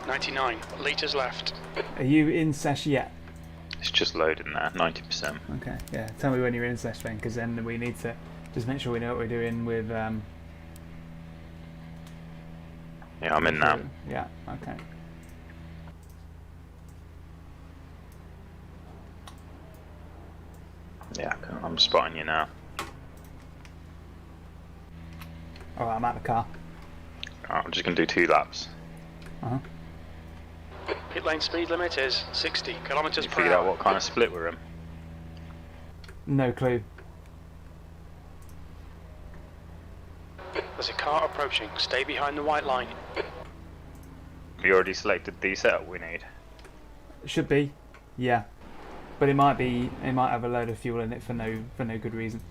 99 litres left. Are you in sesh yet? It's just loading there, 90%. Okay, yeah. Tell me when you're in sesh then, because then we need to just make sure we know what we're doing with. Yeah, I'm in now. Yeah. Okay. Yeah, I'm spotting you now. All right, I'm out of the car. I'm just gonna do 2 laps. Pit lane speed limit is 60 kilometres You per figured out hour. what kind of split we're in? No clue. There's a car approaching. Stay behind the white line. We already selected the setup we need. Should be, yeah. But it might be. It might have a load of fuel in it for no good reason.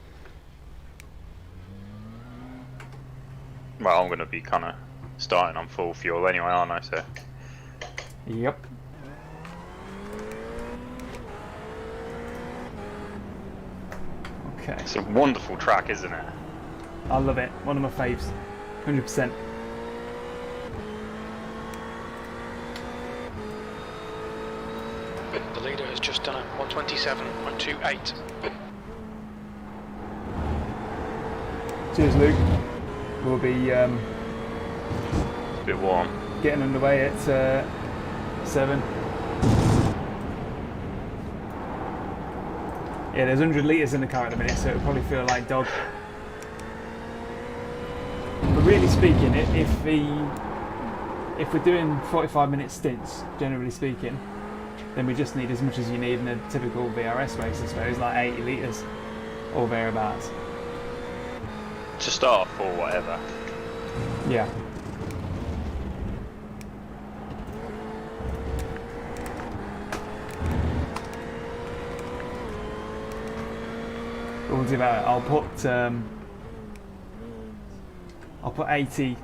Well, I'm gonna be kind of starting on full fuel anyway, aren't I? So. Yep. Okay. It's a wonderful track, isn't it? I love it. One of my faves. 100%. The leader has just done a 127.28. Cheers, Luke. We'll be It's a bit warm. getting underway at 7. Yeah, there's 100 litres in the car at the minute, so it'll probably feel like dog. But really speaking, if we're doing 45-minute stints, generally speaking, then we just need as much as you need in a typical VRS race, I suppose, like 80 litres or thereabouts. To start off or whatever. Yeah. We'll do that. I'll put 80.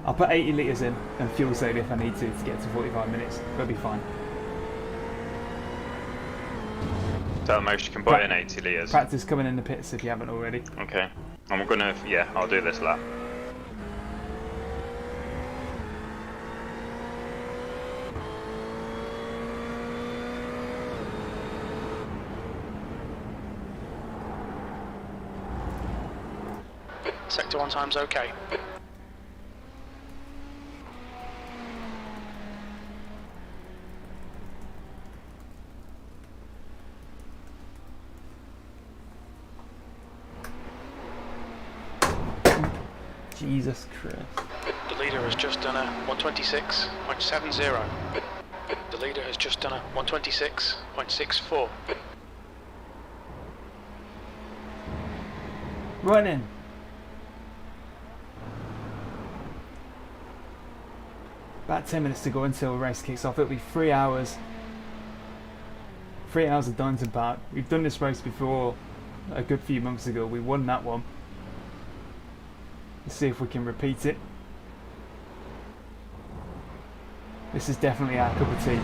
I'll put 80 litres in and fuel save if I need to get to 45 minutes. That'll be fine. Is that the most you can put in 80 litres? Practice coming in the pits if you haven't already. Okay. I'm gonna, yeah, I'll do this lap. Sector 1 time's okay. Jesus Christ. The leader has just done a 126.70. The leader has just done a 126.64. Running. About 10 minutes to go until the race kicks off. It'll be 3 hours. 3 hours of Donington Park. We've done this race before a good few months ago. We won that one. Let's see if we can repeat it. This is definitely our cup of tea.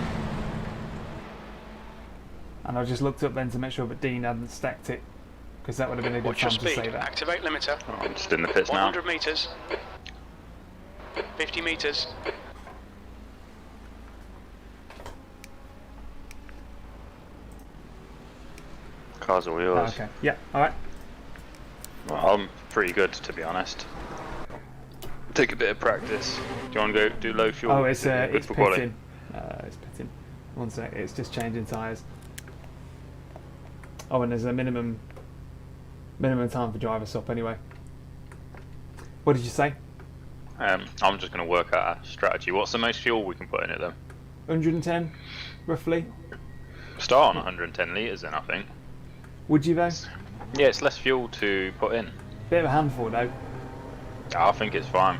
And I just looked up then to make sure that Dean hadn't stacked it, because that would have been a good Watch your time to say speed. that. Activate limiter. Oh, I'm just in the pits now. 100 metres. 50 metres. Car's all yours. Oh, okay. Yeah. All right. Well, I'm pretty good, to be honest. Take a bit of practice. Do you want to go do low fuel? Oh, it's Good for quality. pitting. It's pitting. One sec. It's just changing tyres. Oh, and there's a minimum time for driver stop anyway. What did you say? I'm just going to work out a strategy. What's the most fuel we can put in it then? 110, roughly. Start on 110 litres then, I think. Would you though? Yeah, it's less fuel to put in. Bit of a handful though. I think it's fine.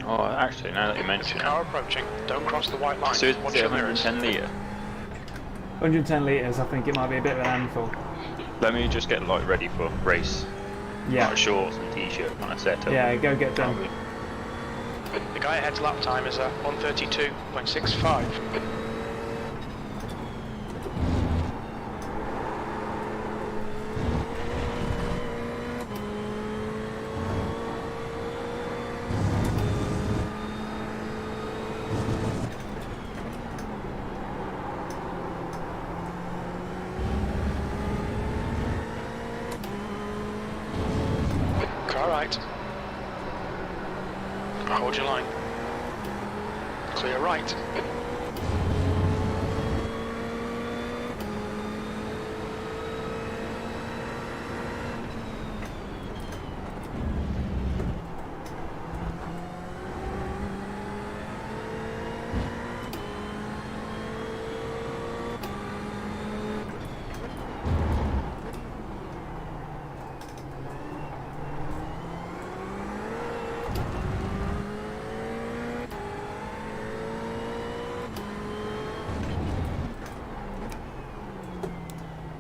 Oh, actually, now that you There's a mention it. car approaching. Don't cross the white line. So it's Watch your mirrors. 110 litre. 110 litres, I think it might be a bit of a handful. Let me just get like ready for race. Yeah. Like shorts and t-shirt when I set up. Yeah, go get done. The guy ahead's lap time is a 132.65. Car right. Hold your line. Clear right.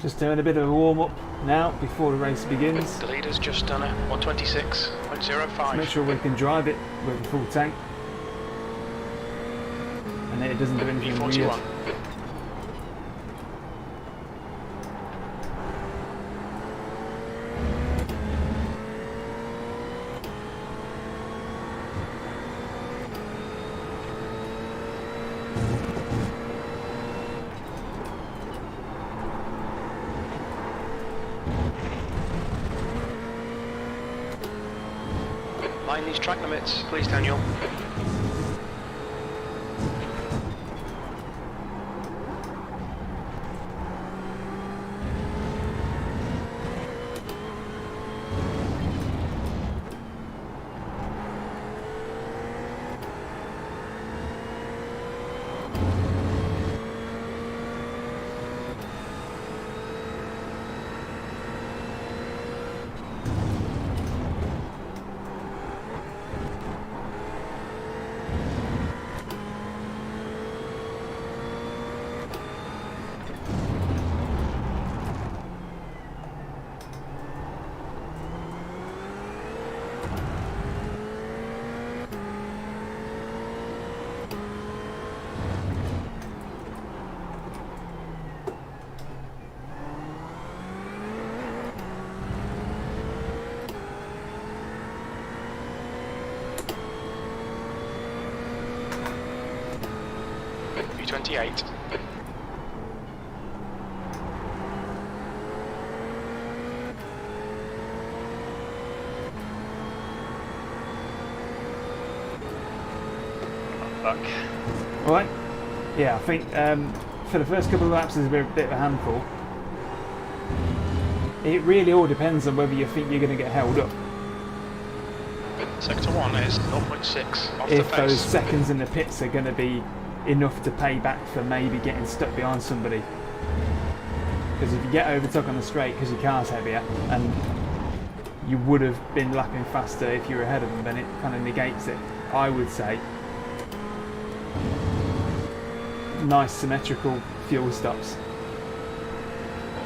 Just doing a bit of a warm-up now before the race begins. The leader's just done a 126.05. Make sure we can drive it with a full tank. And it doesn't do anything weird. V41. Mind these track limits, please, Daniel. V28. Back. Alright. Yeah, I think for the first couple of laps there's a bit of a handful. It really all depends on whether you think you're going to get held up. Sector 1 is 0.6 off the If pace. those seconds in the pits are going to be enough to pay back for maybe getting stuck behind somebody. Because if you get overtook on the straight because your car's heavier and you would have been lapping faster if you were ahead of them, then it kind of negates it. I would say nice symmetrical fuel stops.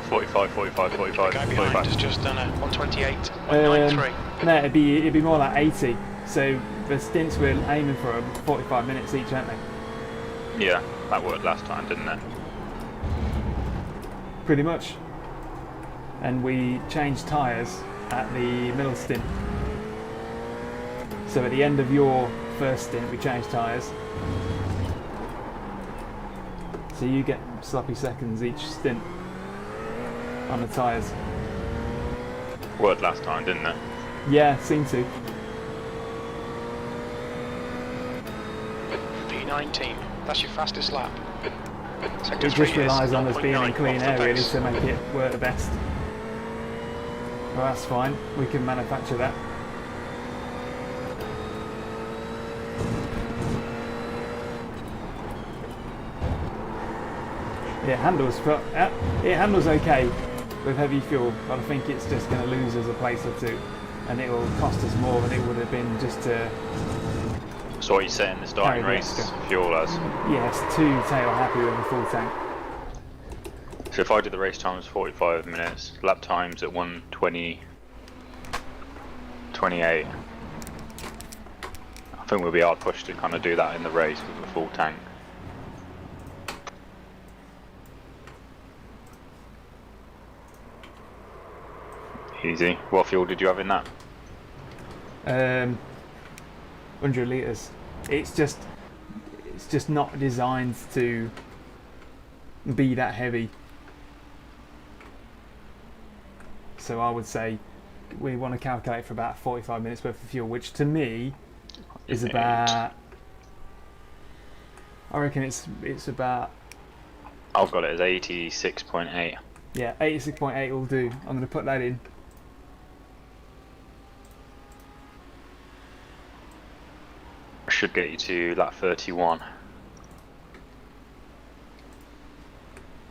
45, 45, 45, The guy behind 45. has just done a 128.93. No, it'd be more like 80. So the stints we're aiming for are 45 minutes each, aren't they? Yeah, that worked last time, didn't it? Pretty much. And we changed tyres at the middle stint. So at the end of your first stint we changed tyres. So you get sloppy seconds each stint on the tyres. Worked last time, didn't it? Yeah, seemed to. P19. That's your fastest lap. Sector It 3 just is relies on us being in 0.9 clean off the air really pace. to make it work the best. Well, that's fine. We can manufacture that. It handles okay with heavy fuel, but I think it's just going to lose us a place or two, and it will cost us more than it would have been just to. So what you saying the starting Carry the race extra. fuel as? Yes, too tail happy with a full tank. So if I did the race times 45 minutes, lap times at 1:20, 28, I think we'll be hard pushed to kind of do that in the race with a full tank. Easy. What fuel did you have in that? 100 litres. It's just not designed to be that heavy. So I would say we want to calculate for about 45 minutes worth of fuel, which to me is about. I reckon it's about. I've got it as 86.8. Yeah, 86.8 will do. I'm going to put that in. Should get you to lap 31.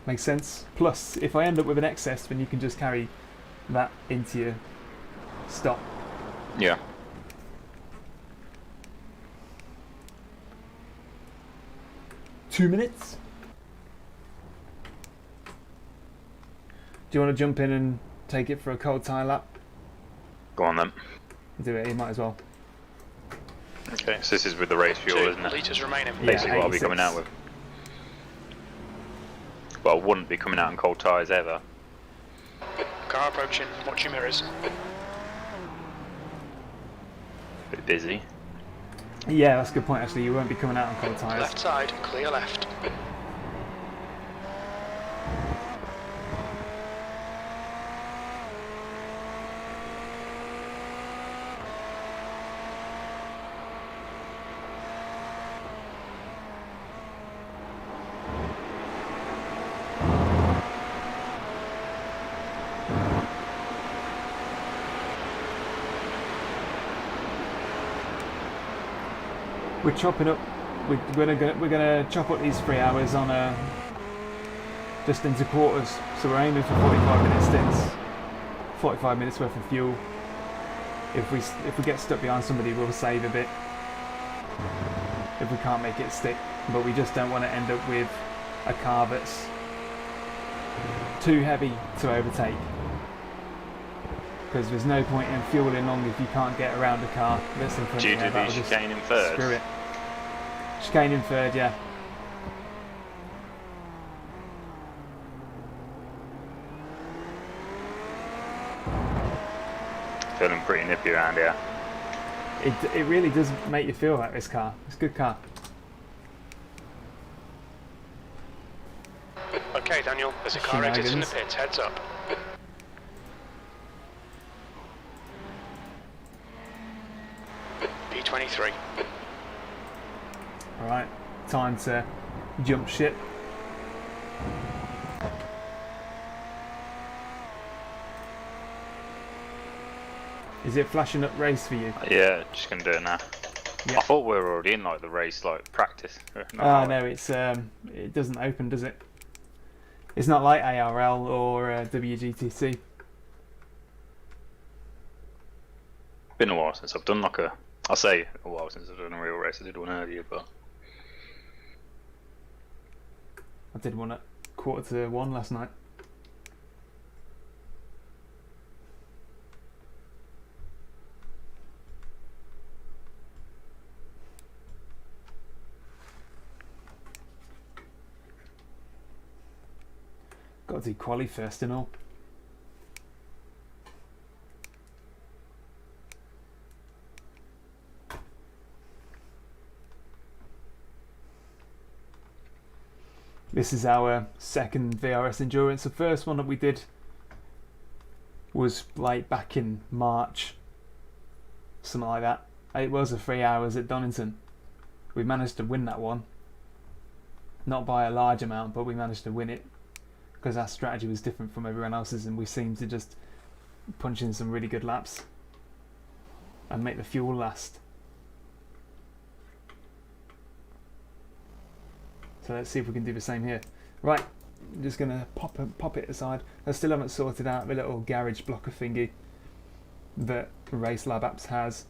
Makes sense. Plus, if I end up with an excess, then you can just carry that into your stop. Yeah. Two minutes. Do you want to jump in and take it for a cold tyre lap? Go on then. Do it. You might as well. Okay, so this is with the race fuel, 2 isn't it? litres remaining. Yeah, Basically what I'll be 86. coming out with. Well, I wouldn't be coming out in cold tyres ever. Car approaching, watch your mirrors. Bit busy. Yeah, that's a good point actually. You won't be coming out on cold tyres. Left side, clear left. We're chopping up. We're gonna chop up these 3 hours on just into quarters. So we're aiming for 45-minute stints, 45 minutes worth of fuel. If we get stuck behind somebody, we'll save a bit. If we can't make it stick, but we just don't want to end up with a car that's too heavy to overtake. Because there's no point in fueling long if you can't get around a car that's in front Do you of do you. the That'll just chicane in third? Screw it. Chicane in third, yeah. Feeling pretty nippy around here. It really does make you feel like this car. It's a good car. Okay, Daniel, there's a car exiting the pits, heads up. P23. Alright, time to jump ship. Is it flashing up race for you? Yeah, just gonna do it now. Yeah. I thought we were already in like the race, like practice. Oh no, it's it doesn't open, does it? It's not like ARL or WGTC. Been a while since I've done like I'll say a while since I've done a real race. I did one earlier, but I did one at 1:45 last night. Got to do quali first and all. This is our second VRS Endurance. The first one that we did was like back in March, something like that. It was a 3 hours at Donington. We managed to win that one. Not by a large amount, but we managed to win it because our strategy was different from everyone else's and we seemed to just punch in some really good laps and make the fuel last. So let's see if we can do the same here. Right, I'm just going to pop it aside. I still haven't sorted out the little garage blocker thingy that Race Lab Apps has.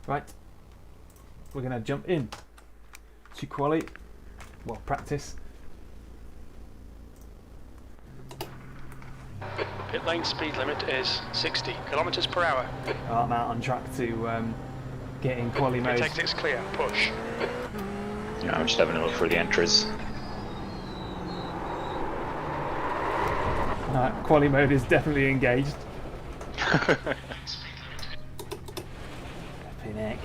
Right, we're going to jump in to quali, well, practice. Pit lane speed limit is 60 kilometers per hour. I'm out on track to get in quali mode. Pit exit's clear, push. yeah, I'm just having a look through the entries. Quali mode is definitely engaged. Flipping heck.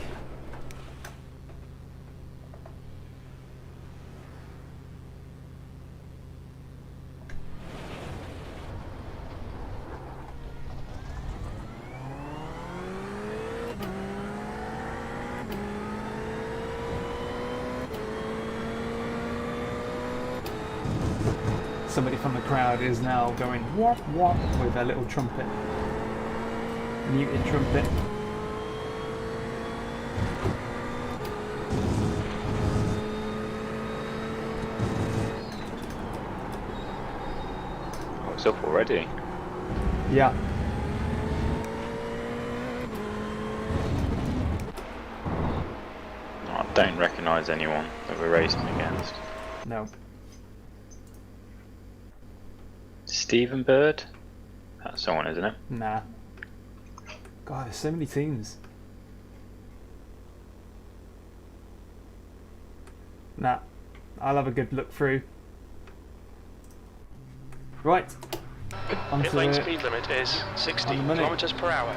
somebody from the crowd is now going whop whop with a little trumpet, muted trumpet. Oh, it's up already. Yeah. I don't recognise anyone that we're racing against. No. Stephen Bird? That's someone, isn't it? Nah. God, there's so many teams. Nah. I'll have a good look through. Right. Pit lane speed limit is 60 kilometres per hour.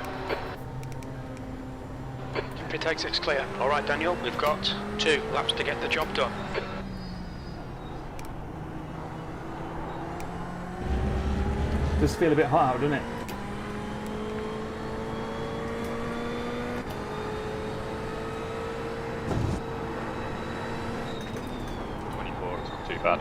Pit exit's clear. Alright Daniel, we've got 2 laps to get the job done. Does feel a bit hot out, doesn't it? It's not too bad.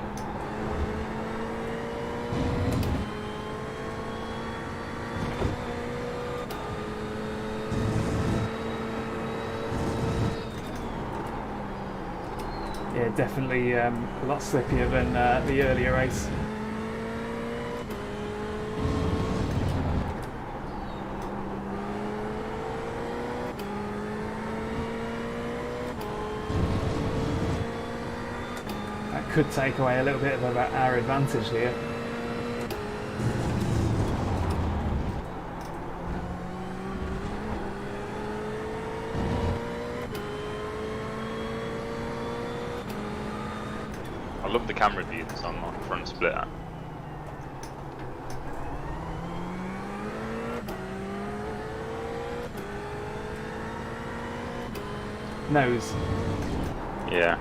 Yeah, definitely a lot slippier than the earlier race. That could take away a little bit of our advantage here. I love the camera view that's on the front splitter. Nose. Yeah.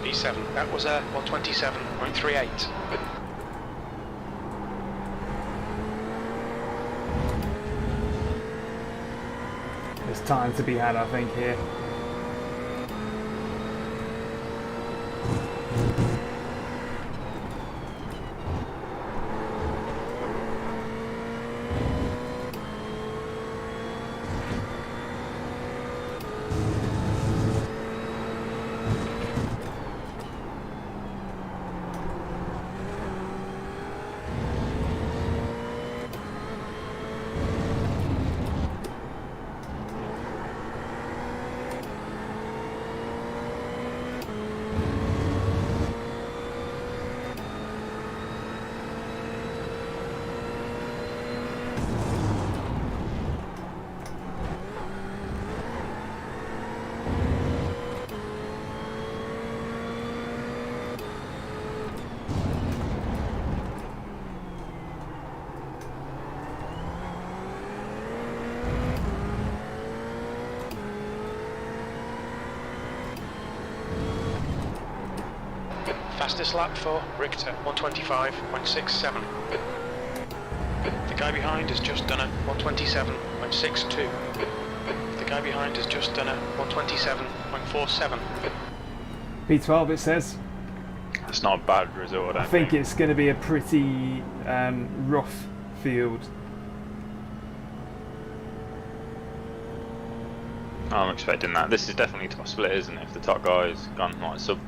P7, that was a 127.38. There's time to be had, I think, here. Fastest lap for Richter, 125.67. The guy behind has just done a 127.62. The guy behind has just done a 127.47. P12 it says. That's not a bad result, I I don't think it's going to be a pretty rough field. I'm expecting that. This is definitely top split, isn't it? If the top guy's gone like sub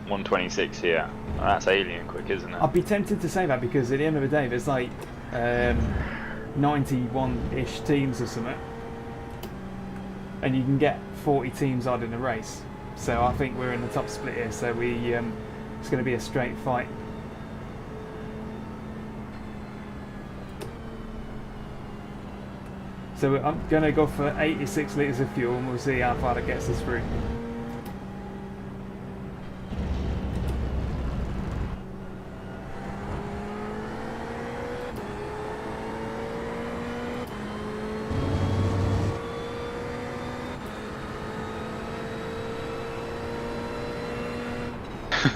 126 here, that's alien quick, isn't it? I'd be tempted to say that because at the end of the day there's like 91-ish teams or something, and you can get 40 teams odd in a race. So I think we're in the top split here, so it's going to be a straight fight. So I'm going to go for 86 litres of fuel and we'll see how far that gets us through.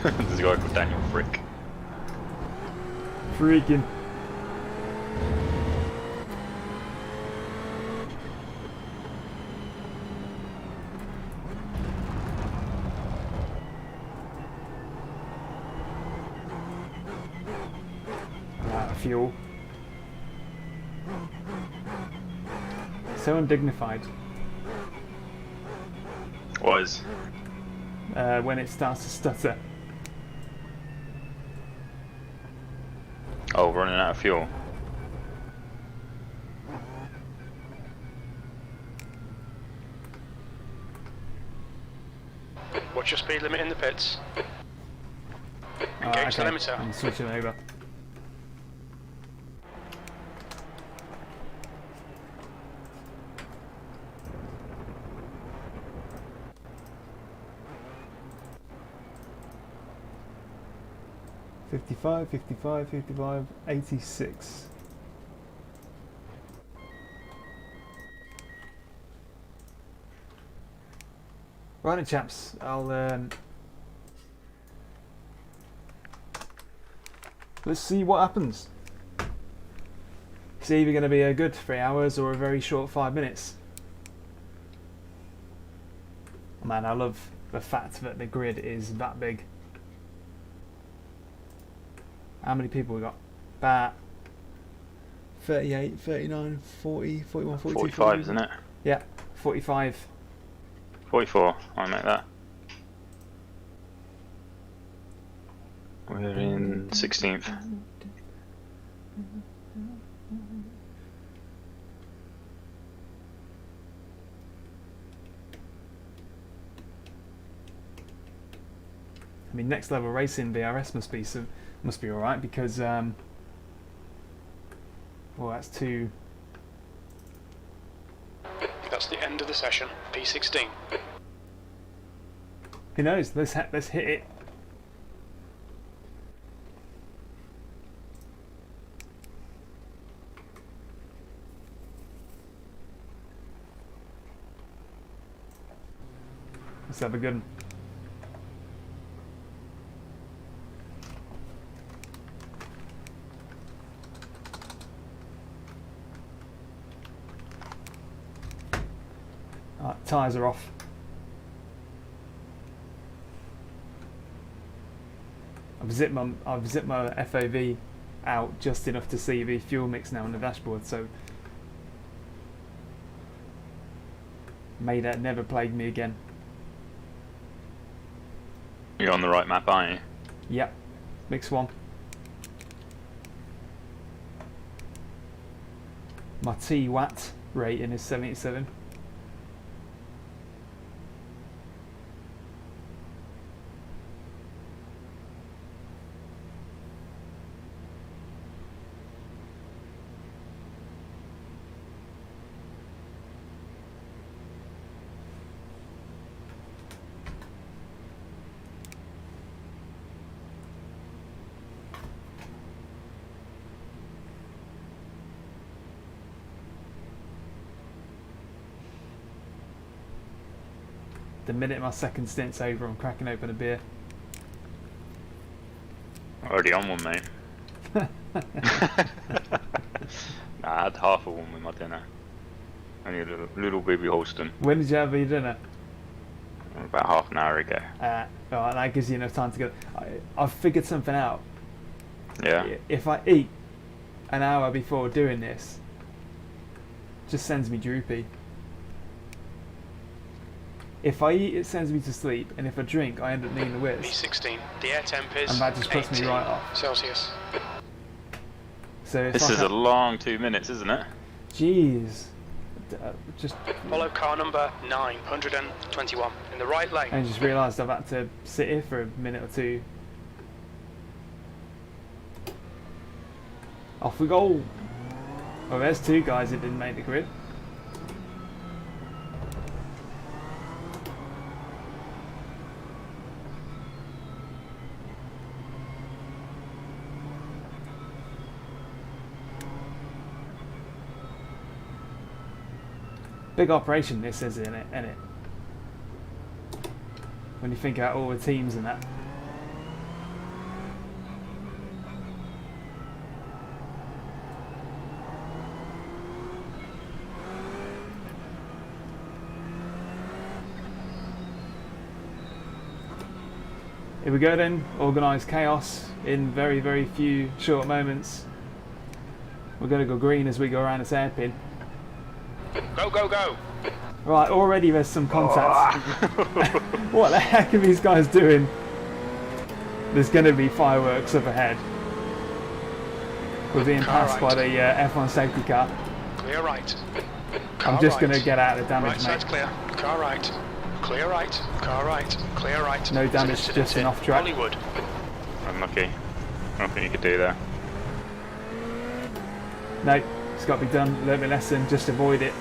There's a guy called Daniel Frick. Freaking. Fuel. So undignified. Was. When it starts to stutter. Oh, running out of fuel. What's your speed limit in the pits? Alright, Engage the okay. limiter. I'm switching over. $55, $55, $55, $86. Right then, chaps, I'll let's see what happens. It's either going to be a good 3 hours or a very short 5 minutes. Man, I love the fact that the grid is that big. How many people we got? About 38, 39, 40, 41, 42, 45, 40. isn't it? Yeah, 45. 44, I'll make that. We're in 16th. I mean, next level racing VRS must be all right because well, that's two. That's the end of the session. P16. Who knows? Let's hit it. Let's have a good one. Tyres are off. I've zipped my FOV out just enough to see the fuel mix now on the dashboard, so may that never plague me again. You're on the right map, aren't you? Yep, mix one. My T-Watt rating is 77. The minute my second stint's over, I'm cracking open a beer. already on one, mate. Nah, I had half of one with my dinner. Only a little baby Holston. When did you have your dinner? About half an hour ago. Alright, that gives you enough time to go. I've figured something out. Yeah. If I eat an hour before doing this, it just sends me droopy. If I eat, it sends me to sleep, and if I drink, I end up needing the whiz. V16. The air temp is And that just puts me 18 right off. Celsius. So if This I is a can- long 2 minutes, isn't it? Jeez. Just Follow car number 921 in the right lane. I just realised I've had to sit here for a minute or two. Off we go. Oh, there's two guys that didn't make the grid. Big operation this is, isn't it? When you think about all the teams and that. Here we go then, organised chaos in very, very few short moments. We're going to go green as we go around this hairpin. Go, go, go! Right, already there's some contact. What the heck are these guys doing? There's going to be fireworks up ahead. We're being Car passed right. by the F1 safety car. Clear right. I'm just right. going to get out of the damage, Right side's mate. clear. Car right. Clear right. Car right. Clear right. No There's damage, incident just an in off track. Hollywood. Unlucky. Nothing you could do there. No, it's got to be done. Learn my lesson, just avoid it.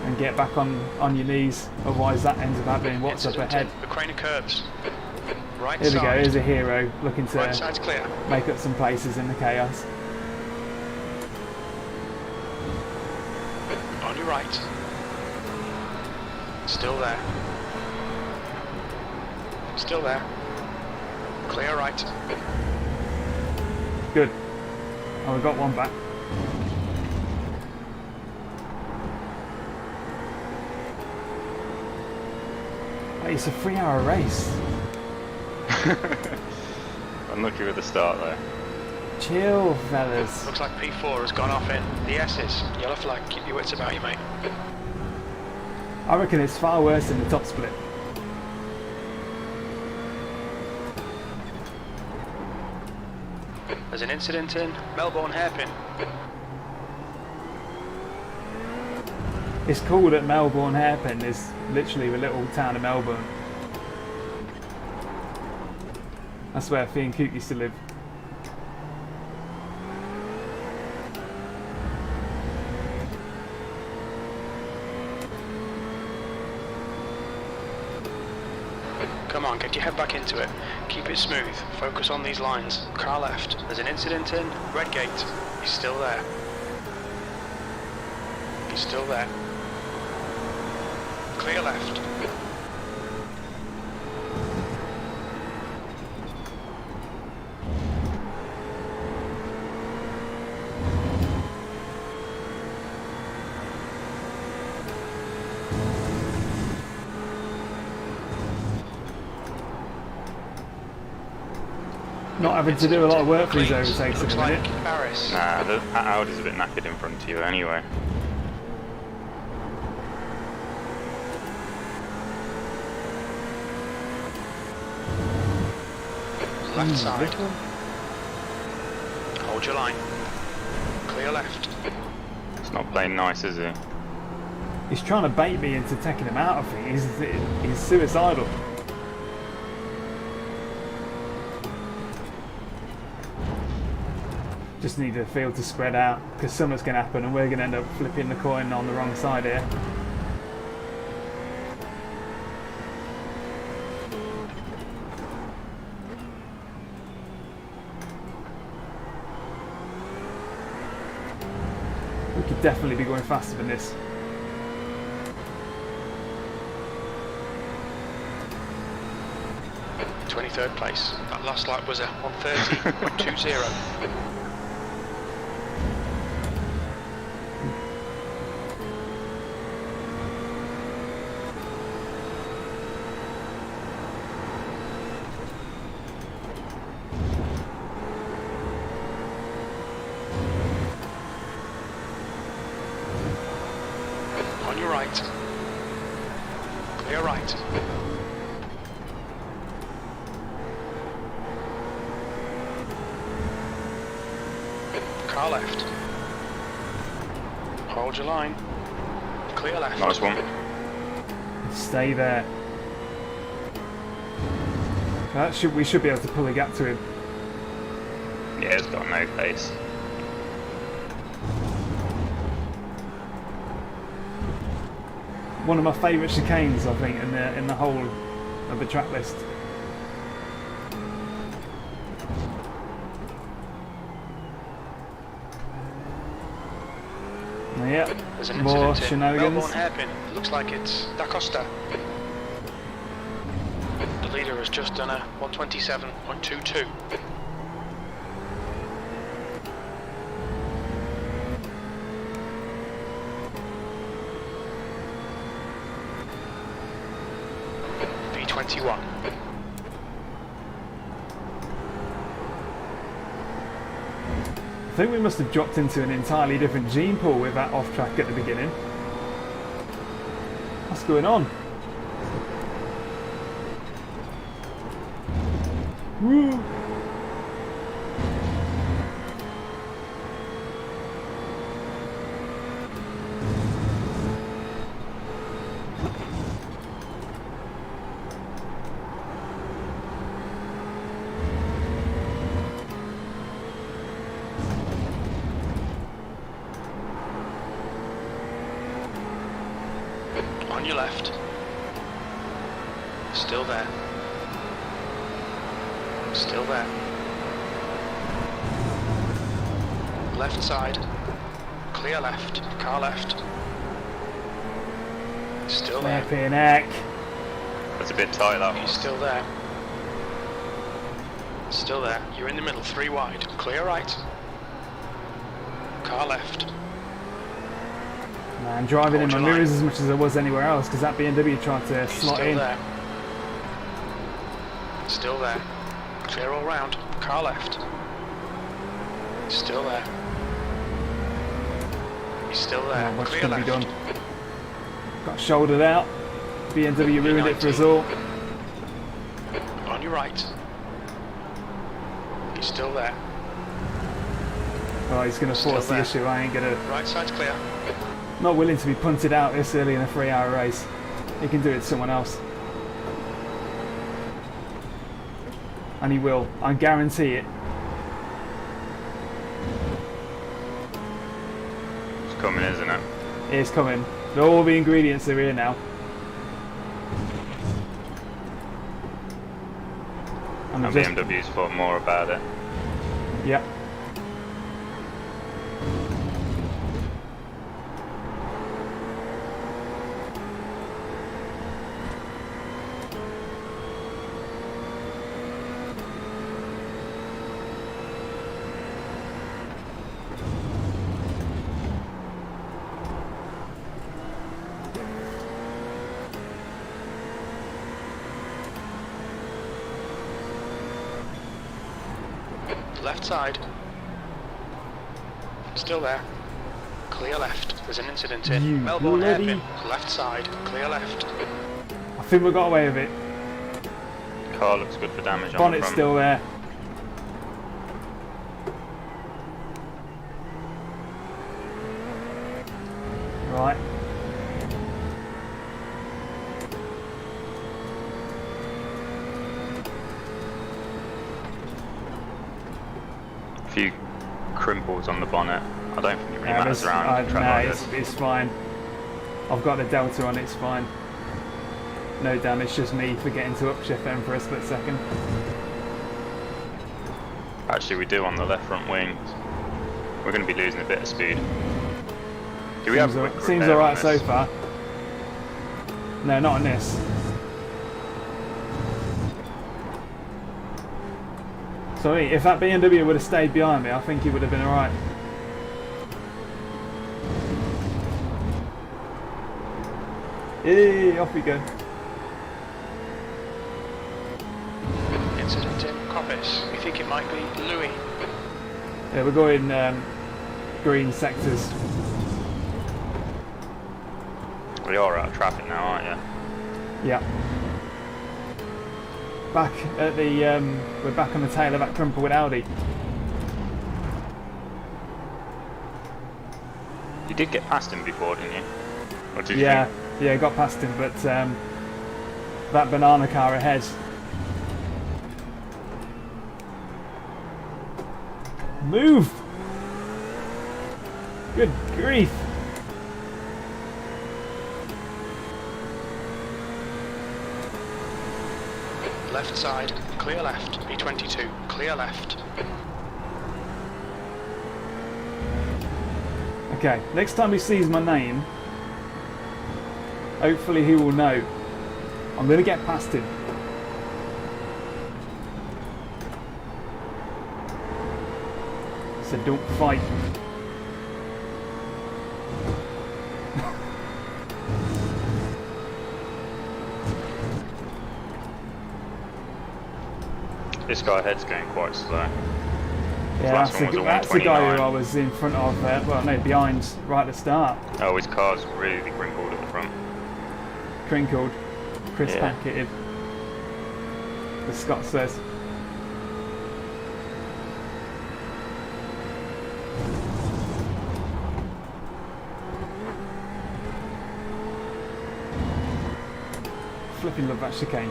And get back on your knees. Otherwise that ends up happening. What's up Incident ahead? in the crane of curbs. Right Here we go, side. here's a hero looking Right to side's clear. make up some places in the chaos. On your right. Still there. Still there. Clear right. Good. Oh, we got one back. Hey, it's a 3-hour race. Unlucky with the start there. Chill, fellas. Looks like P4 has gone off in the S's. Yellow flag. Keep your wits about you, mate. I reckon it's far worse than the top split. There's an incident in Melbourne hairpin. It's cool that Melbourne hairpin is literally the little town of Melbourne. That's where Fee and Cook used to live. Come on, get your head back into it. Keep it smooth. Focus on these lines. Car left. There's an incident in Red Gate. He's still there. He's still there. Clear left. Not having to do a lot of work for these Cleans. overtakes at Looks the like minute. Paris. Nah, that Audi's a bit knackered in front of you anyway. Left side. Hold your line. Clear left. It's not playing nice, is he? He's trying to bait me into taking him out of things. He's suicidal. Just need the field to spread out because something's going to happen and we're going to end up flipping the coin on the wrong side here. We could definitely be going faster than this. third place. That last lap was a 1:30.20. On your right. Clear right. Car left. Hold your line. Clear left. Nice one. Stay there. We should be able to pull a gap to him. Yeah, it's got no pace. One of my favourite chicanes, I think, in the whole of the track list. Yep, There's an more incident in shenanigans. Melbourne hairpin. It looks like it's Da Costa. The leader has just done a 1:27.22. V21. I think we must have dropped into an entirely different gene pool with that off track at the beginning. What's going on? Woo! On your left. Still there. Still there. Left side. Clear left. Car left. Still there. Flipping heck. That's a bit tight, that He's one. still there. Still there. You're in the middle, 3 wide. Clear right. Car left. Man, driving in Hold my your mirrors line. as much as I was anywhere else because that BMW tried to He's slot still in. there. Still there. Clear all round. Car left. Still there. He's still there. Oh, what's Clear going to left. be done? Got shouldered out. BMW ruined it for us all. On your right. He's still there. Oh, he's going to Still force the there. issue. I ain't going to. Right side's clear. Not willing to be punted out this early in a 3-hour race. He can do it to someone else. And he will. I guarantee it. It's coming, isn't it? It's coming. All the ingredients are here now. And And just, BMW's thought more about it. yep. Left side. Still there. Clear left. There's an incident in You Melbourne bloody- hairpin. Left side. Clear left. I think we got away with it. Car looks good for damage on the Bonnet's front. still there. Right. A few crimples on the bonnet. I don't think it really Yeah, matters there's- around a track no, like it's, this. it's fine. I've got the Delta on, it's fine. No damage, just me forgetting to upshift them for a split second. Actually, we do on the left front wing. We're going to be losing a bit of speed. Do we have a quick Seems repair on alright so this? far. No, not on this. So if that BMW would have stayed behind me, I think he would have been alright. Hey, off we go. Incident in Coppice. We think it might be Louis. Yeah, we're going green sectors. We are out of traffic now, aren't you? Yeah. Back at the, we're back on the tail of that crumpled Audi. You did get past him before, didn't you? Or did you Yeah, think? yeah, got past him, but that banana car ahead. Move! Good grief! Left side, clear left. B22, clear left. Okay, next time he sees my name, hopefully he will know. I'm going to get past him. So don't fight. This guy ahead's going quite slow. Yeah, Last that's one was a that's the guy 129. who I was in front of, well no, behind right at the start. Oh, his car's really crinkled at the front. Crinkled, crisp Yeah. packeted. The Scott says. Flipping love that chicane.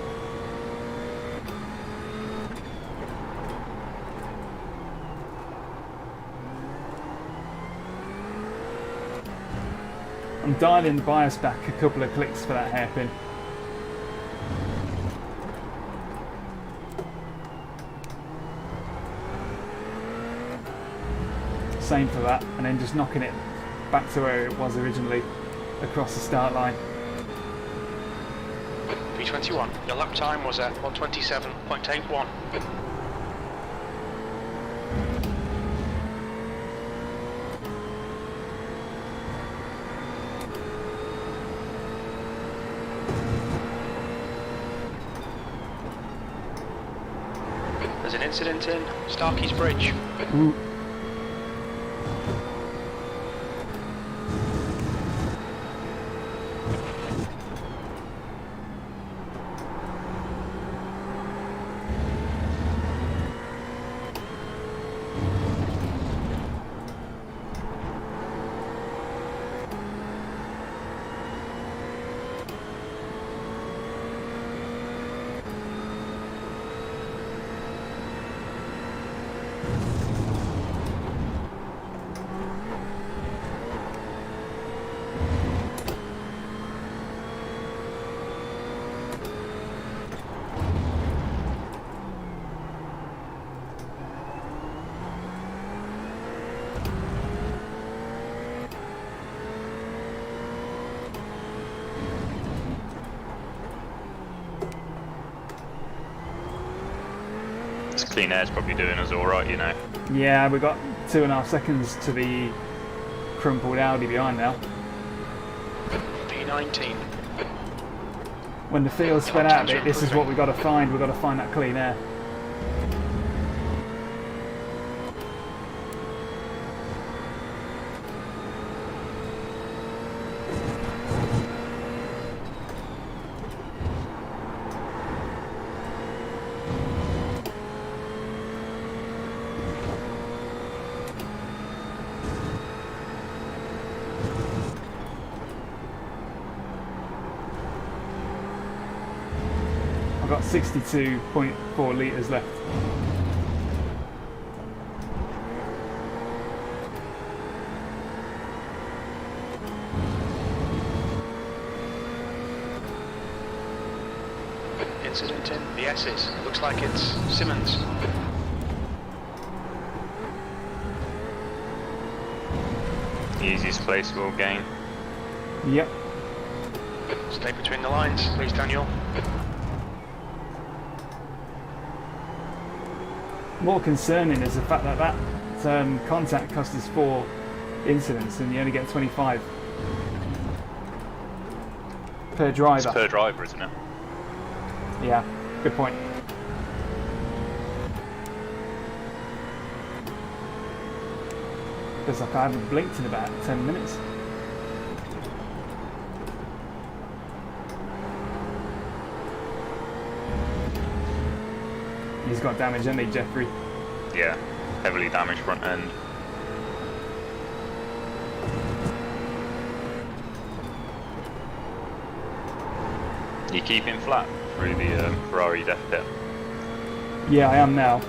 I'm dialing the bias back a couple of clicks for that hairpin. Same for that, and then just knocking it back to where it was originally, across the start line. B21, your lap time was at 127.81. There's an incident in Starkey's Bridge. Ooh. This clean air's probably doing us alright, you know. Yeah, we got 2.5 seconds to the crumpled Audi behind now. B19. When the field's spread out a bit, this is what we've got to find. We've got to find that clean air. I've got 62.4 litres left. Incident in the S's. Looks like it's Simmons. Easiest place we'll gain. Yep. Stay between the lines, please, Daniel. more concerning is the fact that contact cost us 4 incidents and you only get 25 per driver. It's per driver, isn't it? Yeah, good point. Looks like I haven't blinked in about 10 minutes. He's got damage, hasn't he, Jeffrey? Yeah, heavily damaged front end. You keep him flat through the Ferrari death pit. Yeah, I am now.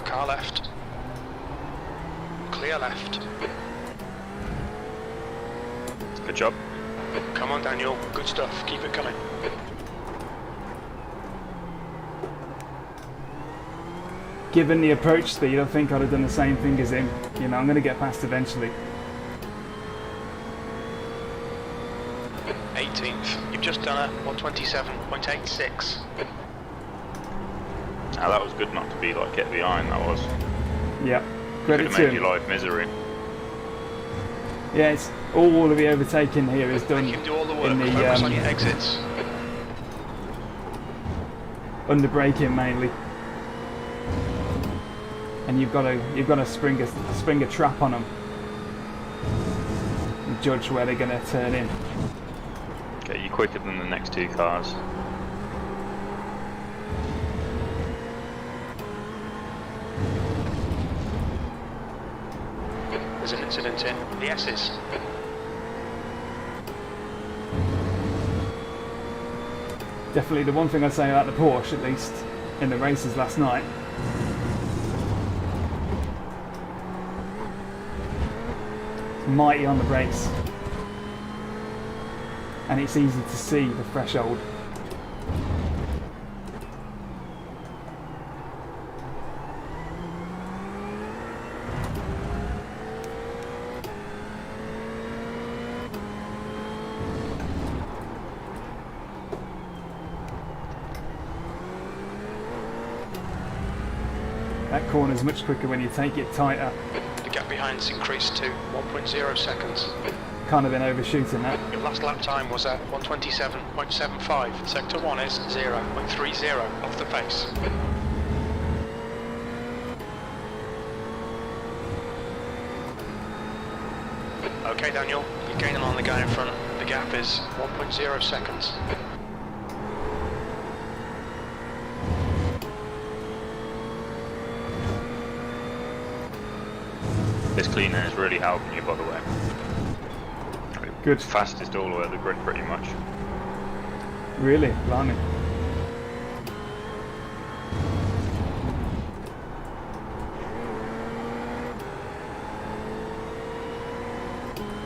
Car left. Clear left. Good job. Come on, Daniel. Good stuff. Keep it coming. Given the approach speed, I think I'd have done the same thing as him. You know, I'm going to get past eventually. 18th. You've just done a 127.86. Now that was good not to be like get behind, that was. Yeah, Could credit have to made him. your life misery. Yeah, it's all of the overtaking here is done Make him do all the work. in the Focus on your exits. under braking mainly. And you've got to spring a trap on them and judge where they're going to turn in. Okay, you're quicker than the next 2 cars. There's an incident in the S's. Definitely the one thing I'd say about the Porsche, at least in the races last night, it's mighty on the brakes, and it's easy to see the threshold. That corner's much quicker when you take it tighter. The gap behind's increased to 1.0 seconds. Kind of been overshooting that. Your last lap time was at 127.75. Sector 1 is 0.30 off the pace. Okay, Daniel, you're gaining on the guy in front. The gap is 1.0 seconds. This cleaner is really helping you, by the way. Good. Fastest all the way at the grid, pretty much. Really? Blimey.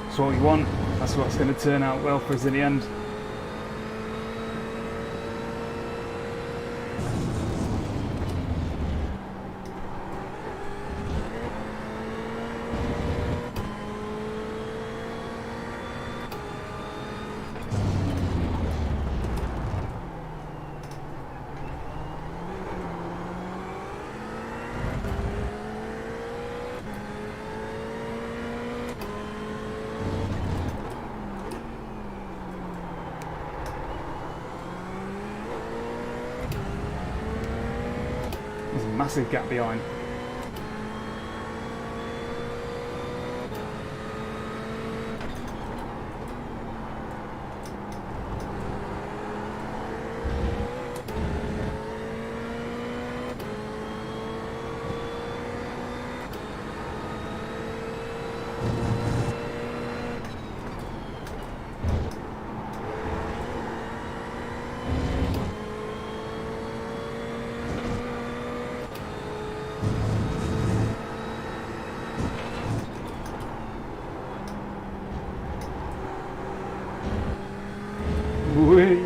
That's what we want. That's what's going to turn out well for us in the end. There's a massive gap behind. Whee.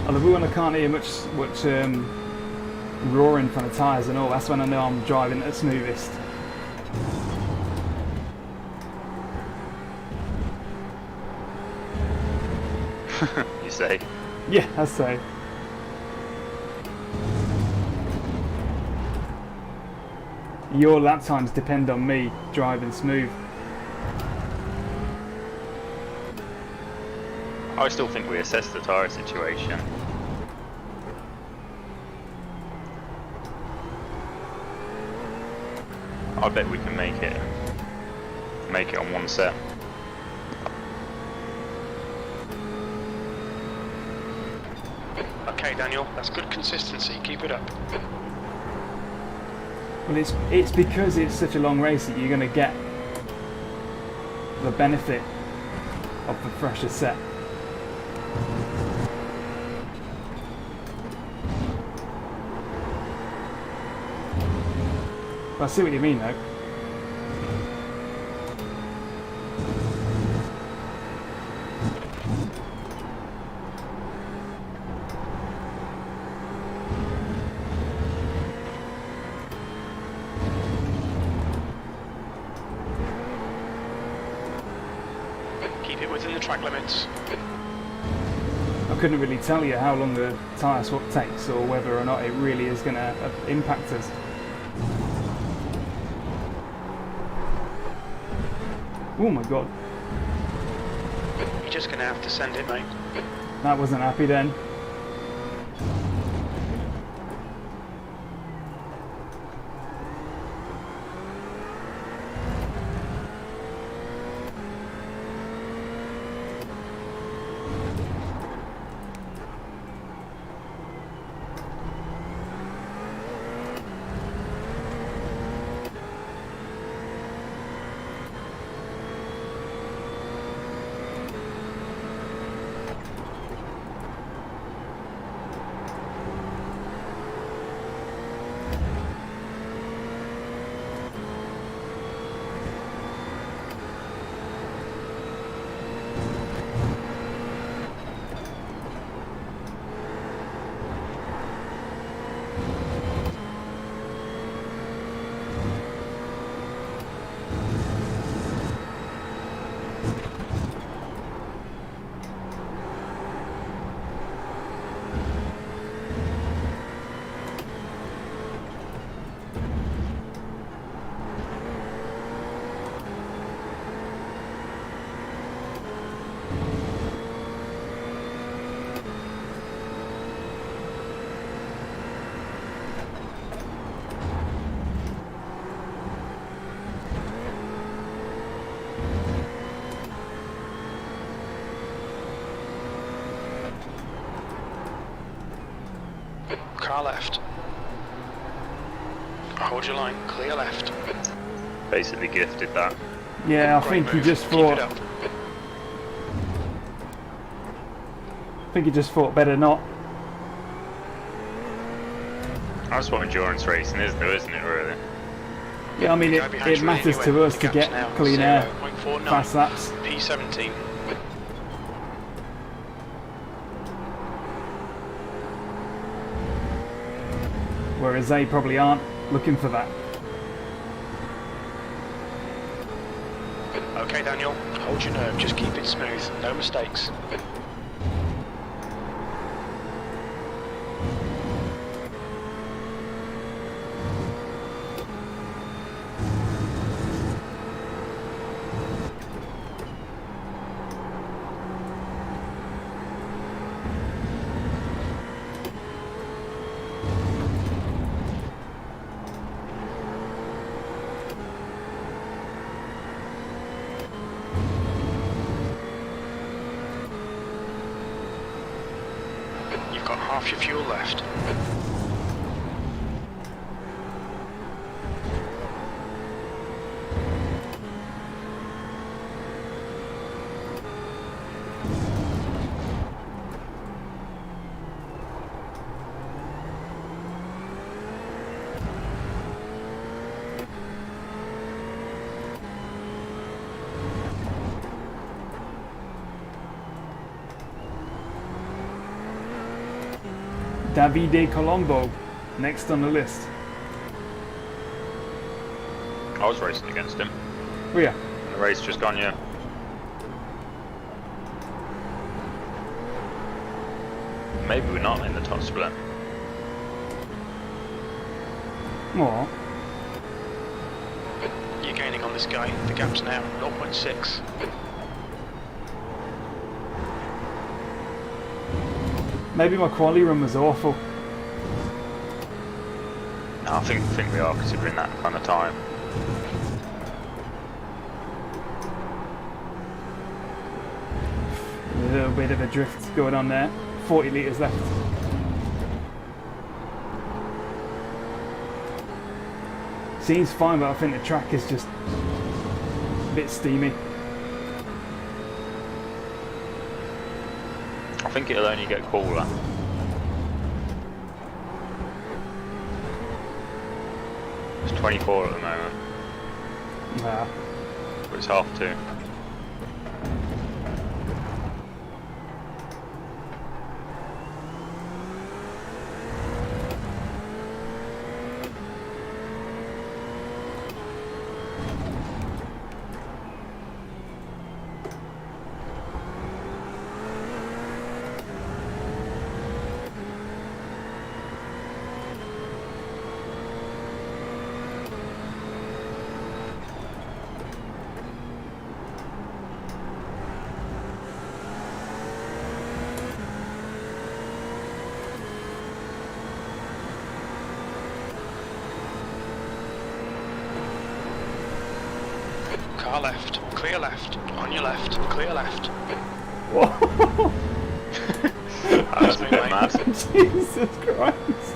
I love it when I can't hear much roaring from the tyres and all. That's when I know I'm driving at the smoothest. You say? Yeah, I say. Your lap times depend on me driving smooth. I still think we assessed the tyre situation. I bet we can make it on one set. Okay, Daniel, that's good consistency. Keep it up. Well, it's because it's such a long race that you're going to get the benefit of the fresher set. I see what you mean, though. Keep it within the track limits. I couldn't really tell you how long the tyre swap takes or whether or not it really is going to impact us. Oh my god. You're just going to have to send it, mate. That wasn't happy then. Car left. Hold your line. Clear left. Basically gifted that. Yeah, I Great think he move. just Keep it thought. up. I think he just thought better not. That's what endurance racing is, though, isn't it? Really. Yeah, I mean The guy behind it you matters anyway. to us The to gap's get now clean air, 0.49. fast laps. P17. Whereas they probably aren't looking for that. Okay, Daniel, hold your nerve. Just keep it smooth. No mistakes. You've got half your fuel left. Davide Colombo, next on the list. I was racing against him. Oh yeah. And the race just gone, yeah. Maybe we're not in the top split. What? You're gaining on this guy. The gap's now 0.6. Maybe my quali run was awful. No, I think we are considering that kind of time. A little bit of a drift going on there. 40 litres left. Seems fine, but I think the track is just a bit steamy. I think it'll only get cooler. It's 24 at the moment, Nah. but it's 2:30. Car left, clear left, on your left, clear left. Whoa. That's a bit mad. Jesus Christ.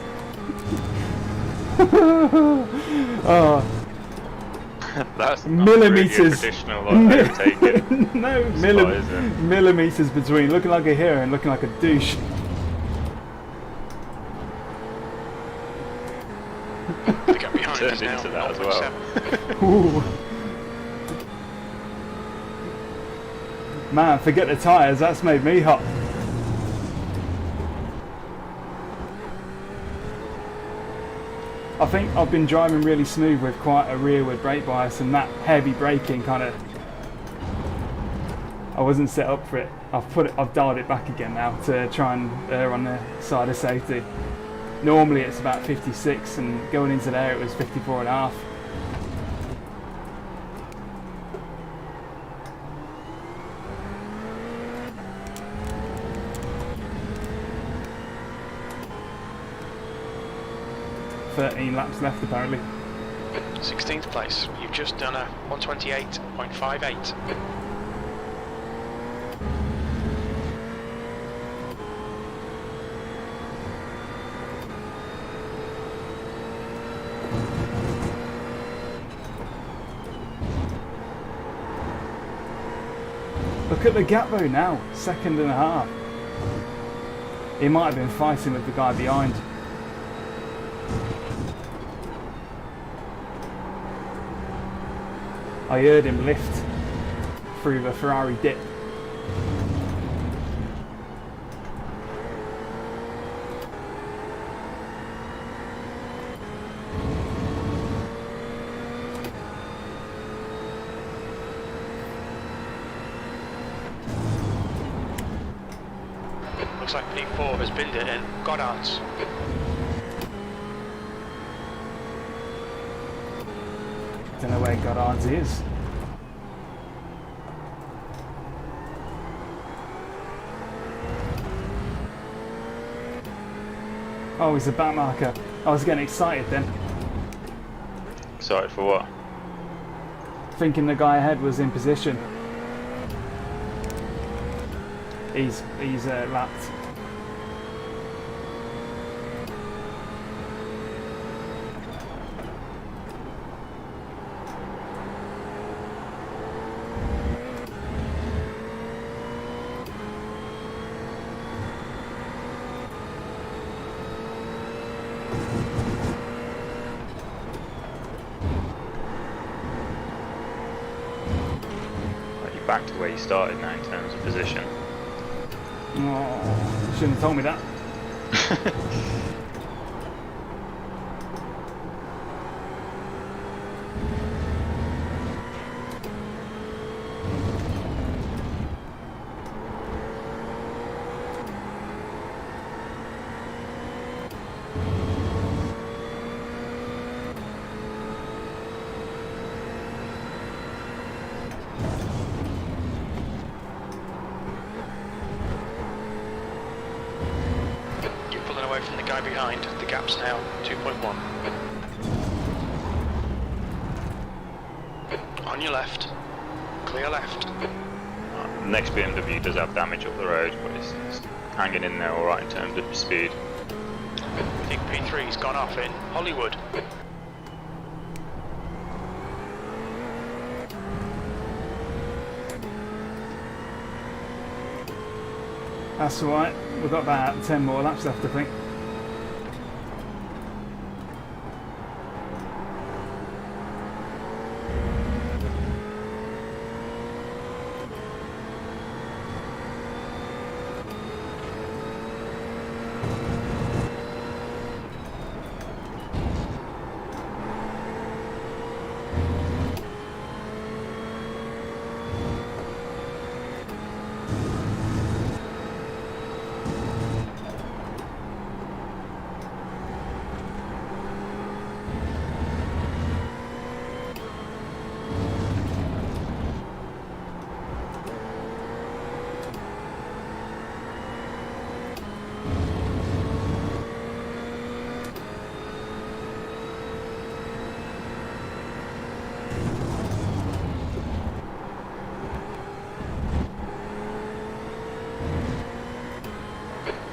Oh, That's not millimeters. really a traditional like, overtaking. no, Spot, is it? millimeters between looking like a hero and looking like a douche. The gap behind Turned is now into that as well. 0.7. Ooh. Man, forget the tyres, that's made me hot. I think I've been driving really smooth with quite a rearward brake bias, and that heavy braking kind of, I wasn't set up for it. I've dialed it back again now to try and err on the side of safety. Normally it's about 56, and going into there it was 54 and a half. Laps left apparently. 16th place. You've just done a 128.58. Look at the gap though now, 2.5. He might have been fighting with the guy behind. I heard him lift through the Ferrari dip. Looks like P4 has binned it in Goddard's. Don't know where Goddard's is. Oh, he's a back marker. I was getting excited then, Excited for what? thinking the guy ahead was in position. He's lapped. Back to where you started now in terms of position. Oh, shouldn't have told me that. You're pulling away from the guy behind. The gap's now 2.1. On your left. Clear left. Next BMW does have damage up the road, but it's hanging in there alright in terms of speed. I think P3's gone off in Hollywood. That's alright. We've got about 10 more laps left, I think.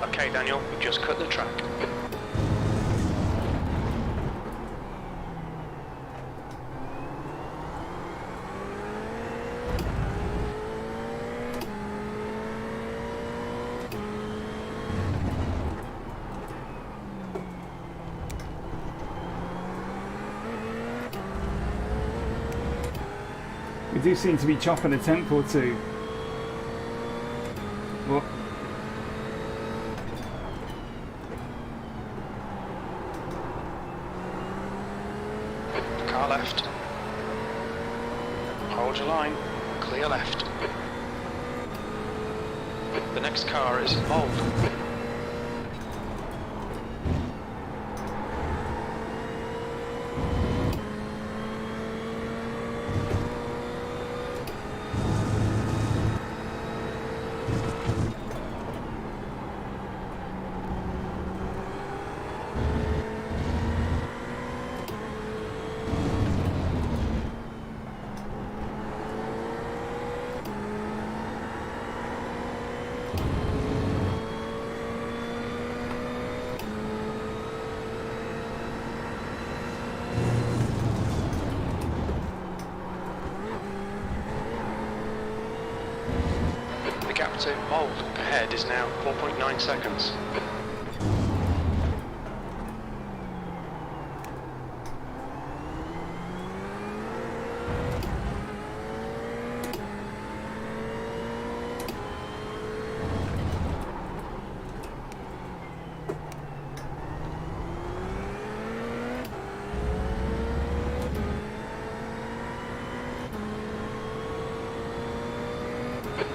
Okay, Daniel, we just cut the track. We do seem to be chopping a tenth or two. What? Car left. Hold your line. Clear left. The next car is hold. The gap to hold ahead is now 4.9 seconds.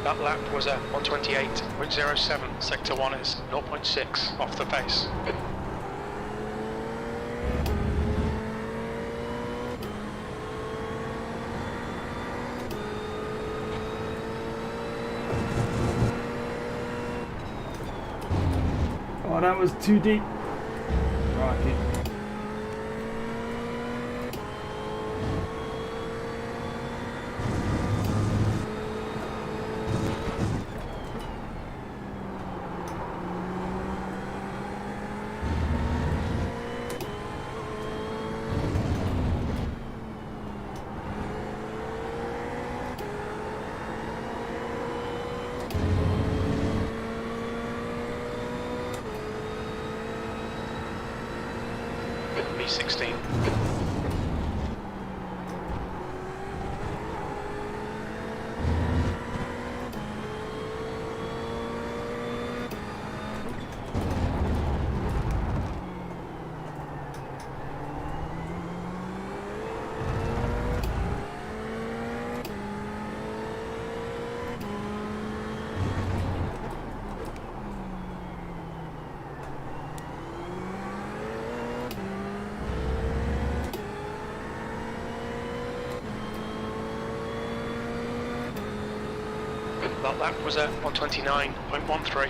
That lap was a 128.07, sector 1 is 0.6 off the pace. Oh, that was too deep. Right. B16. That lap was at 129.13.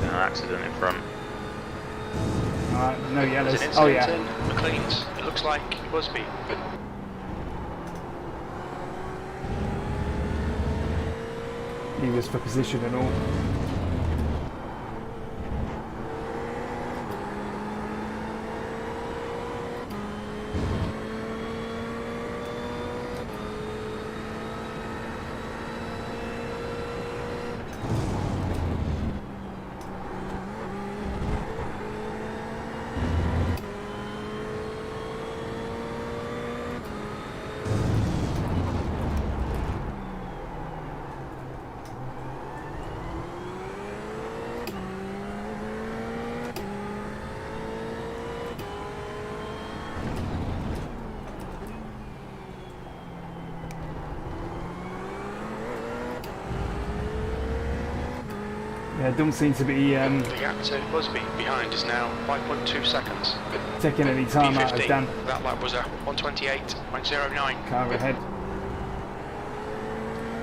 An accident in front. Alright, no yellows. There's an Oh incident yeah. in McLean's. It looks like Busby. He was for position and all. Yeah, don't seem to be The gap to Busby behind is now 5.2 seconds. taking any time out of P50. Dan. That lap was at 128.09. Car ahead.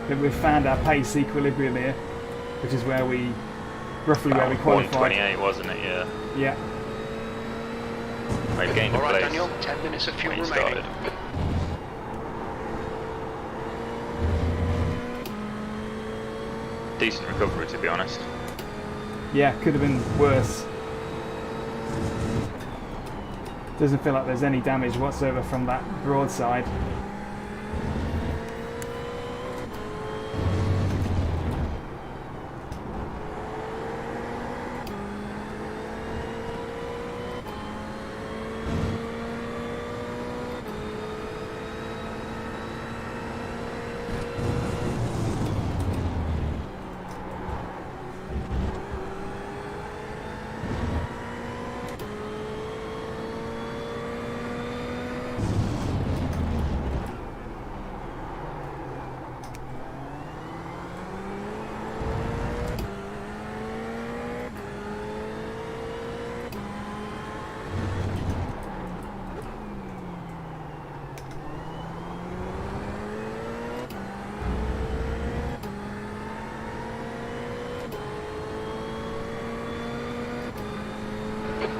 But we've found our pace equilibrium here, which is where we, roughly where we qualified. 128, wasn't it? Yeah. Yeah. They've gained a Alright place Daniel, 10 minutes of fuel when he remaining. started. Decent recovery, to be honest. Yeah, could have been worse. Doesn't feel like there's any damage whatsoever from that broadside.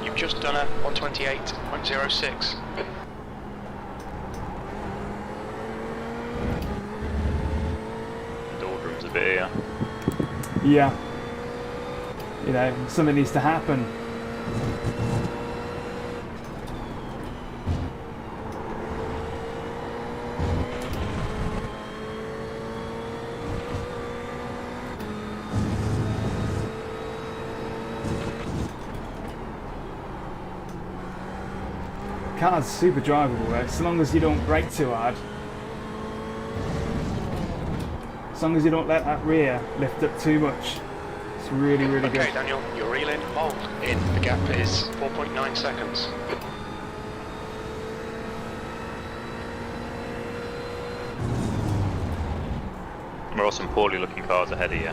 You've just done a 128.06. Doldrums a bit here. Yeah. You know, something needs to happen. Car's super drivable, as long as you don't brake too hard. As long as you don't let that rear lift up too much. It's really, really Okay good. Daniel, you're reeling, hold in. The gap is 4.9 seconds. There are some poorly looking cars ahead of you.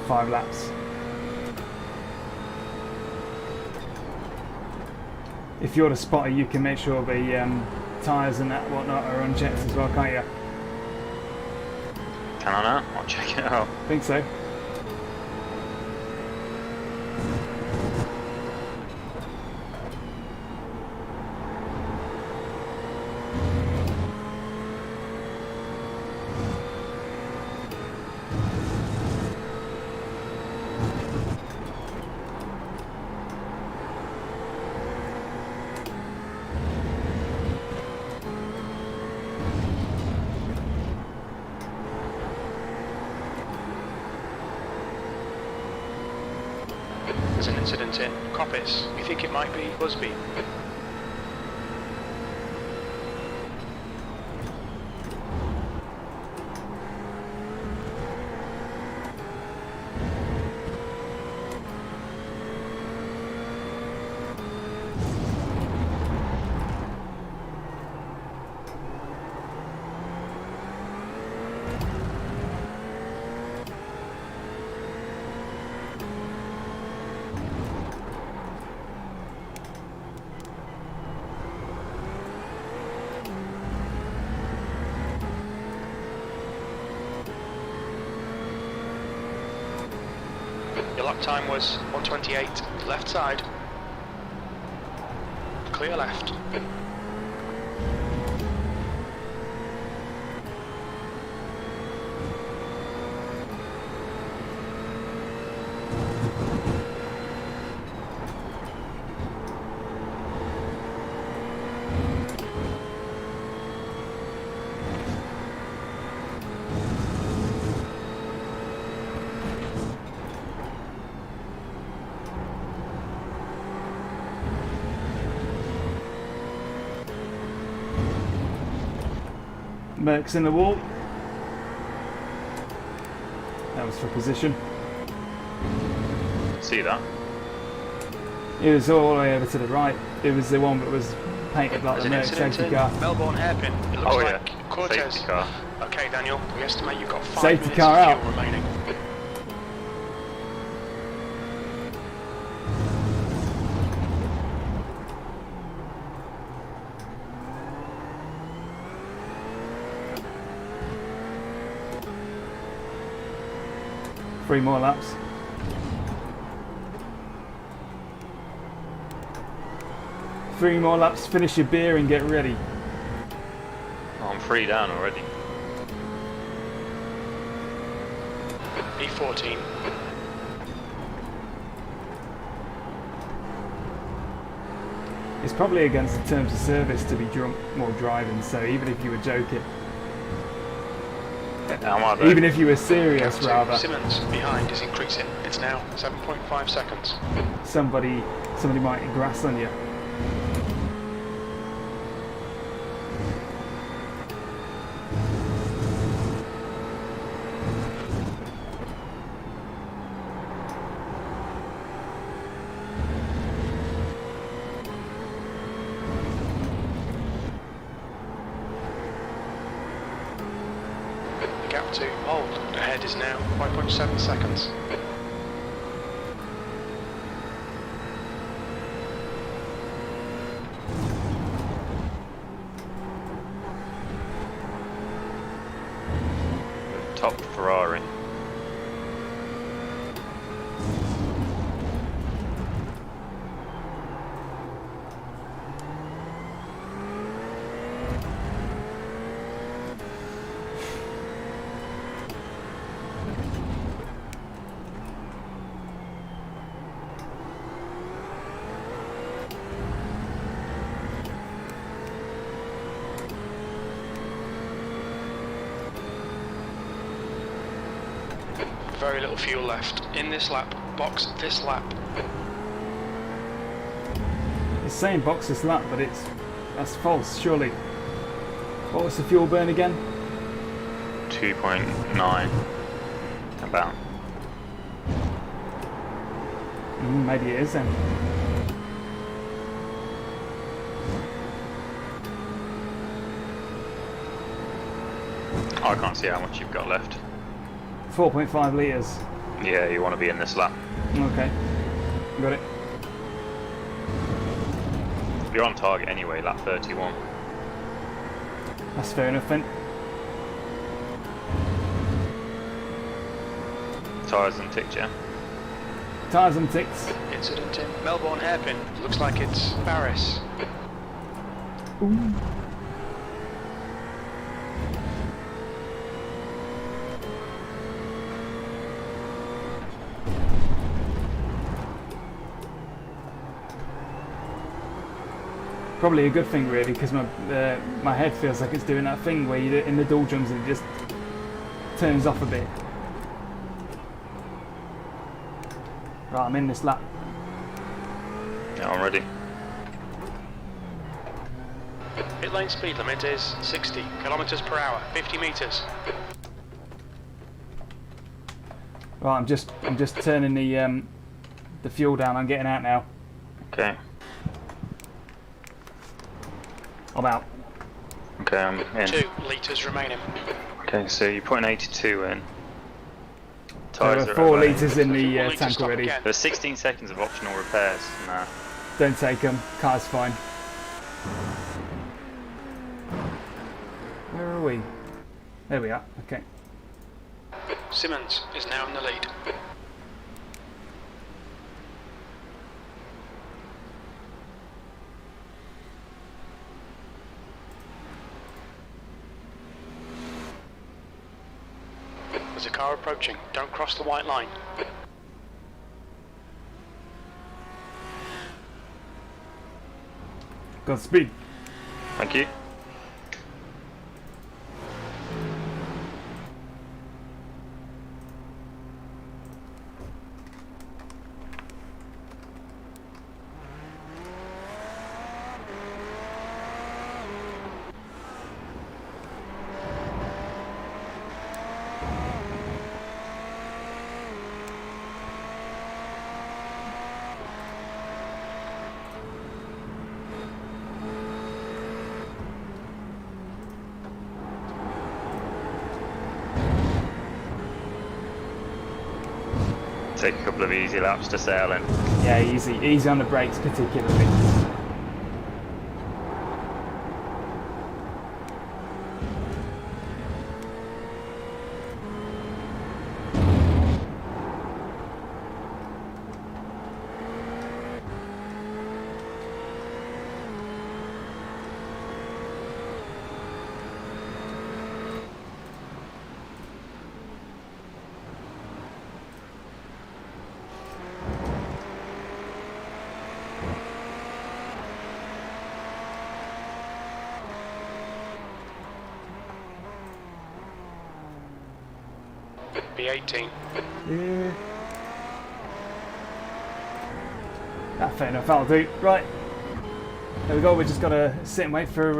Five laps. If you're the spotter, you can make sure the tyres and that whatnot are unchecked as well, can't you? Can I now? I'll check it out. I think so. There's an incident in Coppis. We think it might be Busby. Your lap time was 1:28, left side. Clear left. Merck's in the wall. That was for position. See that? It was all the way over to the right. It was the one that was painted like There's the an Merck incident safety in car. Melbourne hairpin. It looks Oh like yeah, Cortez. safety car. Okay, Daniel, we estimate you've got 5 Safety minutes car of out. fuel remaining. Three more laps. Three more laps, finish your beer and get ready. Oh, I'm 3 down already. E14. It's probably against the terms of service to be drunk while driving, so even if you were joking, Am I though? even if you were serious Gap to rather, Simmons behind is increasing. It's now 7.5 seconds. somebody might grass on you. The gap to hold ahead is now 5.7 seconds. Top Ferrari. Very little fuel left. In this lap, box this lap. It's saying box this lap, but that's false, surely. What was the fuel burn again? 2.9. About. Maybe it is then. I can't see how much you've got left. 4.5 litres. Yeah, you want to be in this lap. Okay, got it. You're on target anyway, lap 31. That's fair enough then. Tyres and ticked, yeah? Tyres and ticks. Incident in Melbourne hairpin. Looks like it's VRS. Ooh. Probably a good thing really, because my head feels like it's doing that thing where you're in the doldrums and it just turns off a bit. Right, I'm in this lap. Yeah, I'm ready. Pit lane speed limit is 60 kilometers per hour, 50 meters. Right, I'm just turning the fuel down. I'm getting out now. Okay. I'm out. Okay, I'm in. 2 litres remaining. Okay, so you're putting 82 in. There Tyres are are 4 at litres in the 4 litre tank stop already. again. There's 16 seconds of optional repairs. Nah. Don't take them. Car's fine. Where are we? There we are. Okay. Simmons is now in the lead. There's a car approaching. Don't cross the white line. Godspeed. Thank you. Take a couple of easy laps to sail in. Yeah, easy on the brakes particularly. B18. Yeah. Ah, fair enough, that'll do. Right. There we go, we just gotta sit and wait for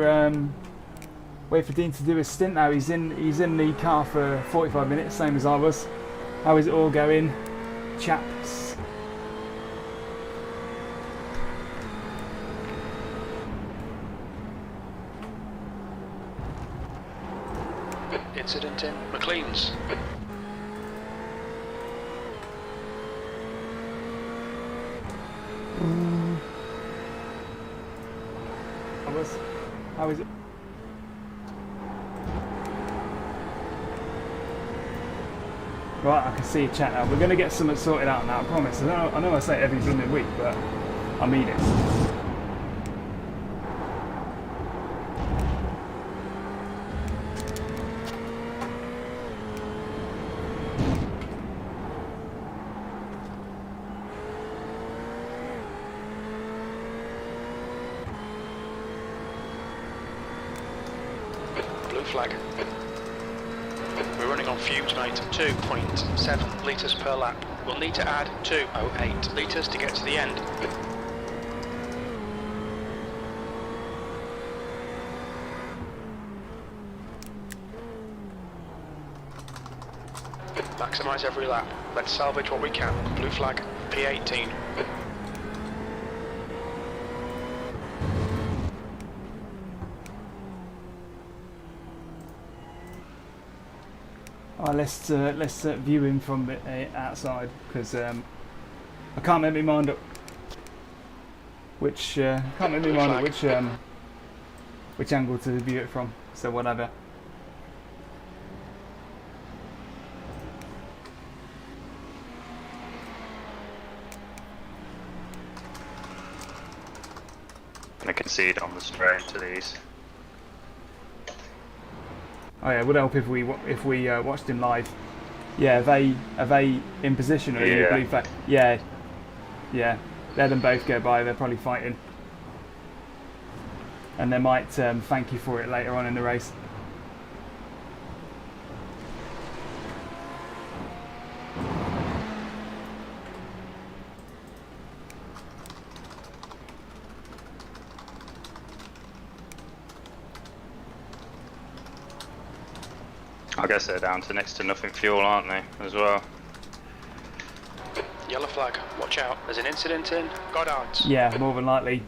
Dean to do his stint now. He's in the car for 45 minutes, same as I was. How is it all going, chaps? Incident in McLean's. How is it? Right, I can see a chat now. We're going to get something sorted out now, I promise. I know I say it every blooming week, but I mean it. Blue flag. We're running on fumes, mate. 2.7 litres per lap. We'll need to add 2.08 litres to get to the end. Maximise every lap. Let's salvage what we can. Blue flag. P18. Let's view him from the outside, because I can't make my mind up which which angle to view it from. So whatever. I concede on the straight to these. Oh yeah, it would help if we watched him live. Yeah, are they in position or are you blue flag? Yeah, yeah. Let them both go by. They're probably fighting, and they might thank you for it later on in the race. I guess they're down to next to nothing fuel, aren't they, as well? Yellow flag, watch out. There's an incident in Goddard's. Yeah, more than likely.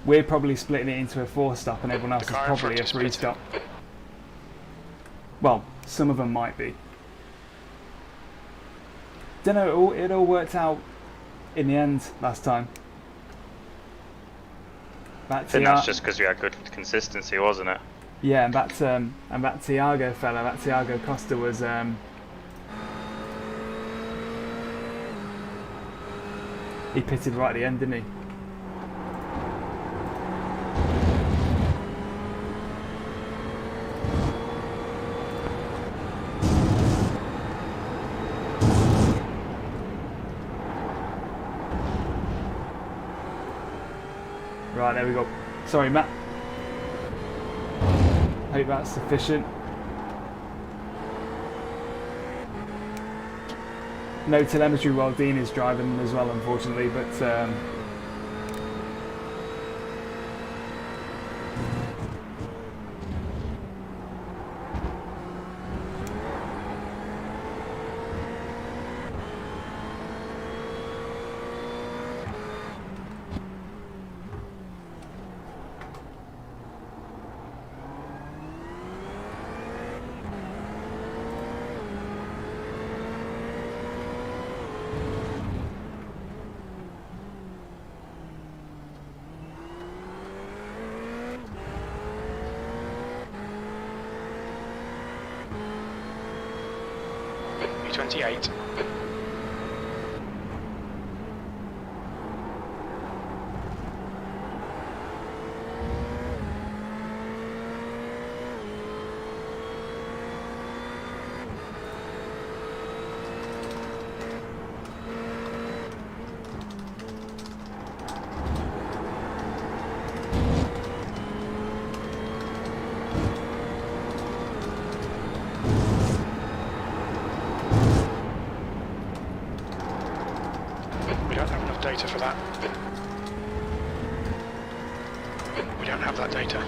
We're probably splitting it into a 4-stop and everyone else is car in probably front a is splitting. 3-stop. Well, some of them might be. Don't know, it all worked out in the end last time. I think that's just because we had good consistency, wasn't it? Yeah, and that Thiago fella, that Thiago Costa was he pitted right at the end, didn't he? Right, there we go. Sorry, Matt. Hope that's sufficient. No telemetry while Dean is driving as well, unfortunately, but B28. Data for that. We don't have that data.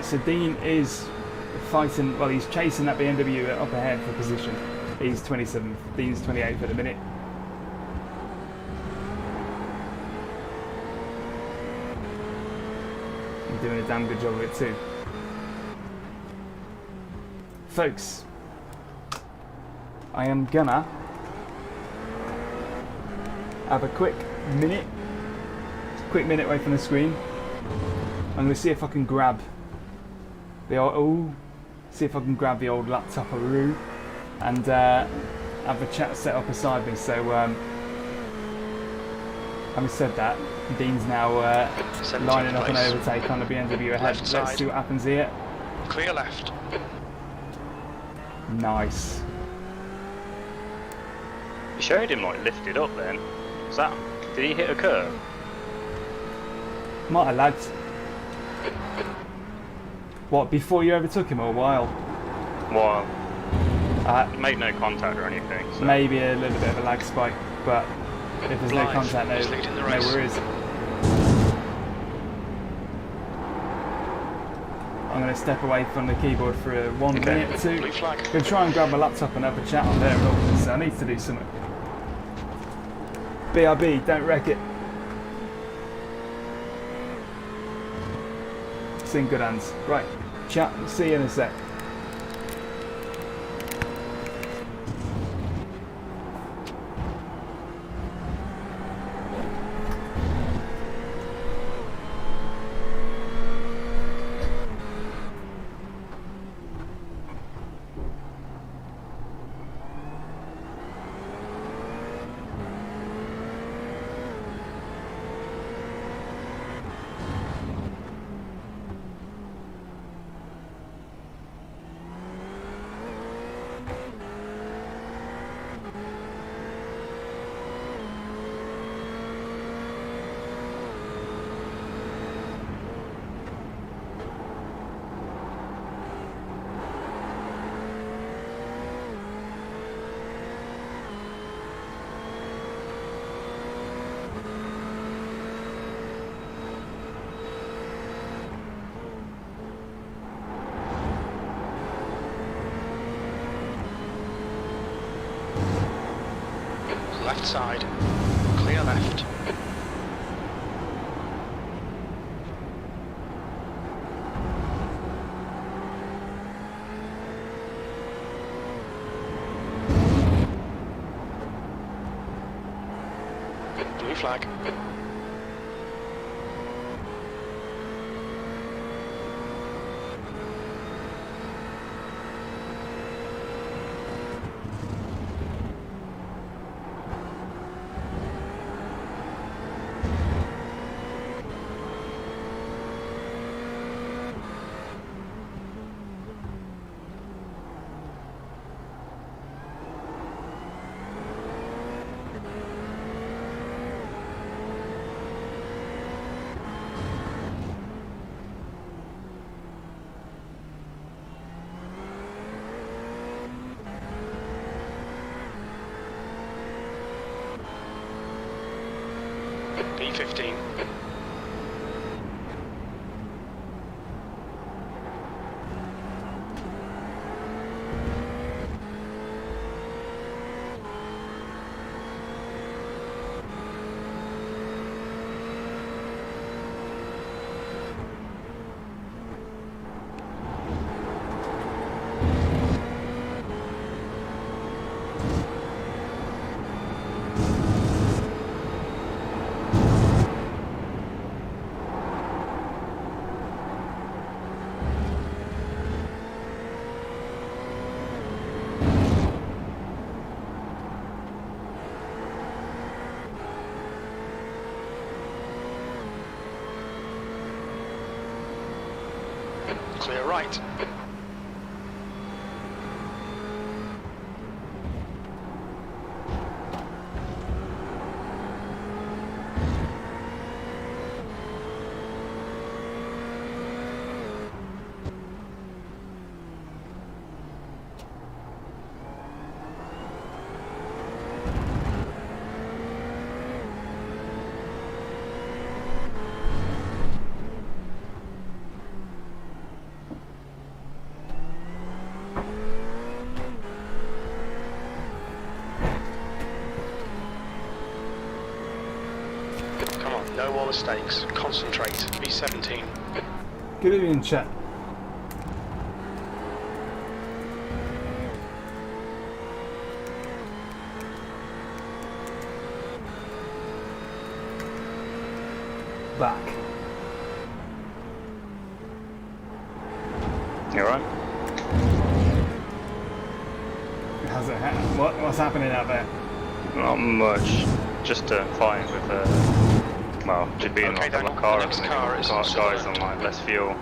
right, so Dean is fighting, well, he's chasing that BMW up ahead for position. He's 27th, Dean's 28th at the minute. He's doing a damn good job of it too. Folks, I am gonna have a quick minute away from the screen. I'm gonna see if I can grab the old, the old laptop-aroo and have the chat set up beside me. So, having said that, Dean's now lining up an overtake on the BMW ahead. Let's see what happens here. Clear left. Nice. You showed him like lifted up then. Was that? Did he hit a curve? Might have lagged. What, before you overtook him or a while? Well, made no contact or anything. So. Maybe a little bit of a lag spike, but if there's no contact, no worries. I'm going to step away from the keyboard for 1 minute or two. I'm going to try and grab my laptop and have a chat on there and all this, so I need to do something. BRB, don't wreck it. It's in good hands. Right, chat, see you in a sec. Left side. Clear left. Blue flag. B15. Clear right. Come on, no more mistakes. Concentrate. B17. Good evening, chat. Back. You alright? How's it? What's happening out there? Not much. Just fighting with well, just being Okay, like Daniel, the car the next and car is guys Sutherland. on like less fuel.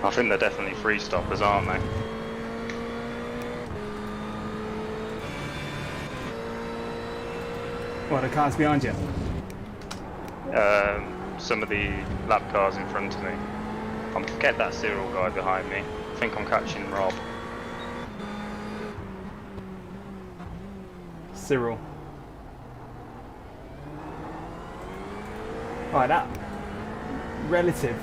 I think they're definitely free stoppers, aren't they? What, the car's behind you? Some of the lap cars in front of me. I'm get that Cyril guy behind me. I think I'm catching Rob. Cyril. Right, that relative.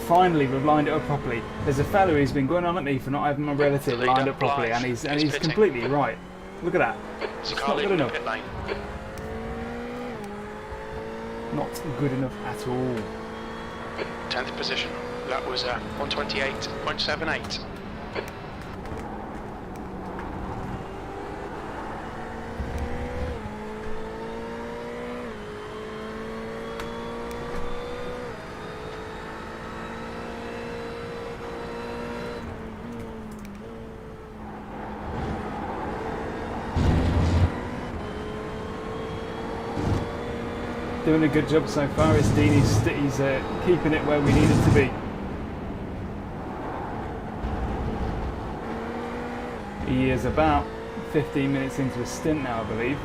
Finally, we've lined it up properly. There's a fellow who's been going on at me for not having my relative Leader, lined up properly, Blythe, and he's is pitting. completely right. Look at that. So It's car not good leaving the enough. pit lane. Not good enough at all. 10th position. That was 128.78. Doing a good job so far. It's Dean. He's keeping it where we need it to be. He is about 15 minutes into his stint now, I believe.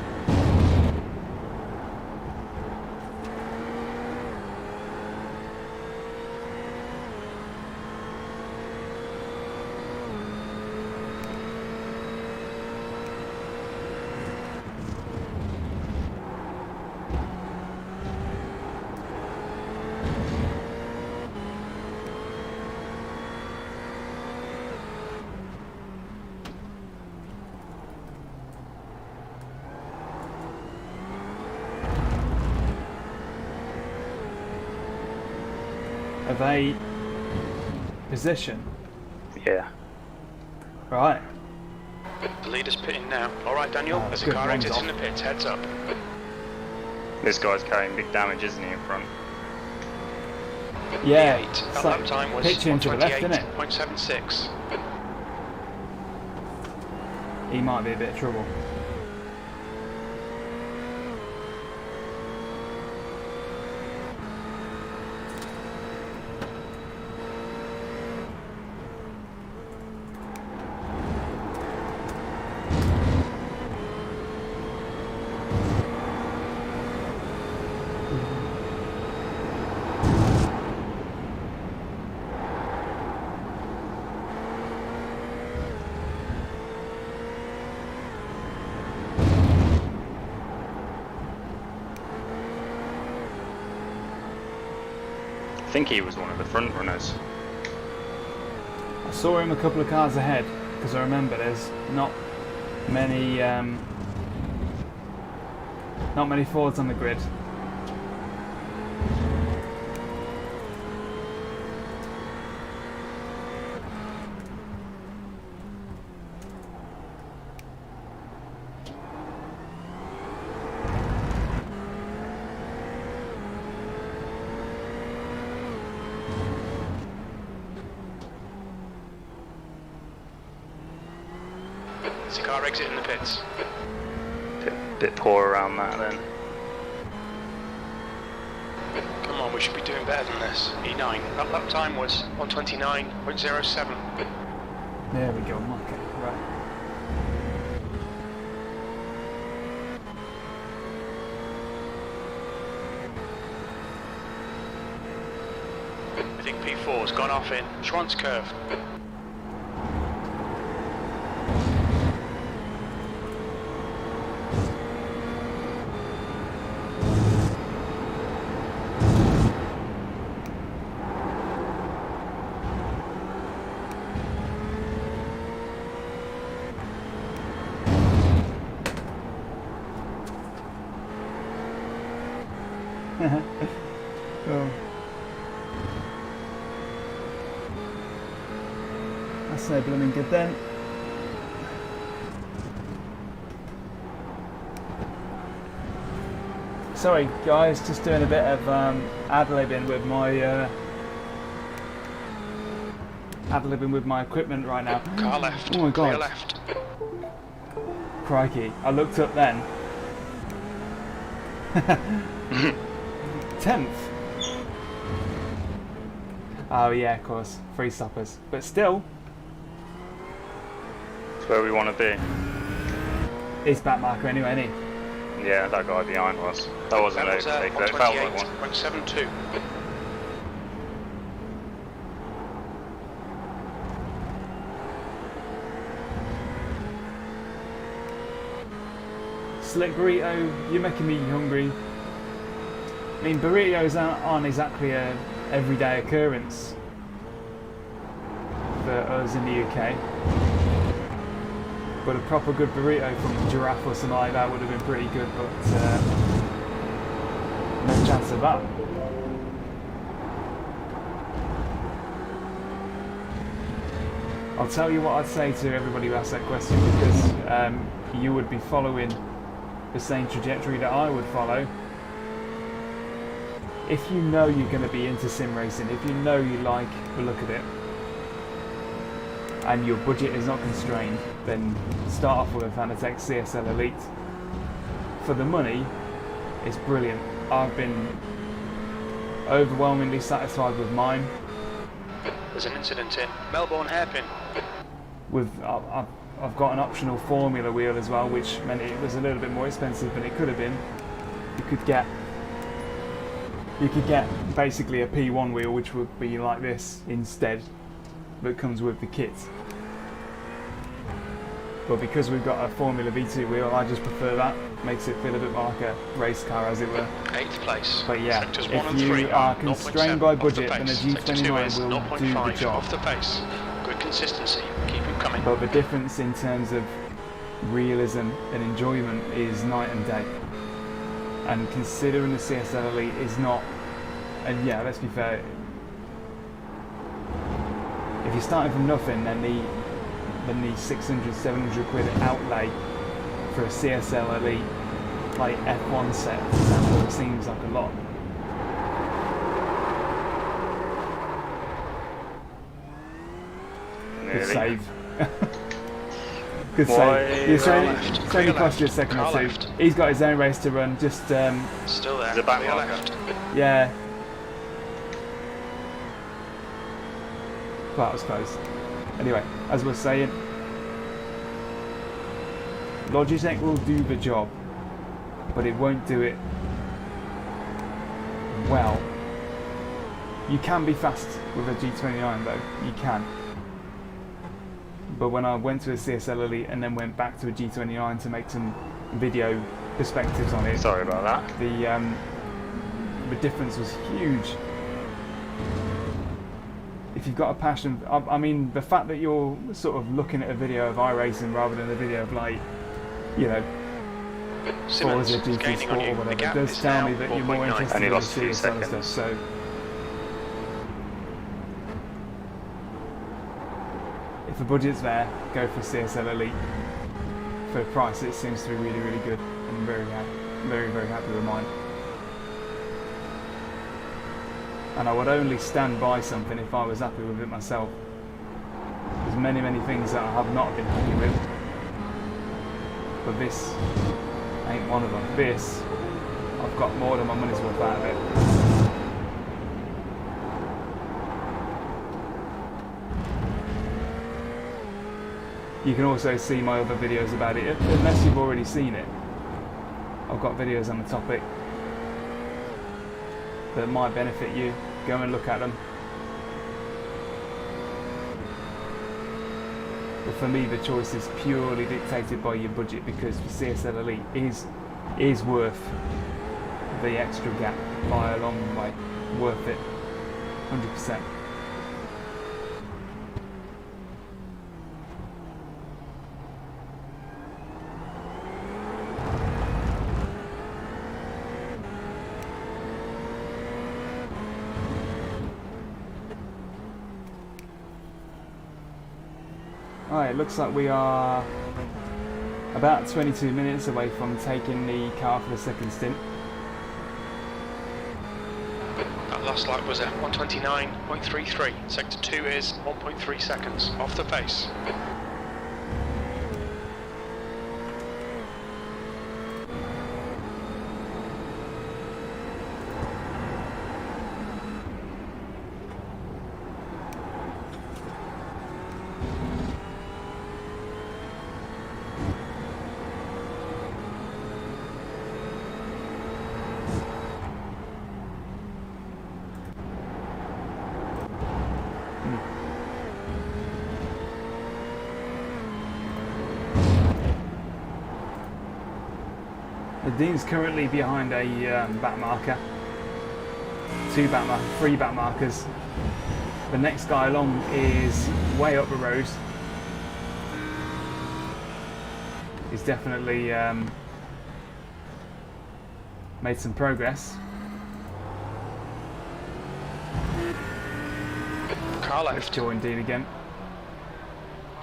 Are they position? Yeah. Right. The leader's pitting now. Alright, Daniel, as a good, car one's exits off. in the pits, heads up. This guy's carrying big damage, isn't he, in front? Yeah, P8. it's That like lap time was pitching to the left, isn't it? 128.76. He might be a bit of trouble. I think he was one of the front runners. I saw him a couple of cars ahead because I remember there's not many Fords on the grid. As a car exit in the pits. Bit poor around that then. Come on, we should be doing better than this. E9. That lap time was 129.07. There we go, okay, right. I think P4's gone off in Schwantz curve. Oh. That's no blooming good then. Sorry guys, just doing a bit of ad-libbing with my equipment right now. Car left. Oh my Clear god. left. Crikey, I looked up then. 10th. Oh yeah, of course, 3 stoppers. But still, It's where we want to be. it's back marker anyway, isn't he? Yeah, that guy behind was. That wasn't That a was mistake, that felt like one. 128.72. Slick burrito, you're making me hungry. I mean, burritos aren't exactly a everyday occurrence for us in the UK. But a proper good burrito from Giraffe or something like that would have been pretty good, but no chance of that. I'll tell you what I'd say to everybody who asks that question, because you would be following the same trajectory that I would follow. If you know you're going to be into sim racing, if you know you like the look of it, and your budget is not constrained, then start off with a Fanatec CSL Elite. For the money, it's brilliant. I've been overwhelmingly satisfied with mine. There's an incident in Melbourne hairpin. I've got an optional Formula wheel as well, which meant it was a little bit more expensive than it could have been. You could get basically a P1 wheel, which would be like this instead, that comes with the kit. But because we've got a Formula V2 wheel, I just prefer that. Makes it feel a bit more like a race car, as it were. 8th place. But yeah, Sectors 1 and if 3 you are 0.7 constrained by off the budget, then a pace. Sector 2 G29 is will do the 0.5 job. off the pace. Good consistency. Keep him coming. But the difference in terms of realism and enjoyment is night and day. And considering the CSL Elite is not, and yeah, let's be fair, If you're starting from nothing, then the 600, 700 quid outlay for a CSL Elite like F1 set, that seems like a lot. Good save. Good save. It's only cost you a second or two. He's got his own race to run, just... Still there, the back clear marker. left. yeah. Well, that was close. Anyway, as we're saying, Logitech will do the job, but it won't do it well. You can be fast with a G29 though, you can. But when I went to a CSL Elite and then went back to a G29 to make some video perspectives on it, Sorry about that. the difference was huge. If you've got a passion, I mean, the fact that you're sort of looking at a video of iRacing rather than a video of, like, you know, Simmons Forza is GT gaining Sport on or you. The whatever, gap it does is tell now me that you're more 4.9. interested Only in the lost a few serious other stuff. seconds. So if the budget's there, go for CSL Elite. For the price, it seems to be really, really good. I'm very happy with mine. And I would only stand by something if I was happy with it myself. There's many, many things that I have not been happy with, but this ain't one of them. This, I've got more than my money's worth out of it. You can also see my other videos about it, unless you've already seen it. I've got videos on the topic that might benefit you. Go and look at them. But for me, the choice is purely dictated by your budget, because the CSL Elite is worth the extra gap by a long way. Worth it, 100%. Alright, it looks like we are about 22 minutes away from taking the car for the second stint. That last lap was at 129.33. Sector 2 is 1.3 seconds off the pace. The Dean's currently behind a back marker. 3 back markers. The next guy along is way up the road. He's definitely made some progress. Car Let's left. join Dean again.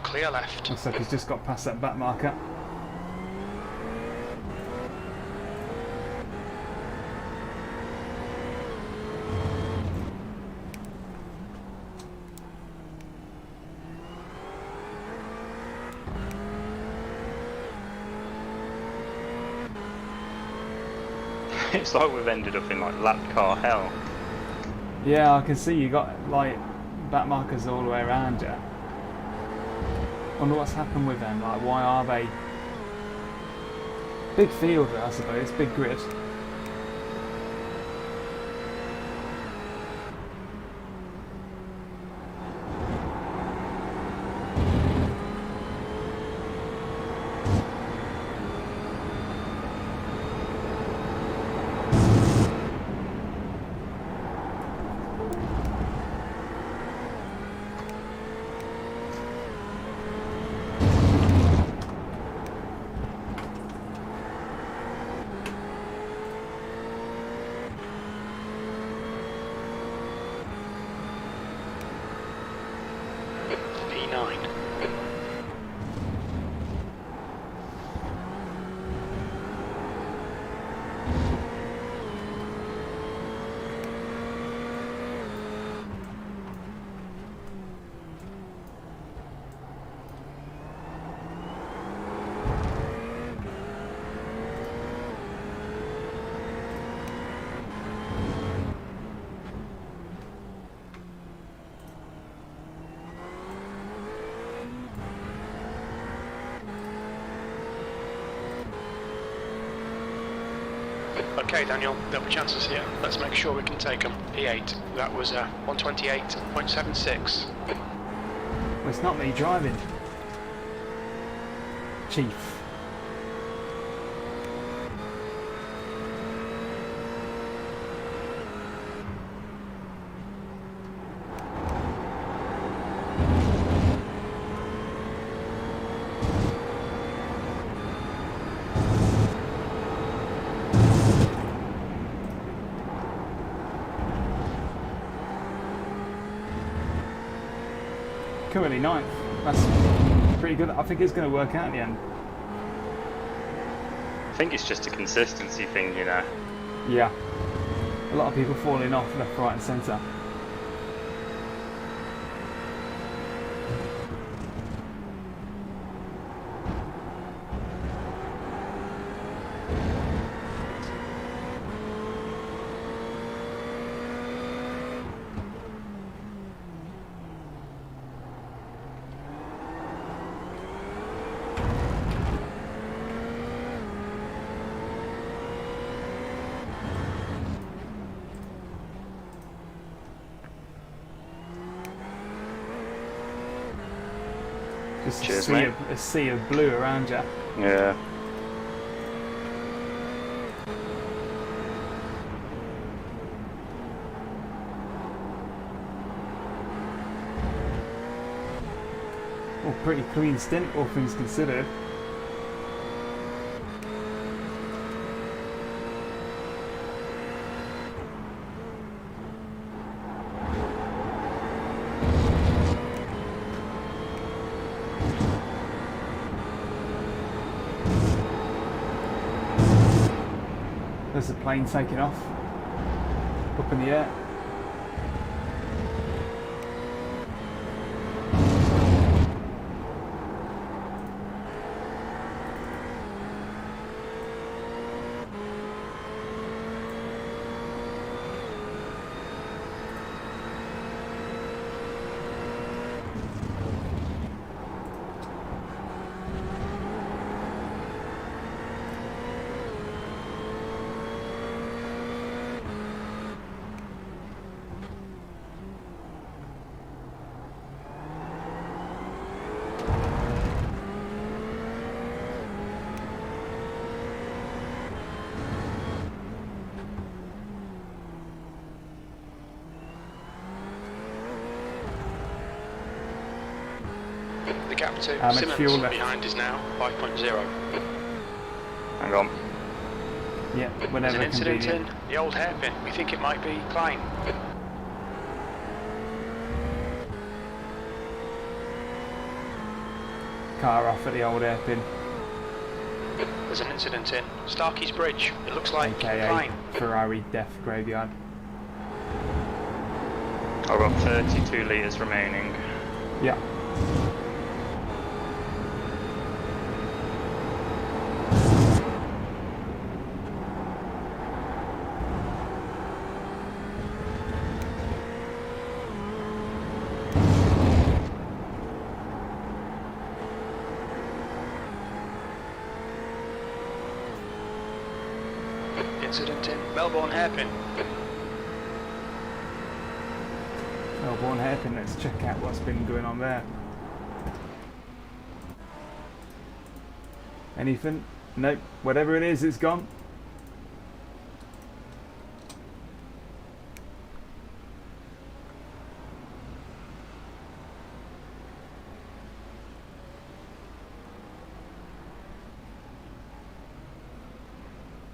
Clear left. Looks like he's just got past that back marker. It's like we've ended up in like lap car hell. Yeah, I can see you got like back markers all the way around you. Wonder what's happened with them. Like, why are they? Big field, I suppose. Big grid. Okay, Daniel, there'll be chances here. Let's make sure we can take them. P8. That was 128.76. Well, it's not me driving. Chief. Currently 9th. That's pretty good. I think it's going to work out in the end. I think it's just a consistency thing, you know. Yeah. A lot of people falling off left, right and centre. Just Cheers, mate. a sea of blue around you. Yeah. Well, pretty clean stint, all things considered. There's a plane taking off up in the air. The gap to How much Simmons fuel left? behind is now 5.0. Hang on. Yeah, There's whenever an incident convenient. in the old hairpin. We think it might be Klein. Car off at the old hairpin, There's an incident in Starkey's Bridge. It looks like aka Klein. Ferrari Death Graveyard. I've got 32 litres remaining. Yeah. Incident in Melbourne hairpin. Melbourne hairpin, let's check out what's been going on there. Anything? Nope. Whatever it is, it's gone.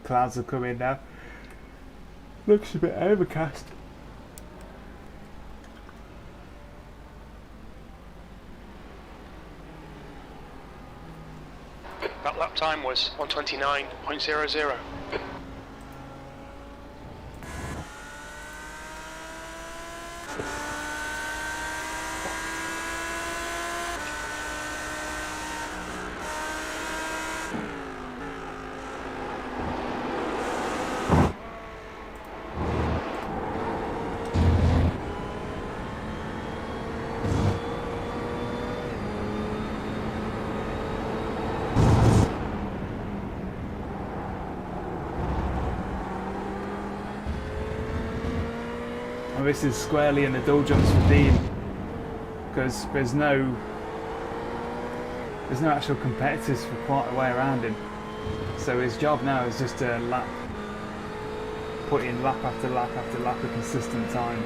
Clouds are coming now. Looks a bit overcast. That lap time was 129.00. Well, this is squarely in the doldrums for Dean, because there's no actual competitors for quite a way around him. So his job now is just to put in lap after lap after lap a consistent time,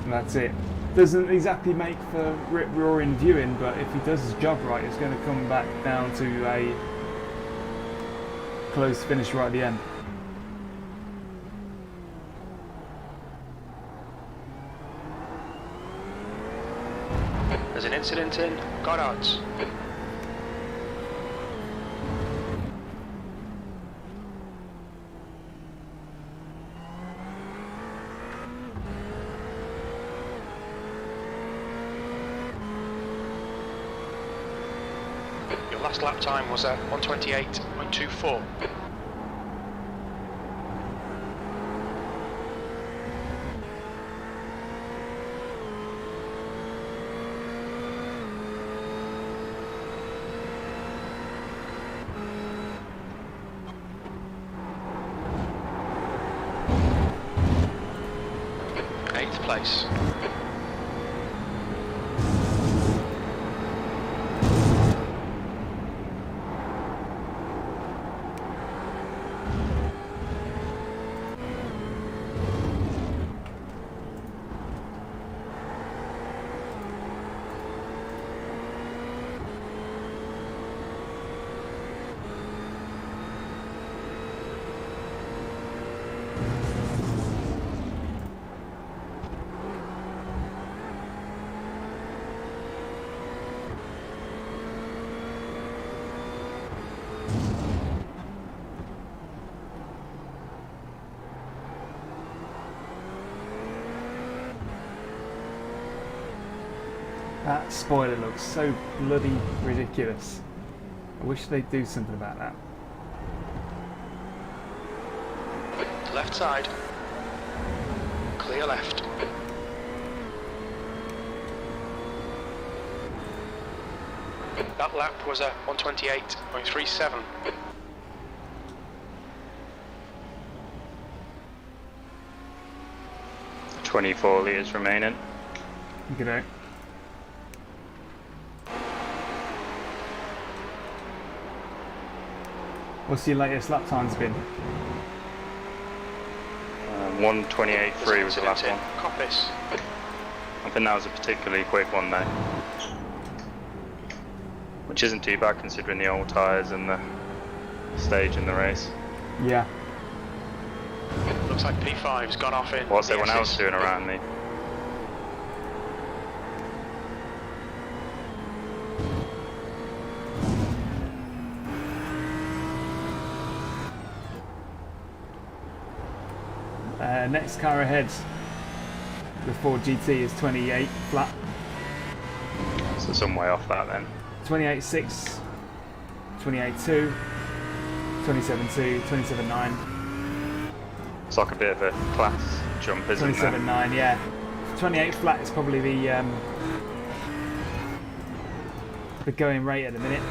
and that's it. Doesn't exactly make for rip-roaring viewing, but if he does his job right, it's going to come back down to a close finish right at the end. There's an incident in Goddard's. Your last lap time was at 1:28.24. Eighth place. That spoiler looks so bloody ridiculous. I wish they'd do something about that. Left side. Clear left. That lap was at 1:28.37. .24 litres remaining. You know. What's your latest lap times been? 1:28.3 was the last one. Coppice. I think that was a particularly quick one though. Which isn't too bad considering the old tyres and the stage in the race. Yeah. Looks like P5's got off in. What's everyone else doing around me? Next car ahead, the Ford GT, is 28 flat. So some way off that then. 28.6, 28.2, 27.2, 27.9. It's like a bit of a class jump, isn't it? 27.9, yeah. 28 flat is probably the going rate at the minute.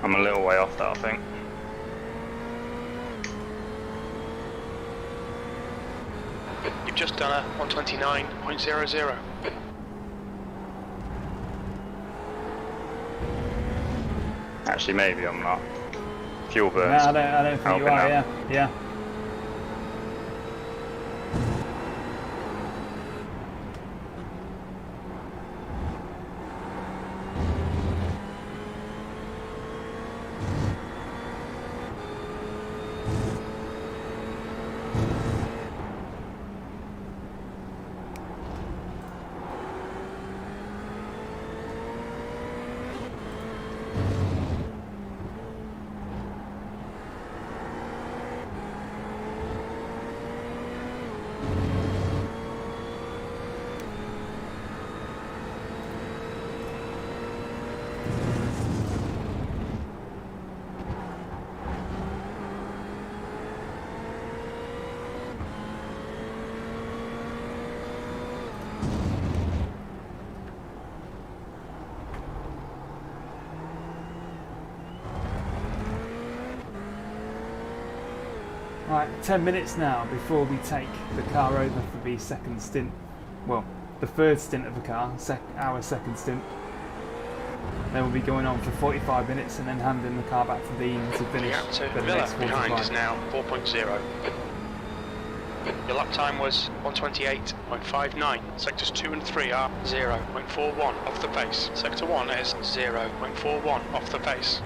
I'm a little way off that, I think. You've just done a 1:29.00. Actually, maybe I'm not. Fuel No, burns. I don't think you are, yeah. Right, 10 minutes now before we take the car over for the second stint. Well, the third stint of the car, our second stint. Then we'll be going on for 45 minutes and then handing the car back to Dean to finish The the Miller next behind 45. is now 4.0. Your lap time was 1:28.59. Sectors 2 and 3 are 0.41 off the pace. Sector 1 is 0.41 off the pace.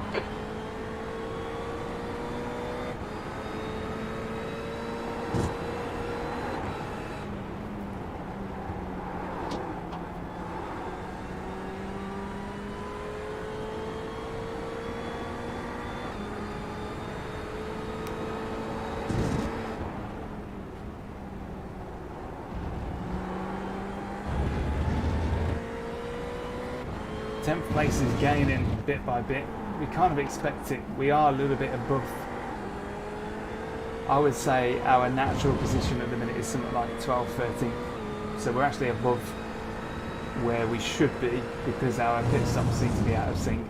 Tenth place is gaining bit by bit. We kind of expect it. We are a little bit above. I would say our natural position at the minute is something like 12, 13. So we're actually above where we should be because our pit stops seem to be out of sync.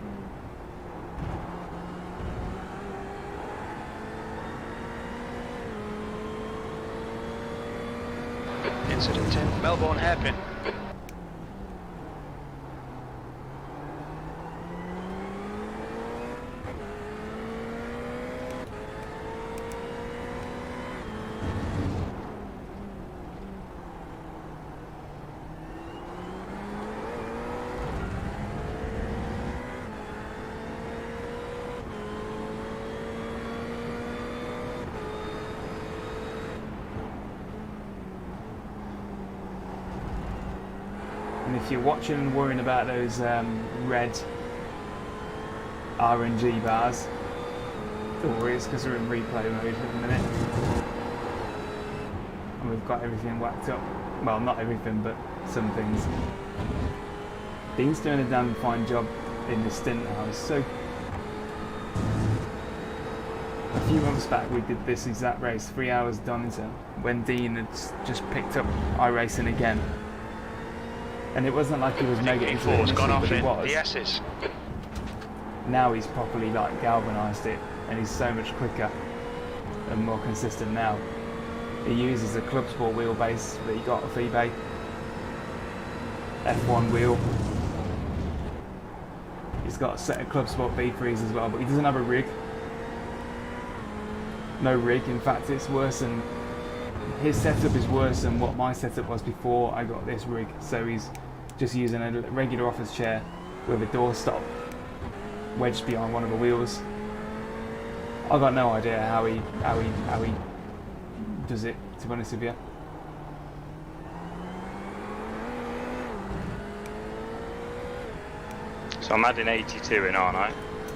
Incident in Melbourne hairpin. And if you're watching and worrying about those red RNG bars, don't worry, it's because we're in replay mode at the minute. And we've got everything whacked up. Well, not everything, but some things. Dean's doing a damn fine job in this stint now. So, a few months back we did this exact race, 3 hours Donington, when Dean had just picked up iRacing again. And it wasn't like he was mega into it initially, gone off but he in was. the S's. Now he's properly like galvanised it, and he's so much quicker and more consistent now. He uses a Club Sport wheelbase that he got off eBay, F1 wheel. He's got a set of Club Sport B3s as well, but he doesn't have a rig. No rig. In fact, it's worse than his setup is worse than what my setup was before I got this rig. So he's just using a regular office chair with a door stop wedged behind one of the wheels. I got no idea how he does it, to be honest with you. So I'm adding 82 in, aren't I?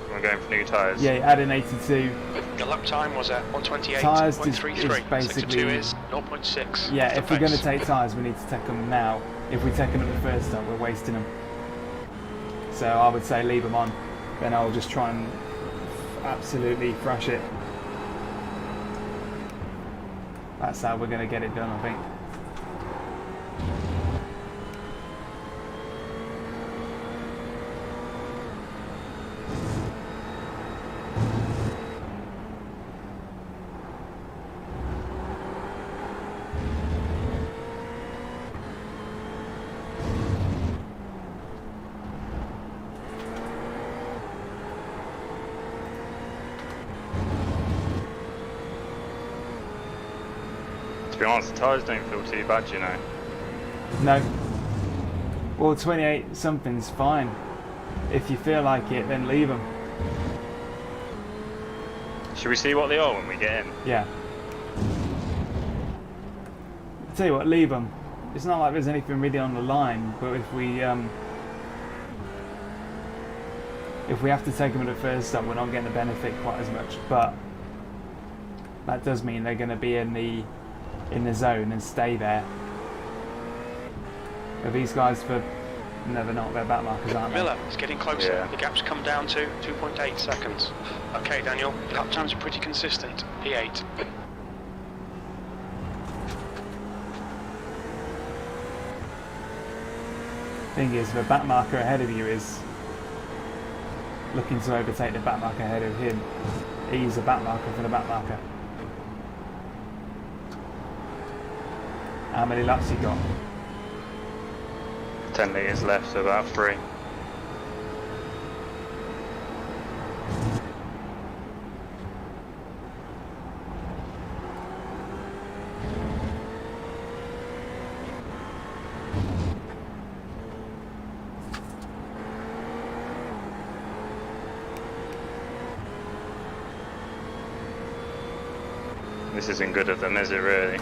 We're going for new tyres. Yeah, adding 82. Your lap time was at Tyres is 1:28.33. basically. Sector 2 is 0.6. Yeah, off the if we're going to pace. take tyres, we need to take them now. If we take them at the first stop, we're wasting them. So I would say leave them on. Then I'll just try and absolutely thrash it. That's how we're going to get it done, I think. To be honest, the tyres don't feel too bad, you know. No. Well, 28 something's fine. If you feel like it, then leave them. Should we see what they are when we get in? Yeah. Tell you what, leave them. It's not like there's anything really on the line, but if we have to take them at the first stop, we're not getting the benefit quite as much. But that does mean they're going to be in the zone and stay there. Are these guys for never not their back markers, aren't they? Miller is getting closer. Yeah. The gap's come down to 2.8 seconds. Okay, Daniel, your lap times are pretty consistent. P8. Thing is, the back marker ahead of you is looking to overtake the back marker ahead of him. He's a back marker for the back marker. How many laps you got? 10 litres left, so about 3. This isn't good of them, is it really?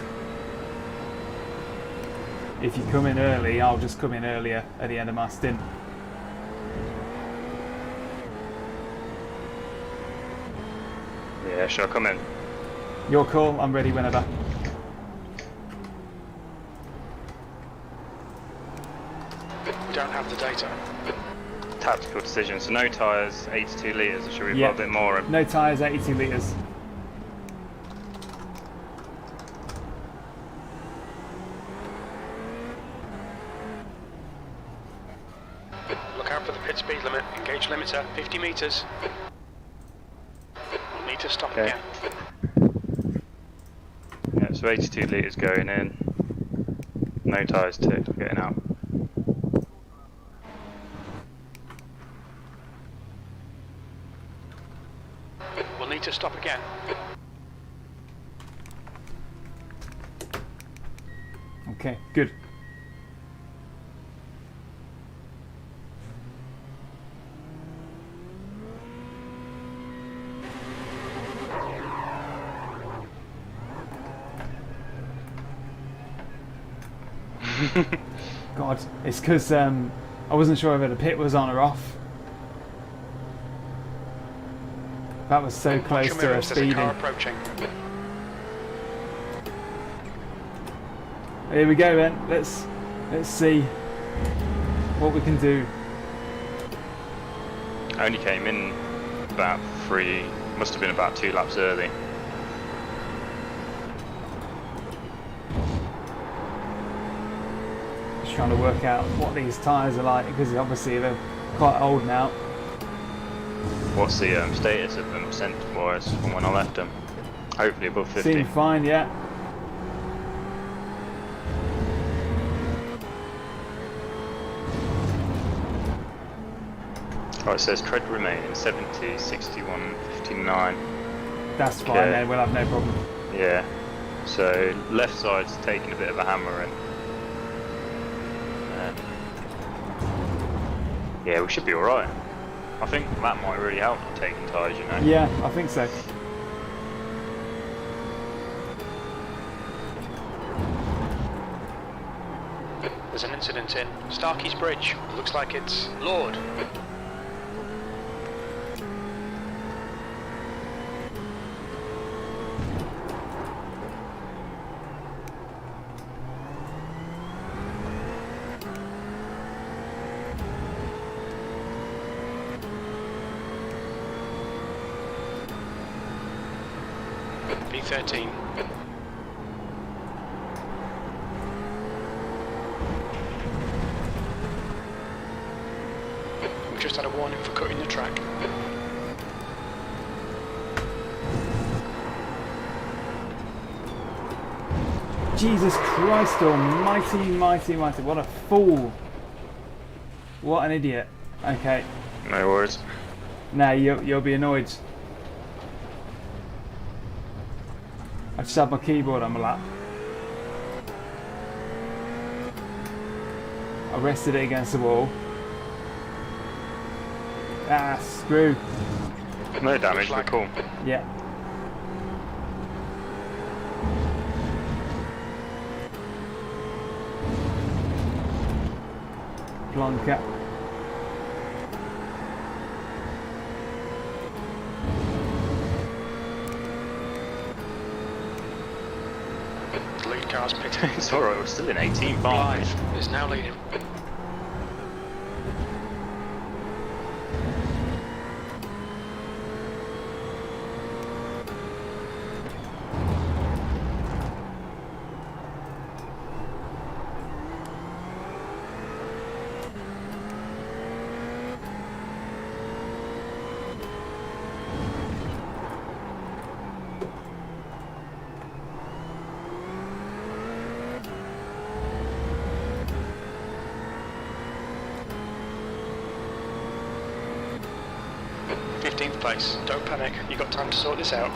If you come in early, I'll just come in earlier at the end of my stint. Yeah, shall I come in? Your call, I'm ready whenever. We don't have the data. Tactical decision, so no tyres, 82 litres, or should we Yeah. put a bit more in? No tyres, 82 litres. Look out for the pit speed limit. Engage limiter, 50 metres. We'll need to stop Okay. again. Yeah, so 82 litres going in. No tyres ticked, getting out. We'll need to stop again. Okay, good. God, it's because I wasn't sure whether the pit was on or off. That was so Watch close your to a mirrors, there's a car speeding. approaching. Here we go then. Let's see what we can do. I only came in about 3, must have been about 2 laps early. Just trying to work out what these tyres are like because obviously they're quite old now. What's the status of them percent-wise from when I left them? Hopefully above 50. Seem fine, yeah. Oh, it says tread remaining 70, 61, 59. That's fine Okay. then, we'll have no problem. Yeah. So left side's taking a bit of a hammering. Yeah, we should be alright. I think that might really help not taking tyres, you know. Yeah, I think so. There's an incident in Starkey's Bridge. Looks like it's Lord. B13. We've just had a warning for cutting the track. Jesus Christ almighty, mighty, mighty. What a fool. What an idiot. Okay. No worries. Now you'll be annoyed. I just had my keyboard on my lap. I rested it against the wall. Ah, screw. No damage, we're cool. Yeah. Plonker. The lead car's pitting. It's alright, we're still in 18th, aren't we? Live is now leading. 15th place. Don't panic, you've got time to sort this out.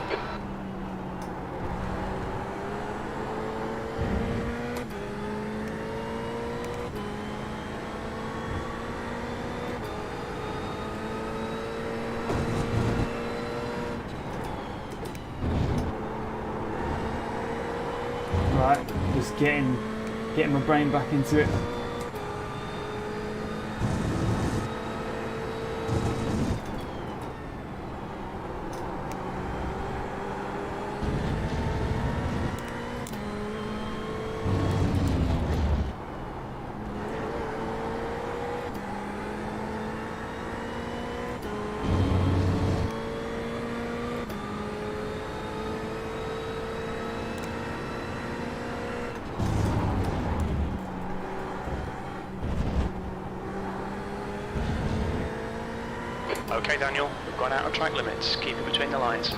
Right, just getting my brain back into it. Okay, Daniel, we've gone out of track limits. Keep it between the lines.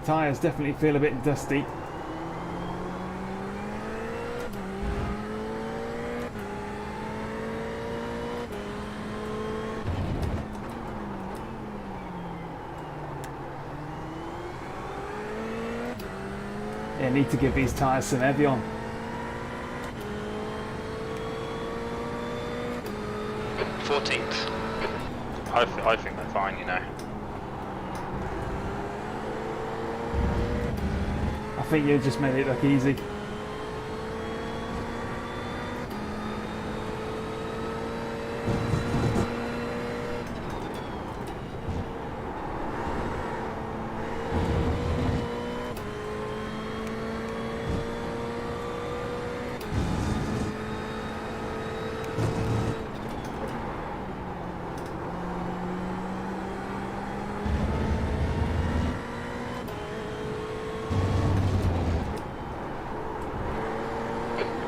Tyres definitely feel a bit dusty. Yeah, need to give these tyres some heavy on. I think they're fine, you know. I think you just made it look easy.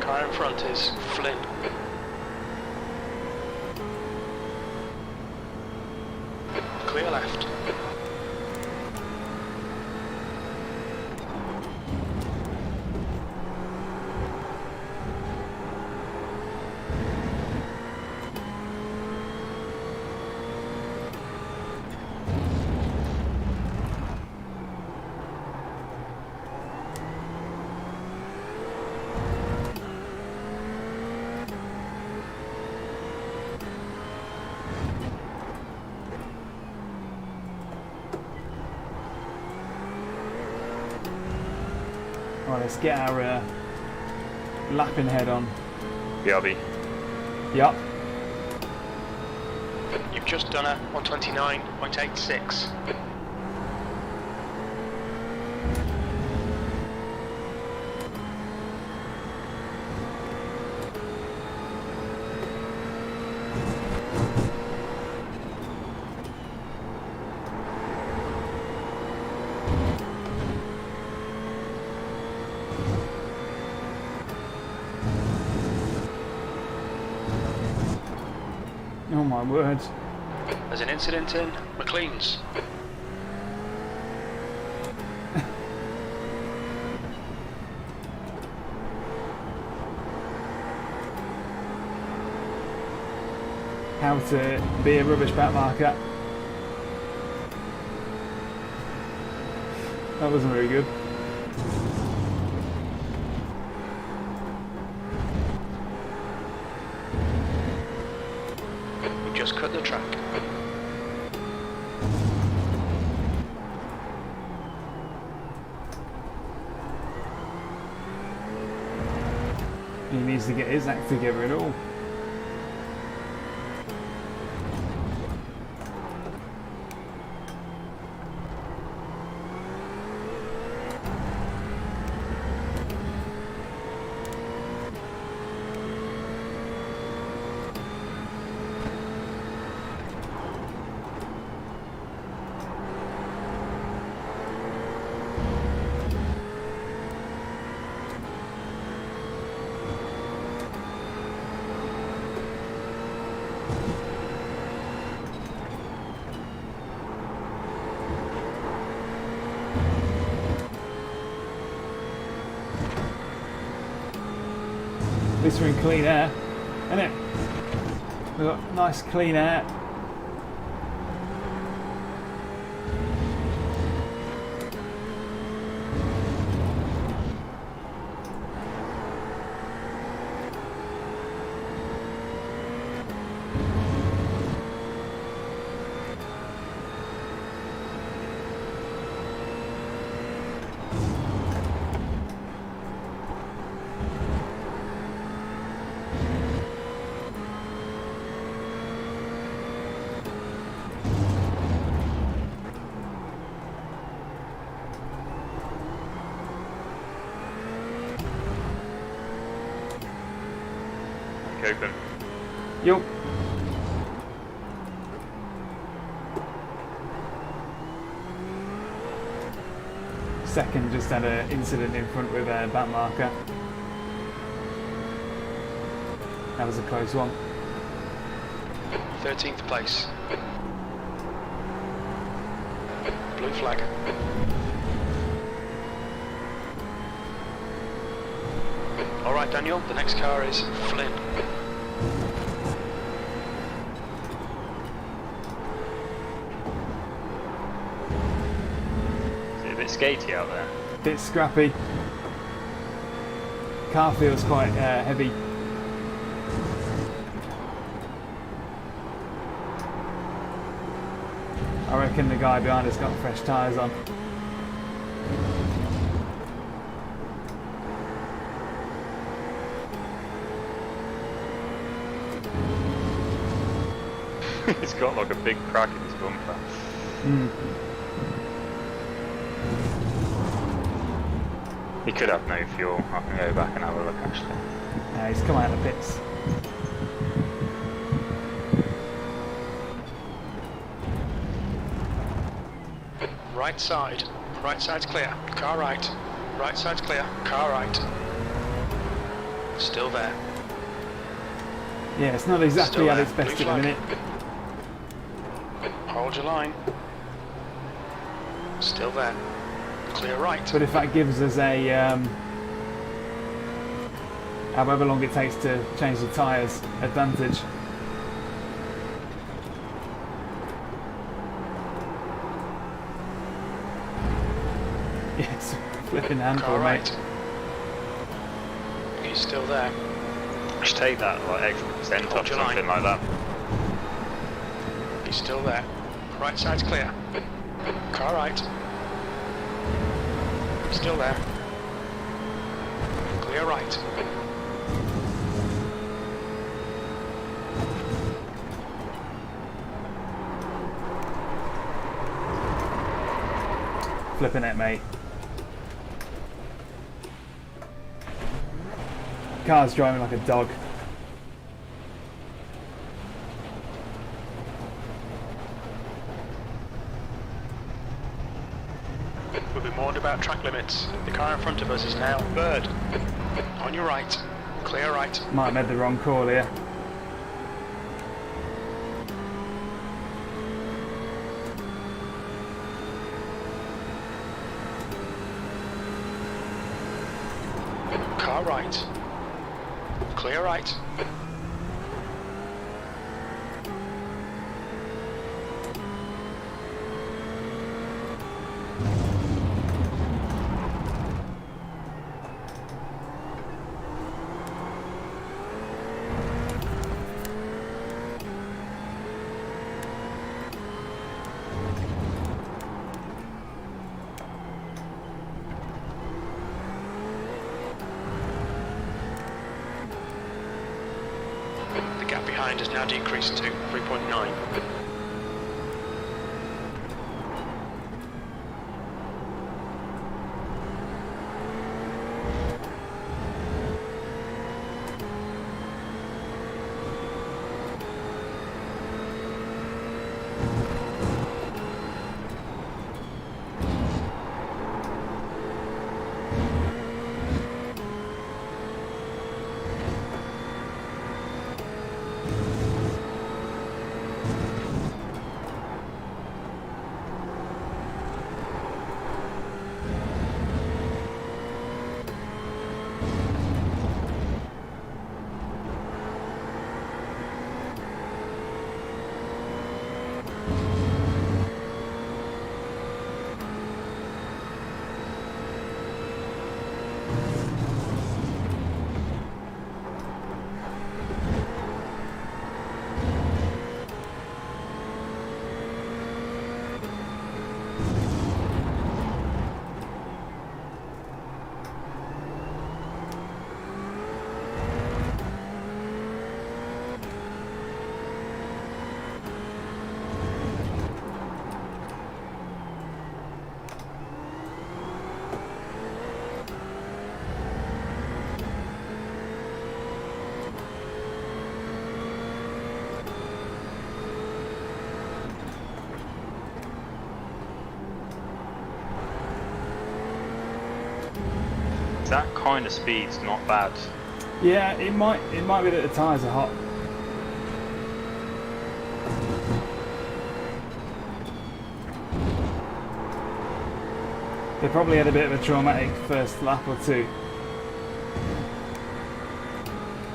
Car in front is Flynn. Clear left. Right, let's get our lapping head on. BRB. Yup. You've just done a 129.86. Oh my word. There's an incident in McLean's. How to be a rubbish back marker. That wasn't very good. We just cut the track. He needs to get his act together at all. At least we're in clean air, isn't it? We've got nice clean air. open. Yup. Second just had an incident in front with a back marker. That was a close one. 13th place. Blue flag. Alright Daniel, the next car is Flynn. Is it a bit skatey out there? Bit scrappy. Car feels quite heavy. I reckon the guy behind us got fresh tyres on. He's got like a big crack in his bumper. He could have no fuel. I can go back and have a look actually. Yeah, he's come out of the pits. Right side. Right side's clear. Car right. Right side's clear. Car right. Still there. Yeah, it's not exactly Still at there. its best Blue at the flag. minute. Hold your line. Still there. Clear right. But if that gives us a however long it takes to change the tyres advantage. Yes, flipping handful, Car mate. right. He's still there. Just take that like extra percent Hold off, your something line. like that. He's still there. Right side's clear. Car right. Still there. Clear right. Flipping it, mate. Car's driving like a dog. We've been warned about track limits. The car in front of us is now third. On your right. Clear right. Might have made the wrong call here. Car right. Clear right. The gap behind has now decreased to 3.9. that kind of speed's not bad. Yeah, it might be that the tyres are hot. They probably had a bit of a traumatic first lap or two.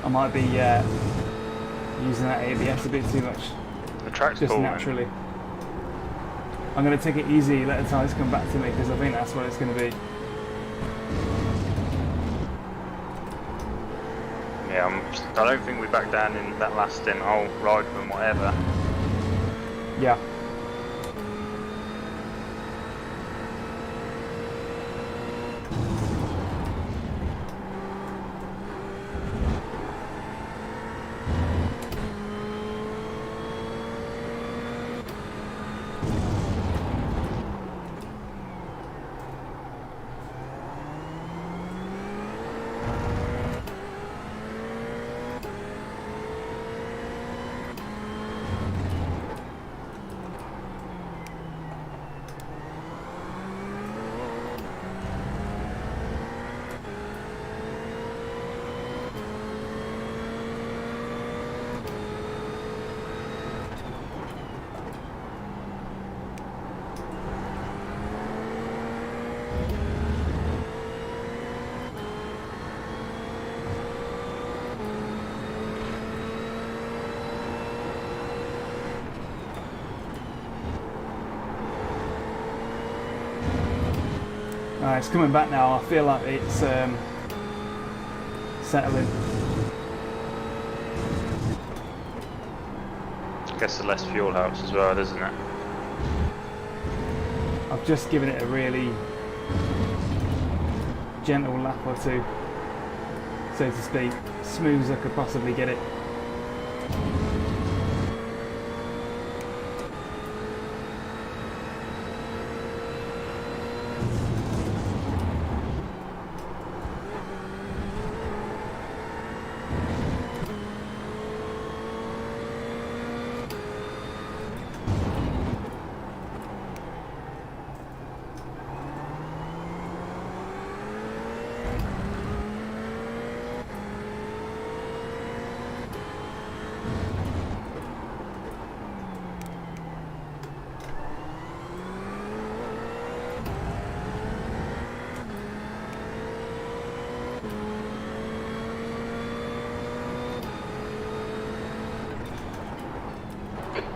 I might be using that ABS a bit too much. The track's just cool, naturally. Man. I'm going to take it easy, let the tyres come back to me, because I think that's what it's going to be. Yeah, I don't think we back down in that last stint. I'll ride them, whatever. Yeah. It's coming back now. I feel like it's settling. I guess the less fuel helps as well, doesn't it? I've just given it a really gentle lap or two, so to speak, smooth as I could possibly get it.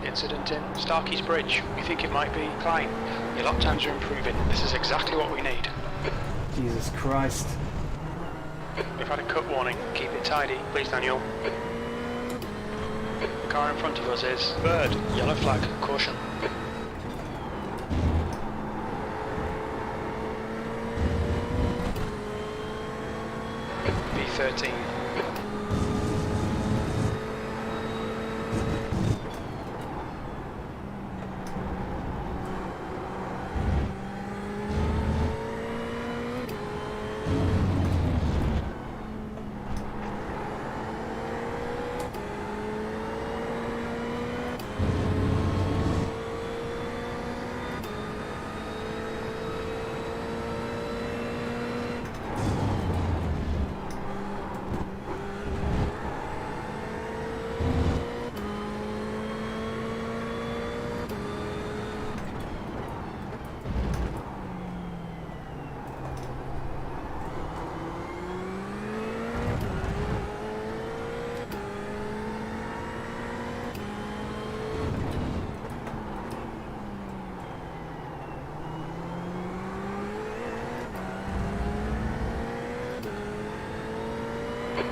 Incident in Starkey's Bridge. We think it might be Klein. Your lap times are improving. This is exactly what we need. Jesus Christ. We've had a cut warning. Keep it tidy, please, Daniel. The car in front of us is Bird. Yellow flag. Caution. B13.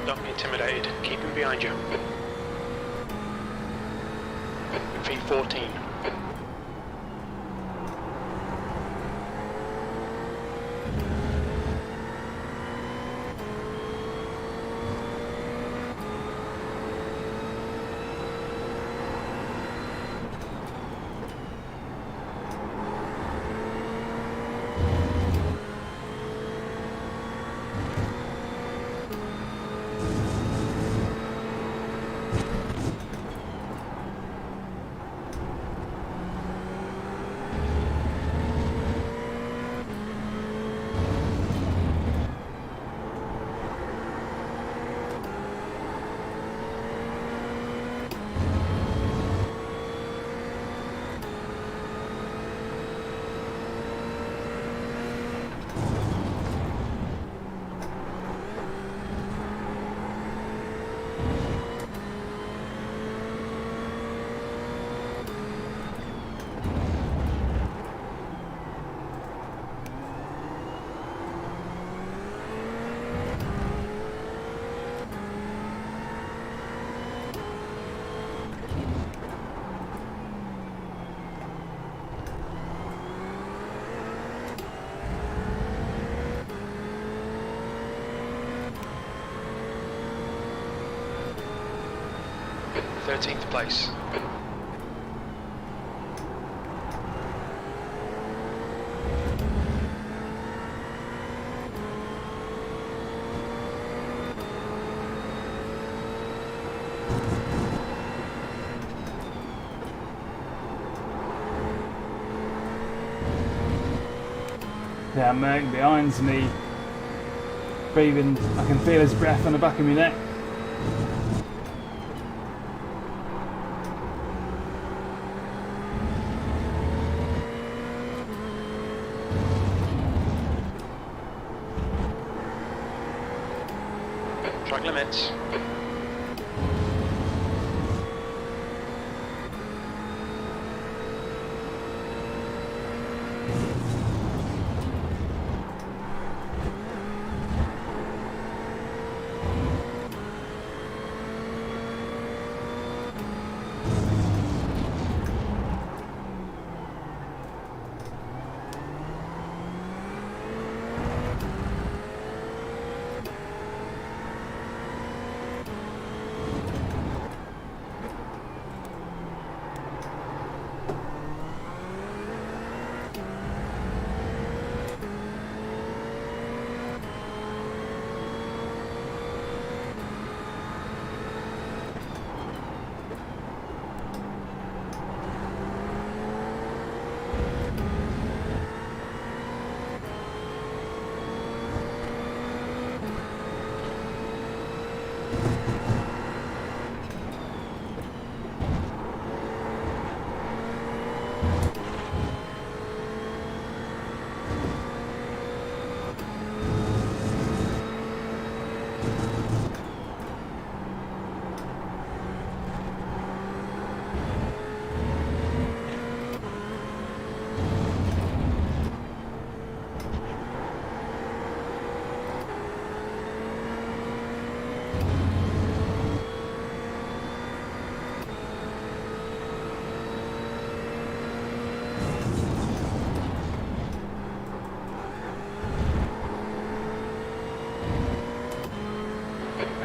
Don't be intimidated. Keep him behind you. V14. 19th place. Yeah, Merck behind me. Breathing, I can feel his breath on the back of my neck. Track limits.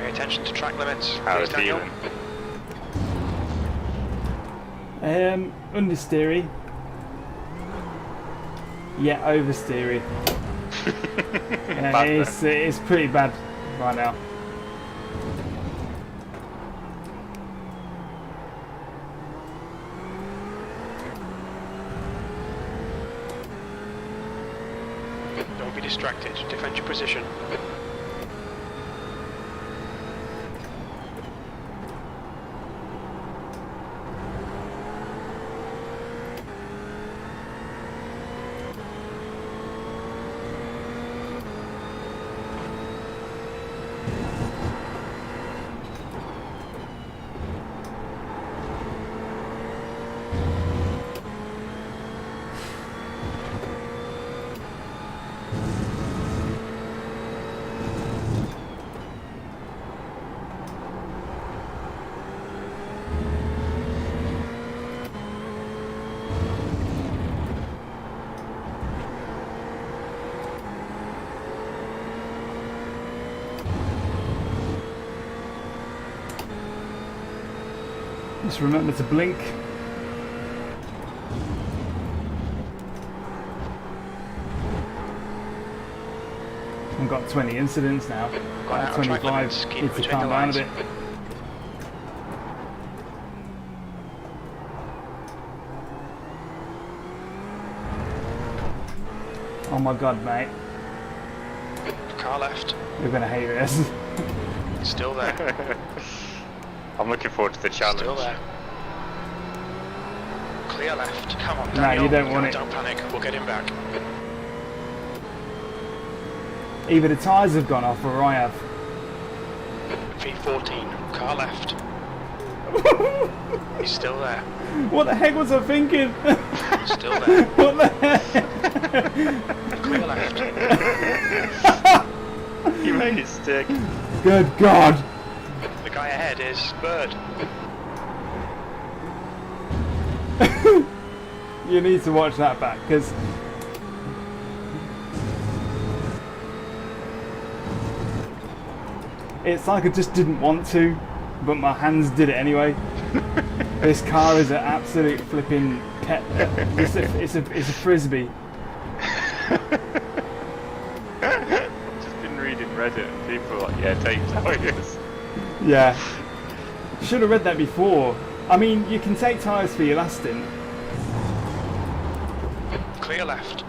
Attention to track limits. How Please, is Daniel. feeling? Understeery. Yeah, oversteery. Yeah, Bad it's pretty bad right now. Don't be distracted. Defend your position. Just remember to blink. I've got 20 incidents now. Got out of track 25. limits. Keep Need to between calm the down a lines. bit. Oh my god, mate. Car left. You're gonna hate this. Still there. I'm looking forward to the challenge. Still there. Clear left. Come on, No, Daniel. you don't want it. Don't panic. We'll get him back. Either the tyres have gone off or I have. V14. Car left. He's still there. What the heck was I thinking? Still there. What the heck? Clear left. You made it stick. Good God. The guy ahead is Bird. You need to watch that back because it's like I just didn't want to, but my hands did it anyway. This car is an absolute flipping pet. It's a frisbee. I've just been reading Reddit and people are like, yeah, take tyres. Yeah. Should have read that before. I mean, you can take tyres for your last stint. Clear left.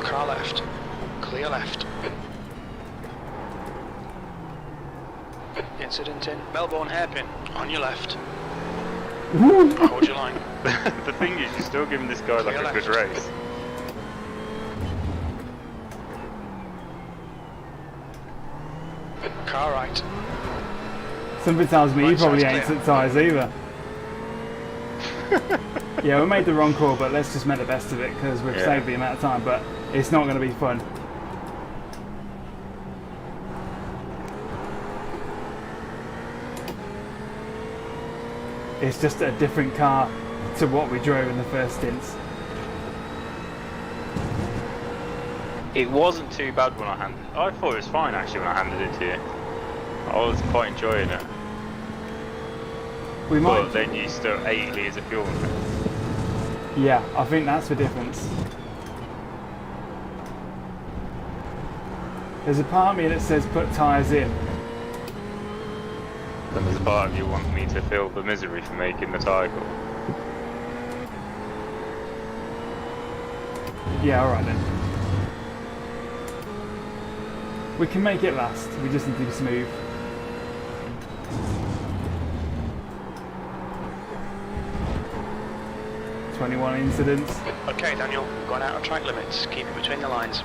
Car left. Clear left. Incident in Melbourne hairpin. On your left. Hold your line. The thing is, you're still giving this guy like Clear a good left. race. Car right. Something tells me he Right probably side's ain't clear. took tyres either. Yeah, we made the wrong call, but let's just make the best of it because we've Yeah. saved the amount of time, but it's not going to be fun. It's just a different car to what we drove in the first stints. It wasn't too bad when I handed it. I thought it was fine actually when I handed it to you. I was quite enjoying it. We But might, then you still 8 litres of fuel in it. yeah, I think that's the difference. There's a part of me that says put tyres in. Then there's a part of you want me to feel the misery for making the tyre call. Yeah, alright then. We can make it last, we just need to be smooth. "21 incidents." Okay, Daniel, going out of track limits. Keep it between the lines.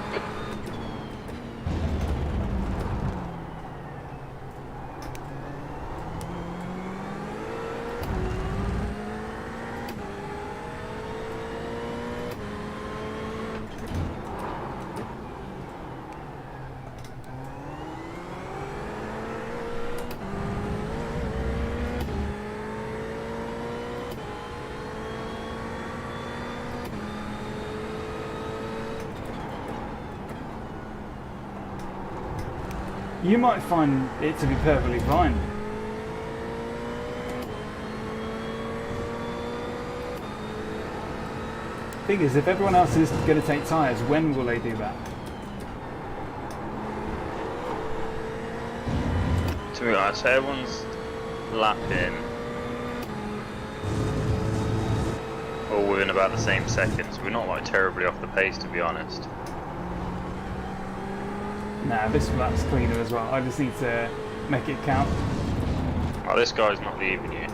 You might find it to be perfectly fine. Thing is, if everyone else is going to take tyres, when will they do that? To me, I'd say everyone's lapping all within about the same seconds. We're not like terribly off the pace, to be honest. Nah, this lap's cleaner as well. I just need to make it count. Oh, this guy's not leaving you.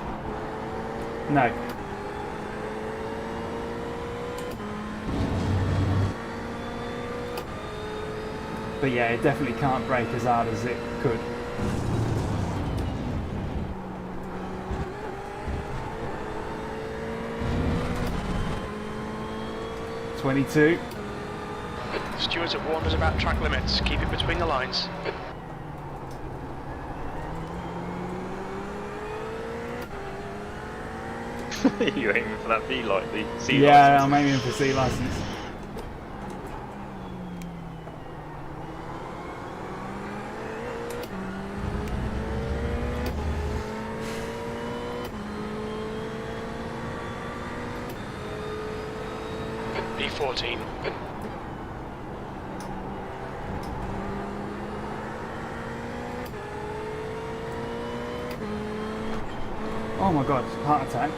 No. But yeah, it definitely can't brake as hard as it could. "22. Stewards have warned us about track limits. Keep it between the lines. You're aiming for that B light, the C Yeah, license. I'm aiming for C license. B14. Oh my god, heart attack.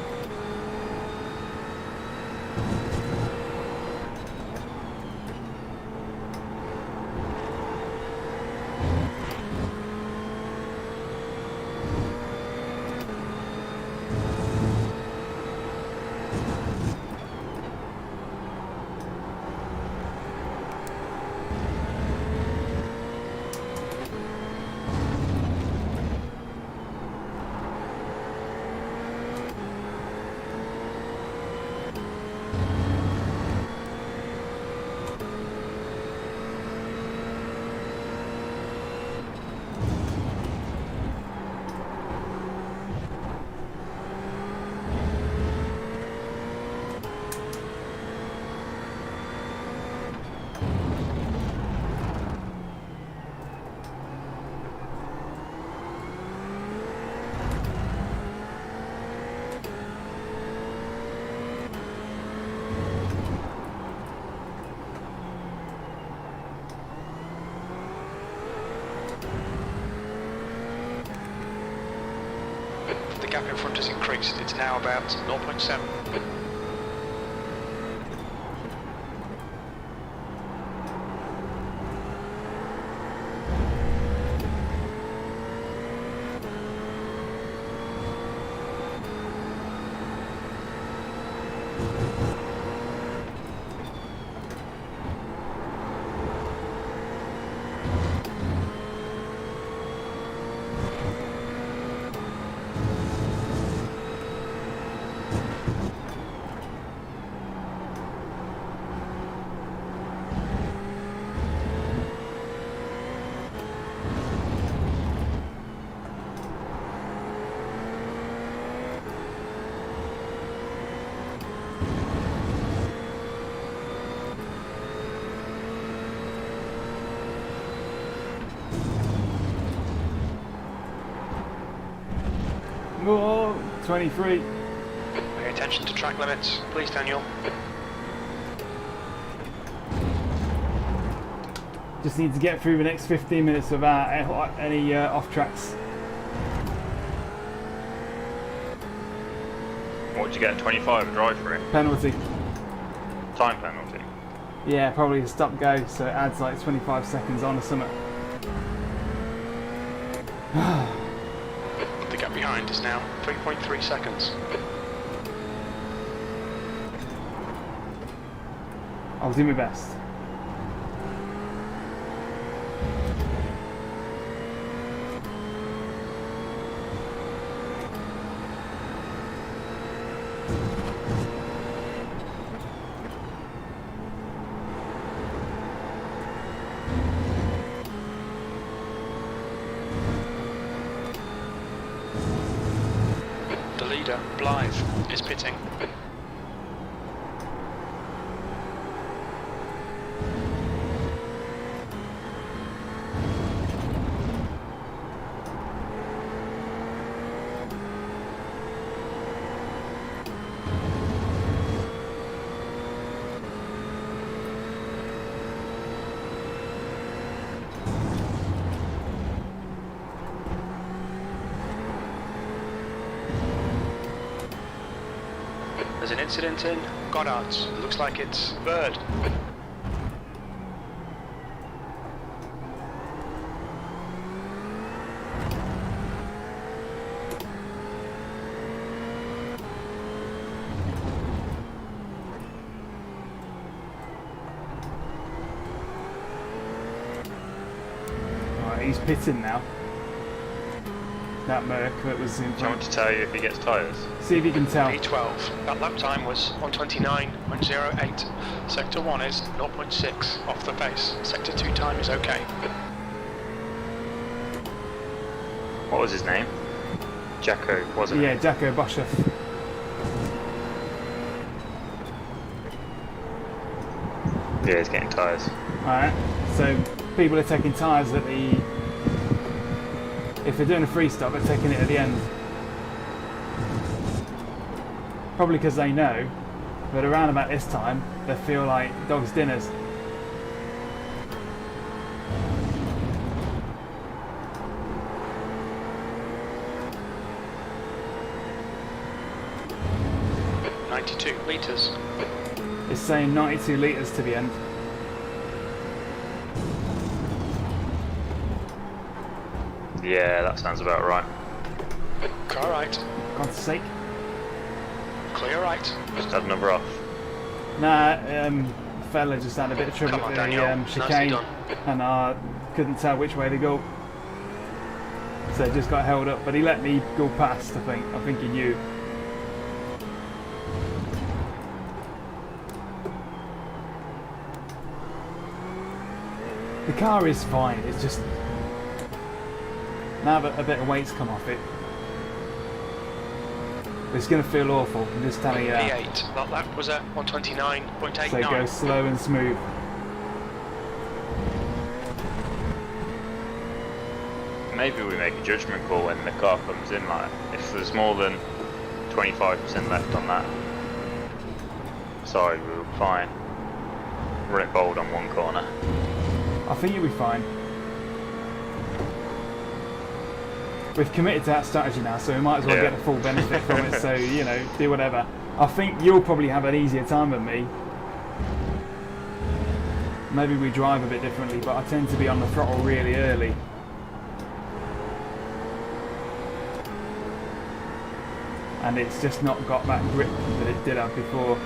gap in front has increased. It's now about 0.7. Oh, 23. Pay attention to track limits, please, Daniel. Just need to get through the next 15 minutes without any off tracks. What did you get? 25 a drive for it? Penalty. Time penalty. Yeah, probably a stop go, so it adds like 25 seconds on or something. The gap behind is now 3.3 seconds. I'll do my best. The leader, Blythe, is pitting. There's an incident in Goddard's. It looks like it's Bird. Alright, he's pitting now. That Merc that was in Do you front. want to tell you if he gets tyres? See if you can tell. P12. That lap time was 129.08. Sector 1 is 0.6 off the pace. Sector 2 time is okay. What was his name? Jacko, wasn't Yeah, it? Jacko Boschoff. Yeah, he's getting tyres. Alright, so people are taking tyres at the... If they're doing a free stop, they're taking it at the end. Probably because they know, but around about this time, they feel like dogs' dinners. litres. It's saying 92 litres to the end. Yeah, that sounds about right. Car right. God's sake. Clear right. Just had another off. Nah, fella just had a bit of trouble Come on, with Daniel. the Nicely chicane, done. and I couldn't tell which way to go. So just got held up, but he let me go past, I think. I think he knew. The car is fine, it's just... Now that a bit of weight's come off it, it's going to feel awful, I'm just telling you that. P8. That lap was at 129.89. So go slow and smooth. Maybe we make a judgment call when the car comes in, like, if there's more than 25% left on that side, we'll fine. Run it bold on one corner. I think you'll be fine. we've committed to that strategy now, so we might as well Yeah. get the full benefit from it. So, you know, do whatever. I think you'll probably have an easier time than me. Maybe we drive a bit differently, but I tend to be on the throttle really early. And it's just not got that grip that it did have before.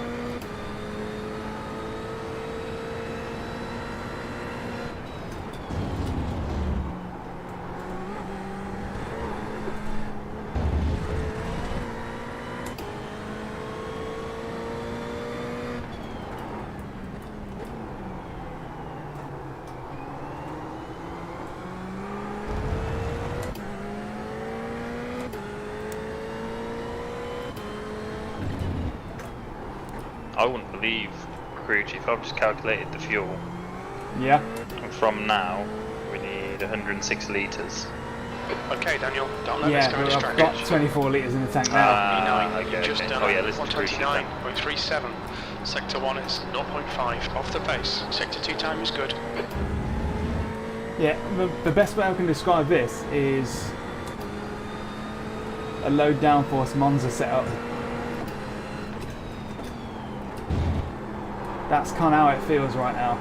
I wouldn't believe, crew chief, I've just calculated the fuel. Yeah. And from now, we need 106 litres. Okay, Daniel, don't let Yeah, this go but I've distract you. got 24 litres in the tank now. E9, okay, just okay. done Oh yeah, listen to crew chief then. 129.37. Sector 1 is 0.5 off the pace. Sector 2 time is good. Yeah, the best way I can describe this is a low downforce Monza setup. That's kind of how it feels right now.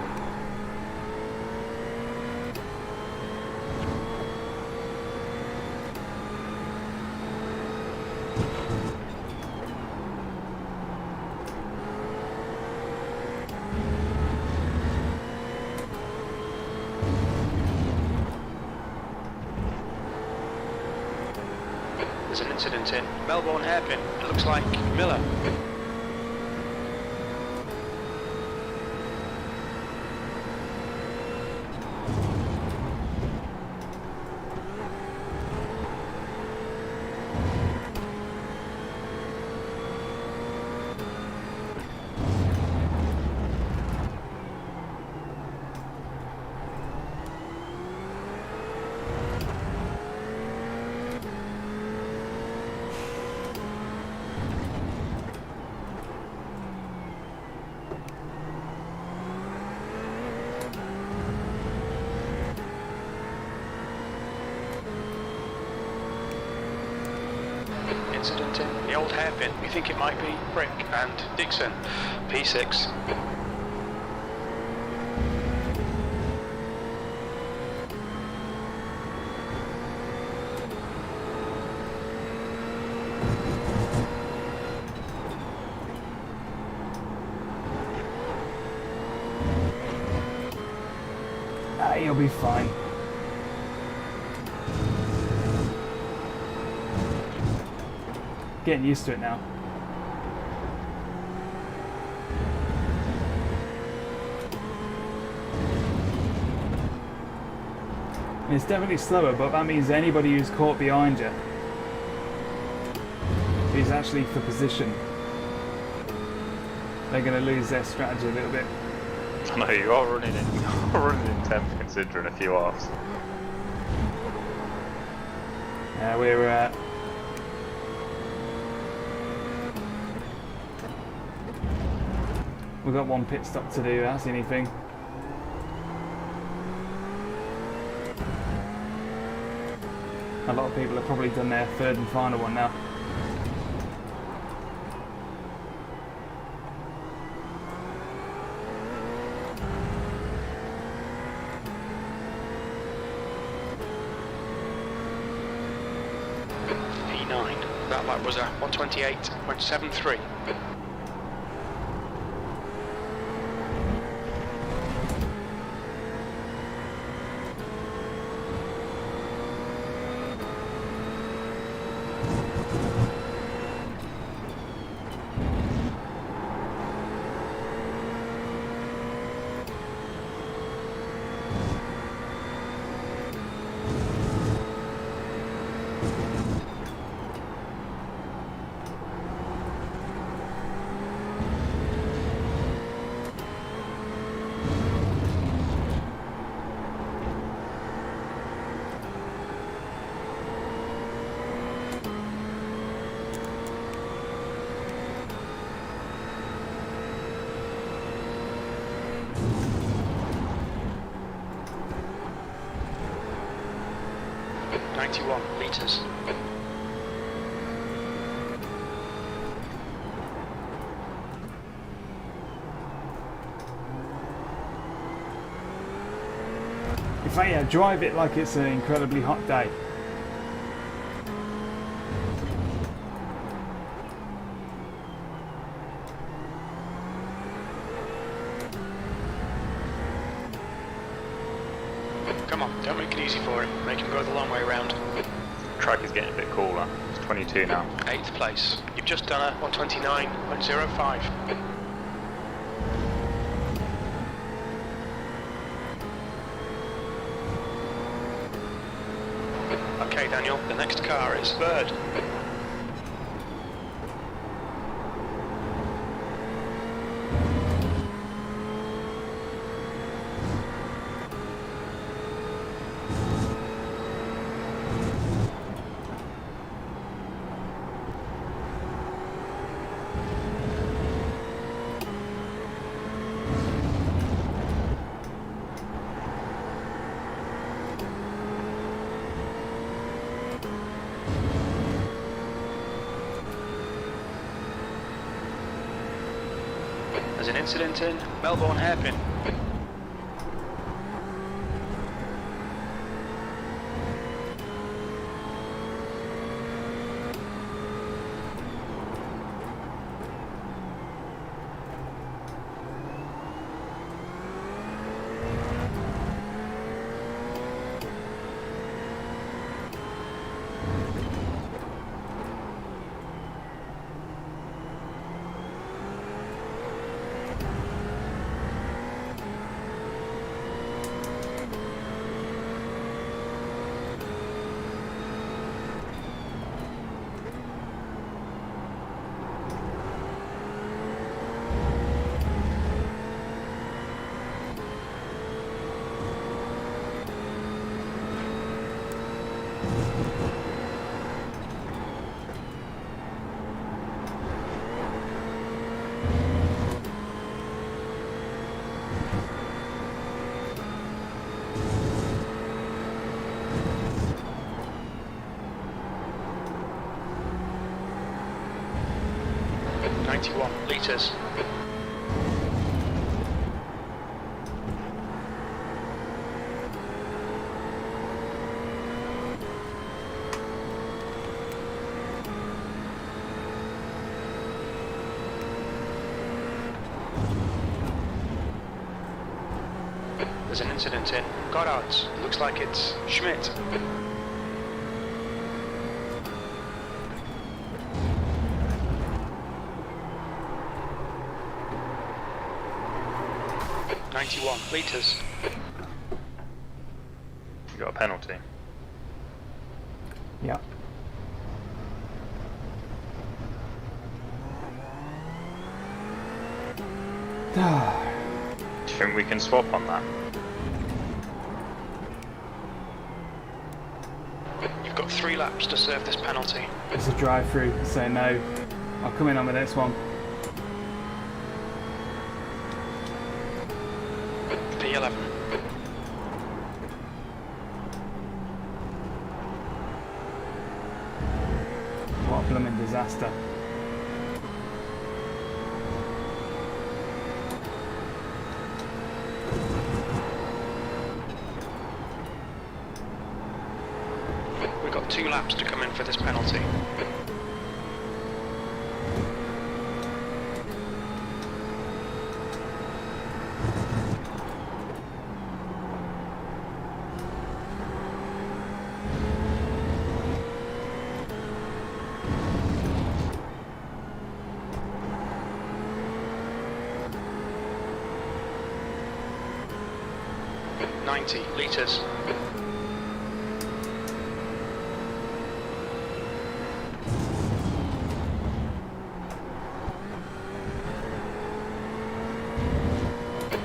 There's an incident in Melbourne hairpin. It looks like Miller. Incident in the old hairpin. We think it might be Brick and Dixon. P6. You'll be fine. Getting used to it now. It's definitely slower, but that means anybody who's caught behind you is actually for position. They're going to lose their strategy a little bit. I know you are running in 10th considering a few offs. Yeah, we're we've got one pit stop to do. That's anything. A lot of people have probably done their third and final one now. E9. That lap was a 128.73. 91 litres. In fact, yeah, drive it like it's an incredibly hot day. Come on, don't make it easy for him. Make him go the long way around. Track is getting a bit cooler. It's 22 now. 8th place. You've just done a 129.05. Okay, Daniel, the next car is third. There's an incident in Melbourne hairpin. Litres. There's an incident in Goddard's. Looks like it's Schmidt. Litres. You got a penalty. Yeah. Do you think we can swap on that? You've got 3 laps to serve this penalty. It's a drive-through, so no. I'll come in on the next one. P11. What a blooming disaster. We've got 2 laps to come in for this penalty. Litres.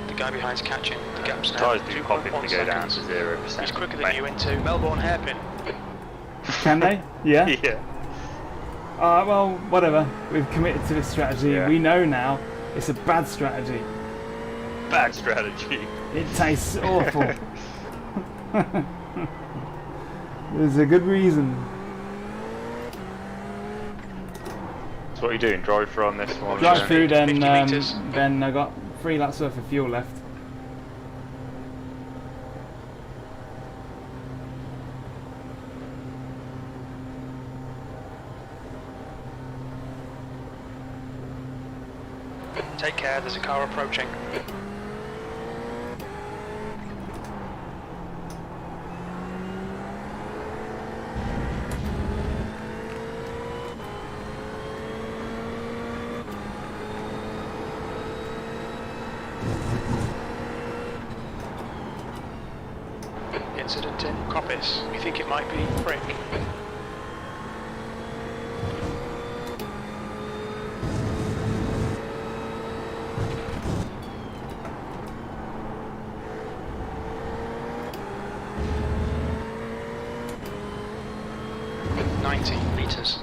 The guy behind's catching. The gap's now Tyres do pop if 2.1 they go down to seconds. 0%. He's quicker than you into Melbourne hairpin. Can they? Yeah? Yeah. Well, whatever. We've committed to this strategy. Yeah. We know now it's a bad strategy. Bad strategy. It tastes awful. There's a good reason. So what are you doing? Drive through on this one? Drive through, then 50 metres. then I got 3 laps worth of fuel left. Take care, there's a car approaching. Incident in Coppice. We think it might be Frick. Meters.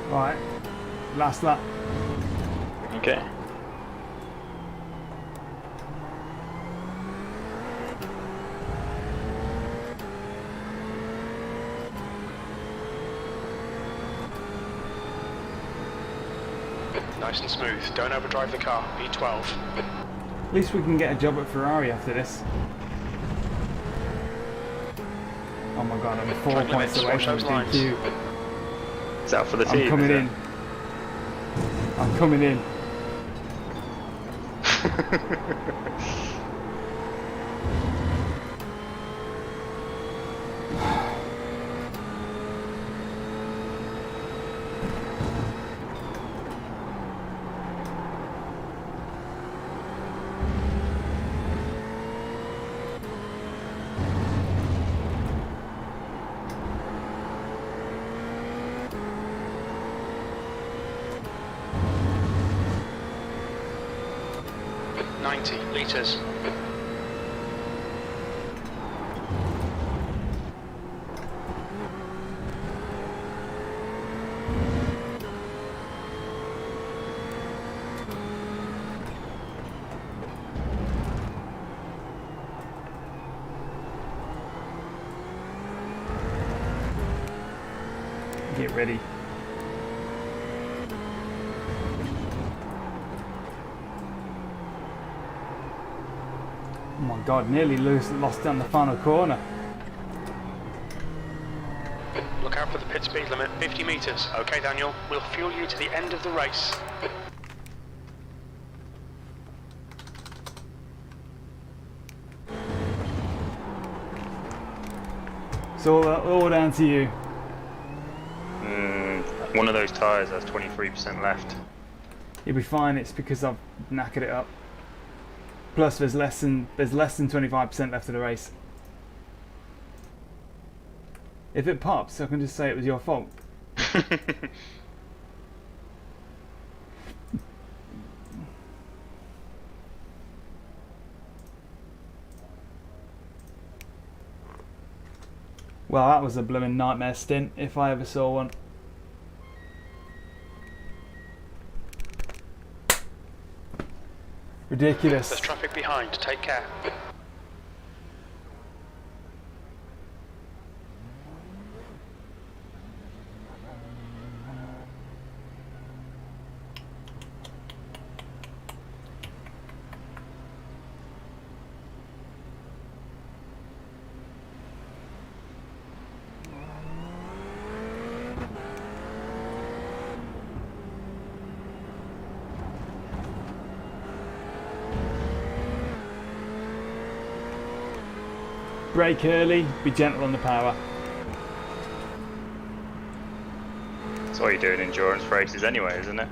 Right, last lap. Okay. Nice and smooth. Don't overdrive the car. B12. At least we can get a job at Ferrari after this. Oh my god, I'm 4 Track points limits, away watch from those lines. DQ. It's out for the team. I'm coming is in. I'm coming in. it? 90 litres. Get ready. Oh my god, nearly lost down the final corner. Look out for the pit speed limit, 50 metres. Okay, Daniel, we'll fuel you to the end of the race. It's all down to you. One of those tyres has 23% left. You'll be fine, it's because I've knackered it up. Plus there's less than 25% left of the race. If it pops, I can just say it was your fault. Well, that was a blooming nightmare stint, if I ever saw one. Ridiculous. There's traffic behind, take care. Brake early, be gentle on the power. That's what you do in endurance races anyway, isn't it?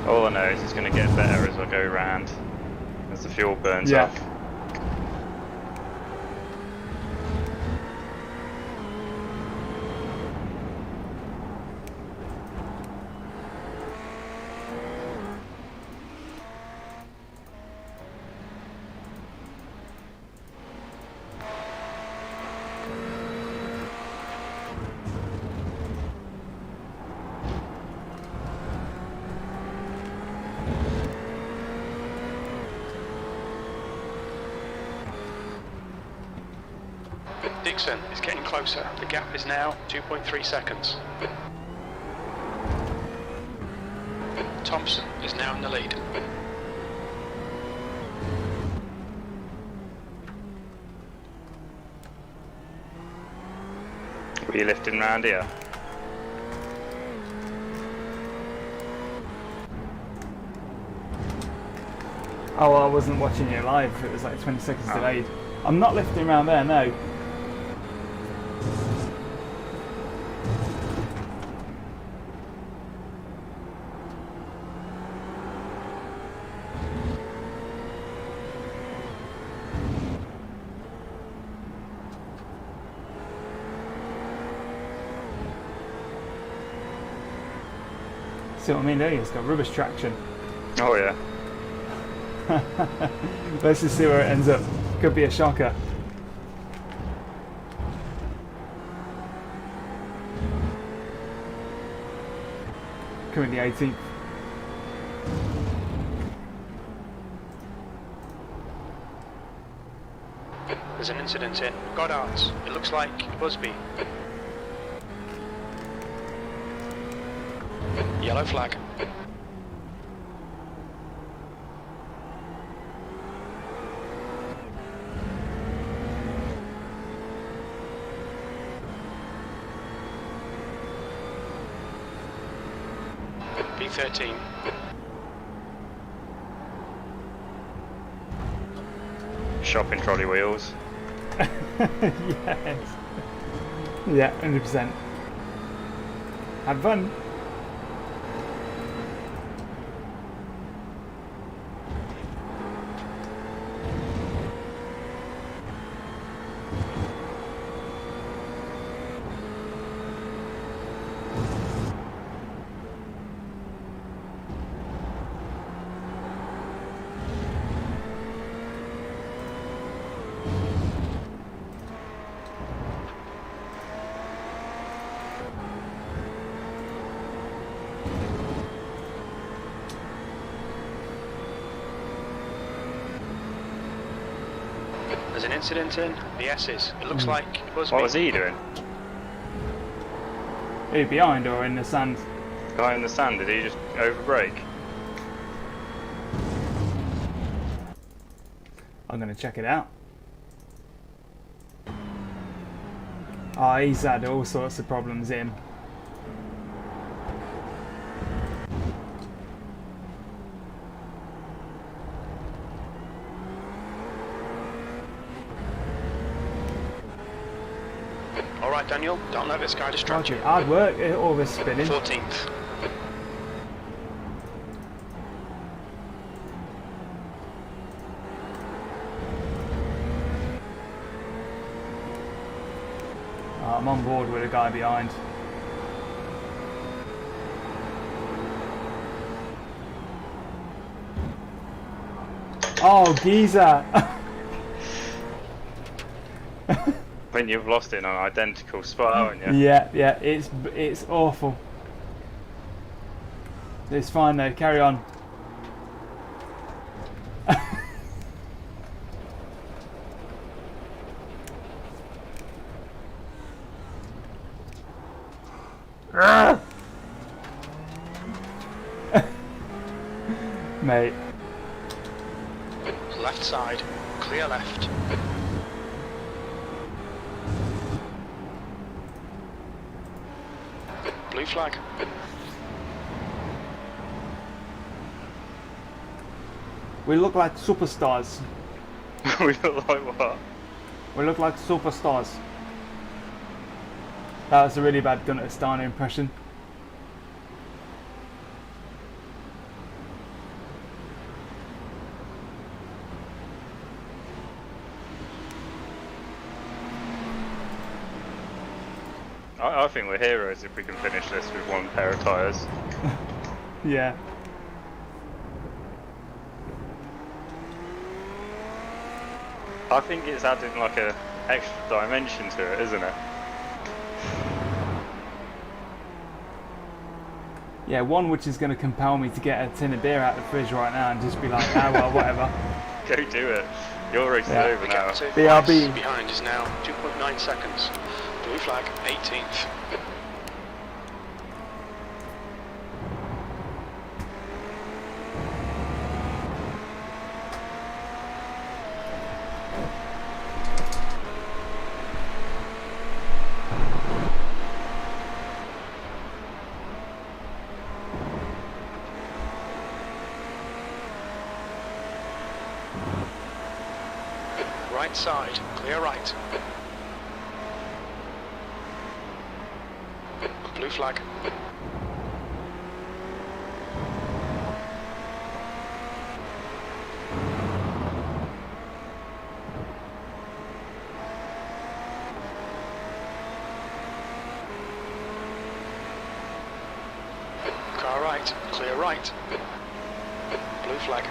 All I know is it's going to get better as I go round, as the fuel burns Yeah. off. Dixon is getting closer. The gap is now 2.3 seconds. Thompson is now in the lead. Were you lifting round here? Oh, well, I wasn't watching you live. It was like 20 seconds Oh. delayed. I'm not lifting around there, no. See what I mean, don't you? It's got rubbish traction. Oh yeah. Let's just see where it ends up. Could be a shocker. Coming the 18th. There's an incident in Goddard's. It looks like Busby. Yellow flag. P13. Shopping trolley wheels. Yes. Yeah, 100%. Have fun. There's an incident in the S's. It looks like Busby. What was he doing? Are you behind or in the sand? Guy in the sand, did he just overbrake? I'm going to check it out. Oh, he's had all sorts of problems in. Alright Daniel, don't let this guy distract you. Hard work, all this spinning. 14th. Oh, I'm on board with a guy behind. Oh, geezer! When you've lost it in an identical spot, haven't you? Yeah, yeah, it's awful. It's fine though, carry on. Mate. Left side, clear left. Blue flag. We look like superstars. We look like what? We look like superstars. That was a really bad Gunter Steiner impression. I think we're heroes if we can finish this with one pair of tyres. Yeah. I think it's adding like a extra dimension to it, isn't it? Yeah, one which is going to compel me to get a tin of beer out of the fridge right now and just be like, ah, well, whatever. Go do it. Your race is Yeah. over The now. gap to BRB. Weiss behind is now 2.9 seconds. Blue flag, 18th. Right side, clear right. Blue flag. Car right, clear right. Blue flag.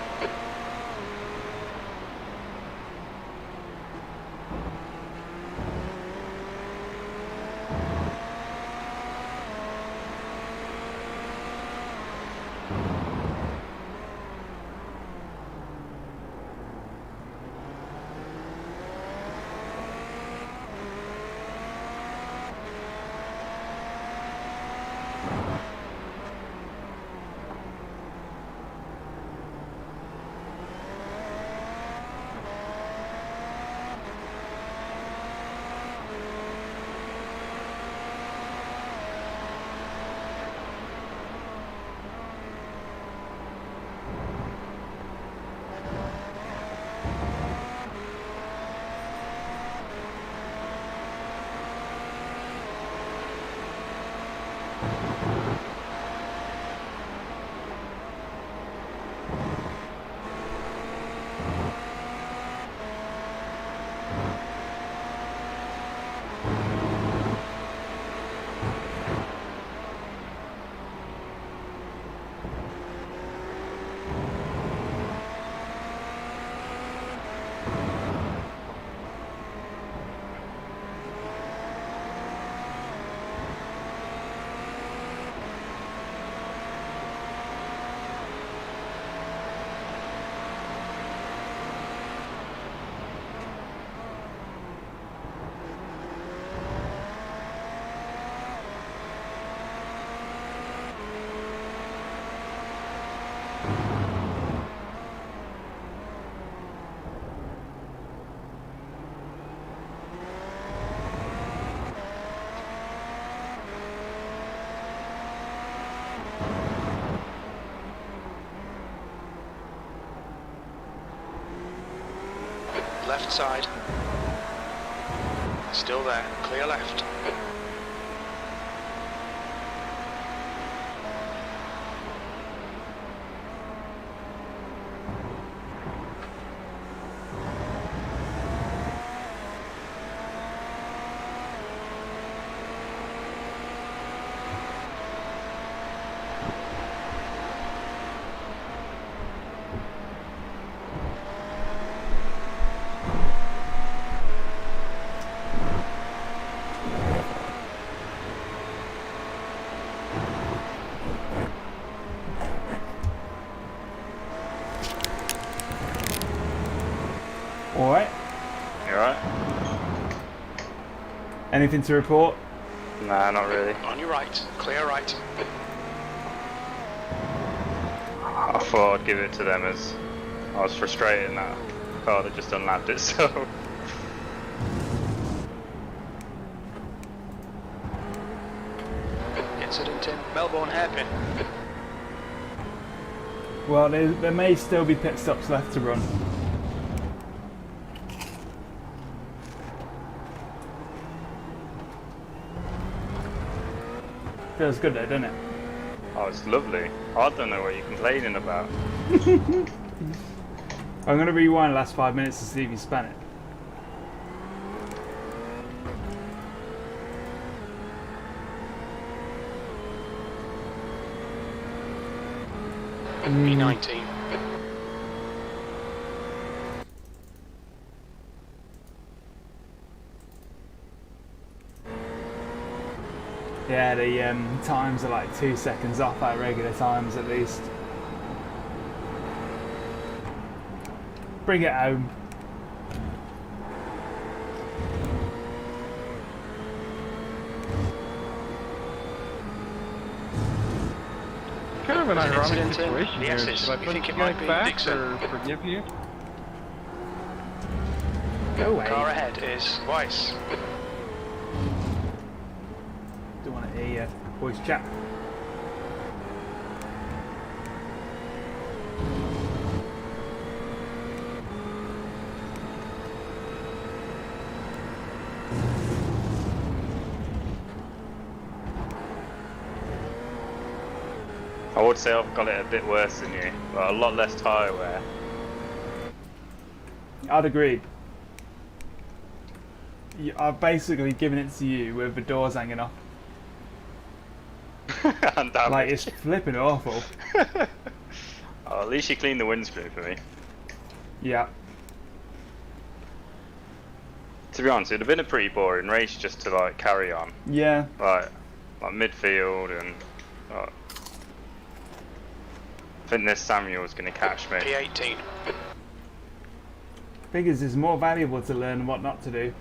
Left side. Still there, clear left. Alright. You alright? Anything to report? Nah, not really. On your right, clear right. I thought I'd give it to them as I was frustrated in that car that just unlapped itself. Incident in Melbourne hairpin. Well, there may still be pit stops left to run. Feels good though, doesn't it? Oh, it's lovely. I don't know what you're complaining about. I'm going to rewind the last 5 minutes to see if you span it. P19. Yeah, the times are like 2 seconds off our regular times at least. Bring it home. Kind of an There's an ironic incident in situation the here. S's. Should I You put think you it might guys be back Dixon? or forgive you? Go away. Car ahead is Weiss. Don't want to hear your voice chat. I would say I've got it a bit worse than you, but a lot less tyre wear. I'd agree. I've basically given it to you with the doors hanging off. And damage. Like, it's flipping awful. Oh, at least you cleaned the windscreen for me. Yeah. To be honest, it'd have been a pretty boring race just to like carry on. Yeah. Like midfield and I think this Samuel's going to catch me. P18. Figures it's more valuable to learn what not to do.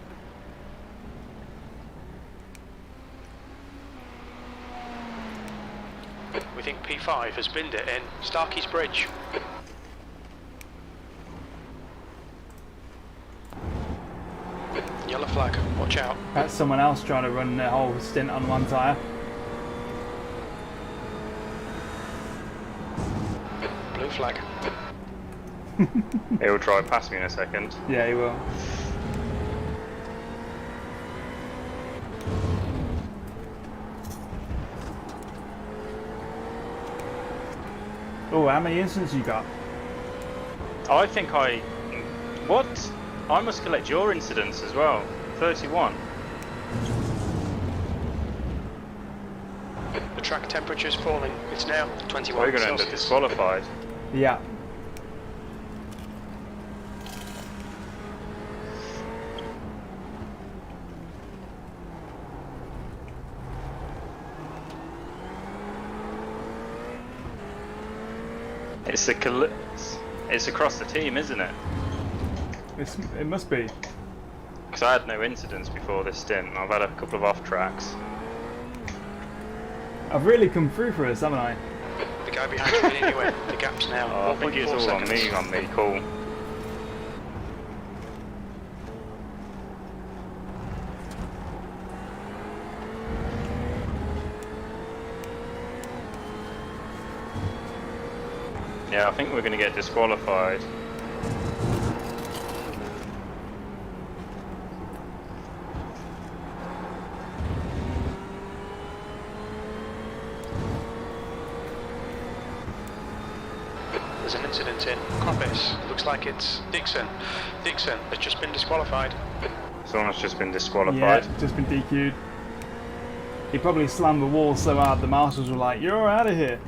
We think P5 has binned it in Starkey's Bridge. Yellow flag, watch out. That's someone else trying to run the whole stint on one tyre. Blue flag. He'll try past me in a second. Yeah, he will. Oh, how many incidents you got? I think what? I must collect your incidents as well. 31. The track temperature's falling. It's now 21 We're going to end up Celsius. disqualified. Yeah. It's across the team, isn't it? It must be. Because I had no incidents before this stint. I've had a couple of off tracks. I've really come through for us, haven't I? The guy behind you in anyway. The gap's now. Oh, I think it's 1.4 all seconds. on me, cool. Yeah, I think we're going to get disqualified. There's an incident in Coppice. Looks like it's Dixon. Dixon has just been disqualified. Someone's just been disqualified. Yeah, just been DQ'd. He probably slammed the wall so hard the marshals were like, "You're out of here."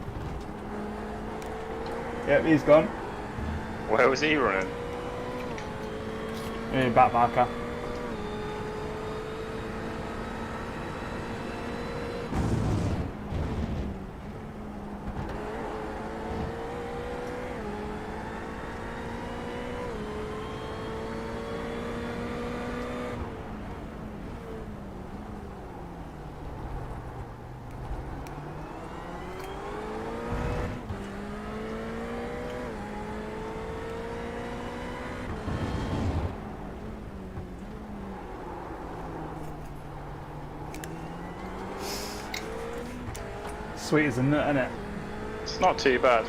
Yep, he's gone. Where was he running? Back marker. Sweet as a nut, innit? It's not too bad.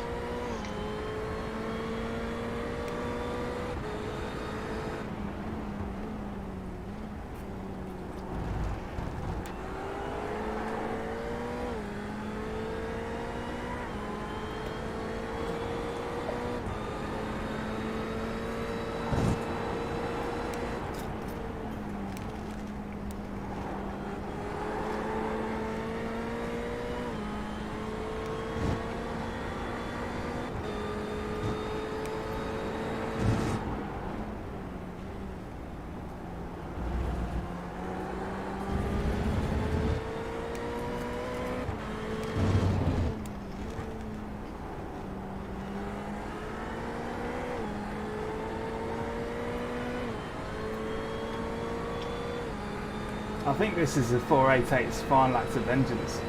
I think this is the 488's final act of vengeance.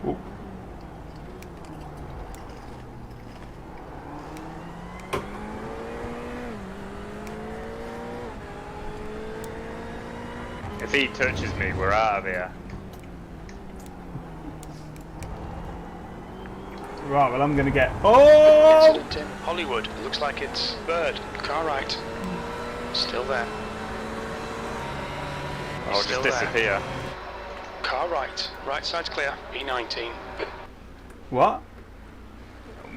Oh. If he touches me, we're out of here. Right, well I'm going to get... Oh! Incident in Hollywood. Looks like it's Bird. Car right. Still there. I'll Still just disappear. Car right. Right side's clear. E19. What?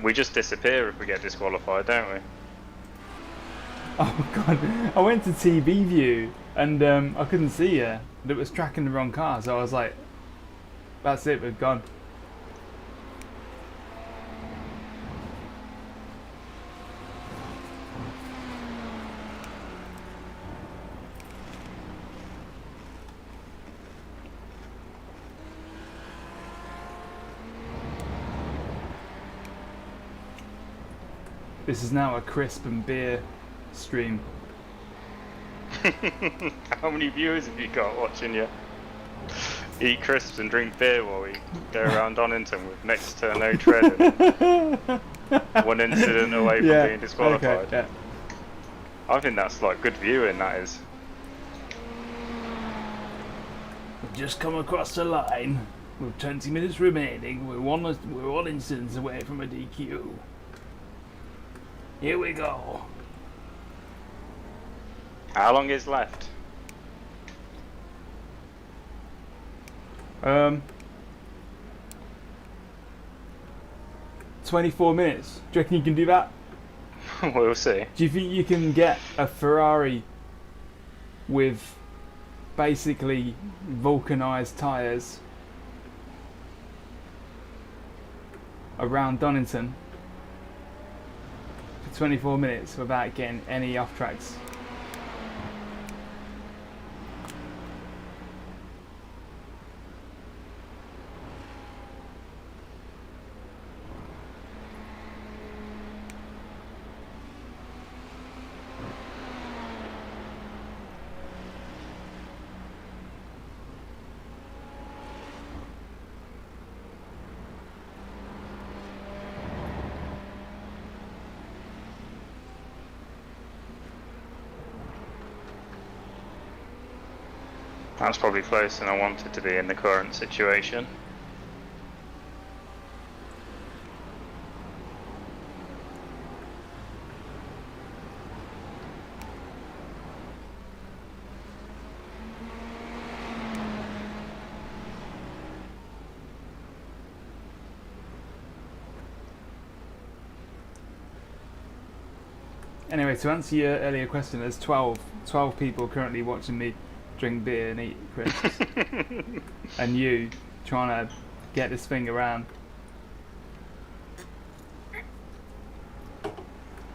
We just disappear if we get disqualified, don't we? Oh god, I went to TV view and I couldn't see you. It was tracking the wrong car, so I was like, that's it, we're gone. This is now a crisp and beer stream. How many viewers have you got watching you eat crisps and drink beer while we go around Donington with next to no tread and one incident away from being disqualified? Okay, yeah. I think that's like good viewing, that is. We've just come across the line with 20 minutes remaining. We're one instance away from a DQ. Here we go. How long is left? 24 minutes. Do you reckon you can do that? We'll see. Do you think you can get a Ferrari with basically vulcanized tyres around Donington for 24 minutes without getting any off tracks? That's probably closer than I wanted to be in the current situation. Anyway, to answer your earlier question, there's 12 people currently watching me drink beer and eat crisps. And you trying to get this thing around.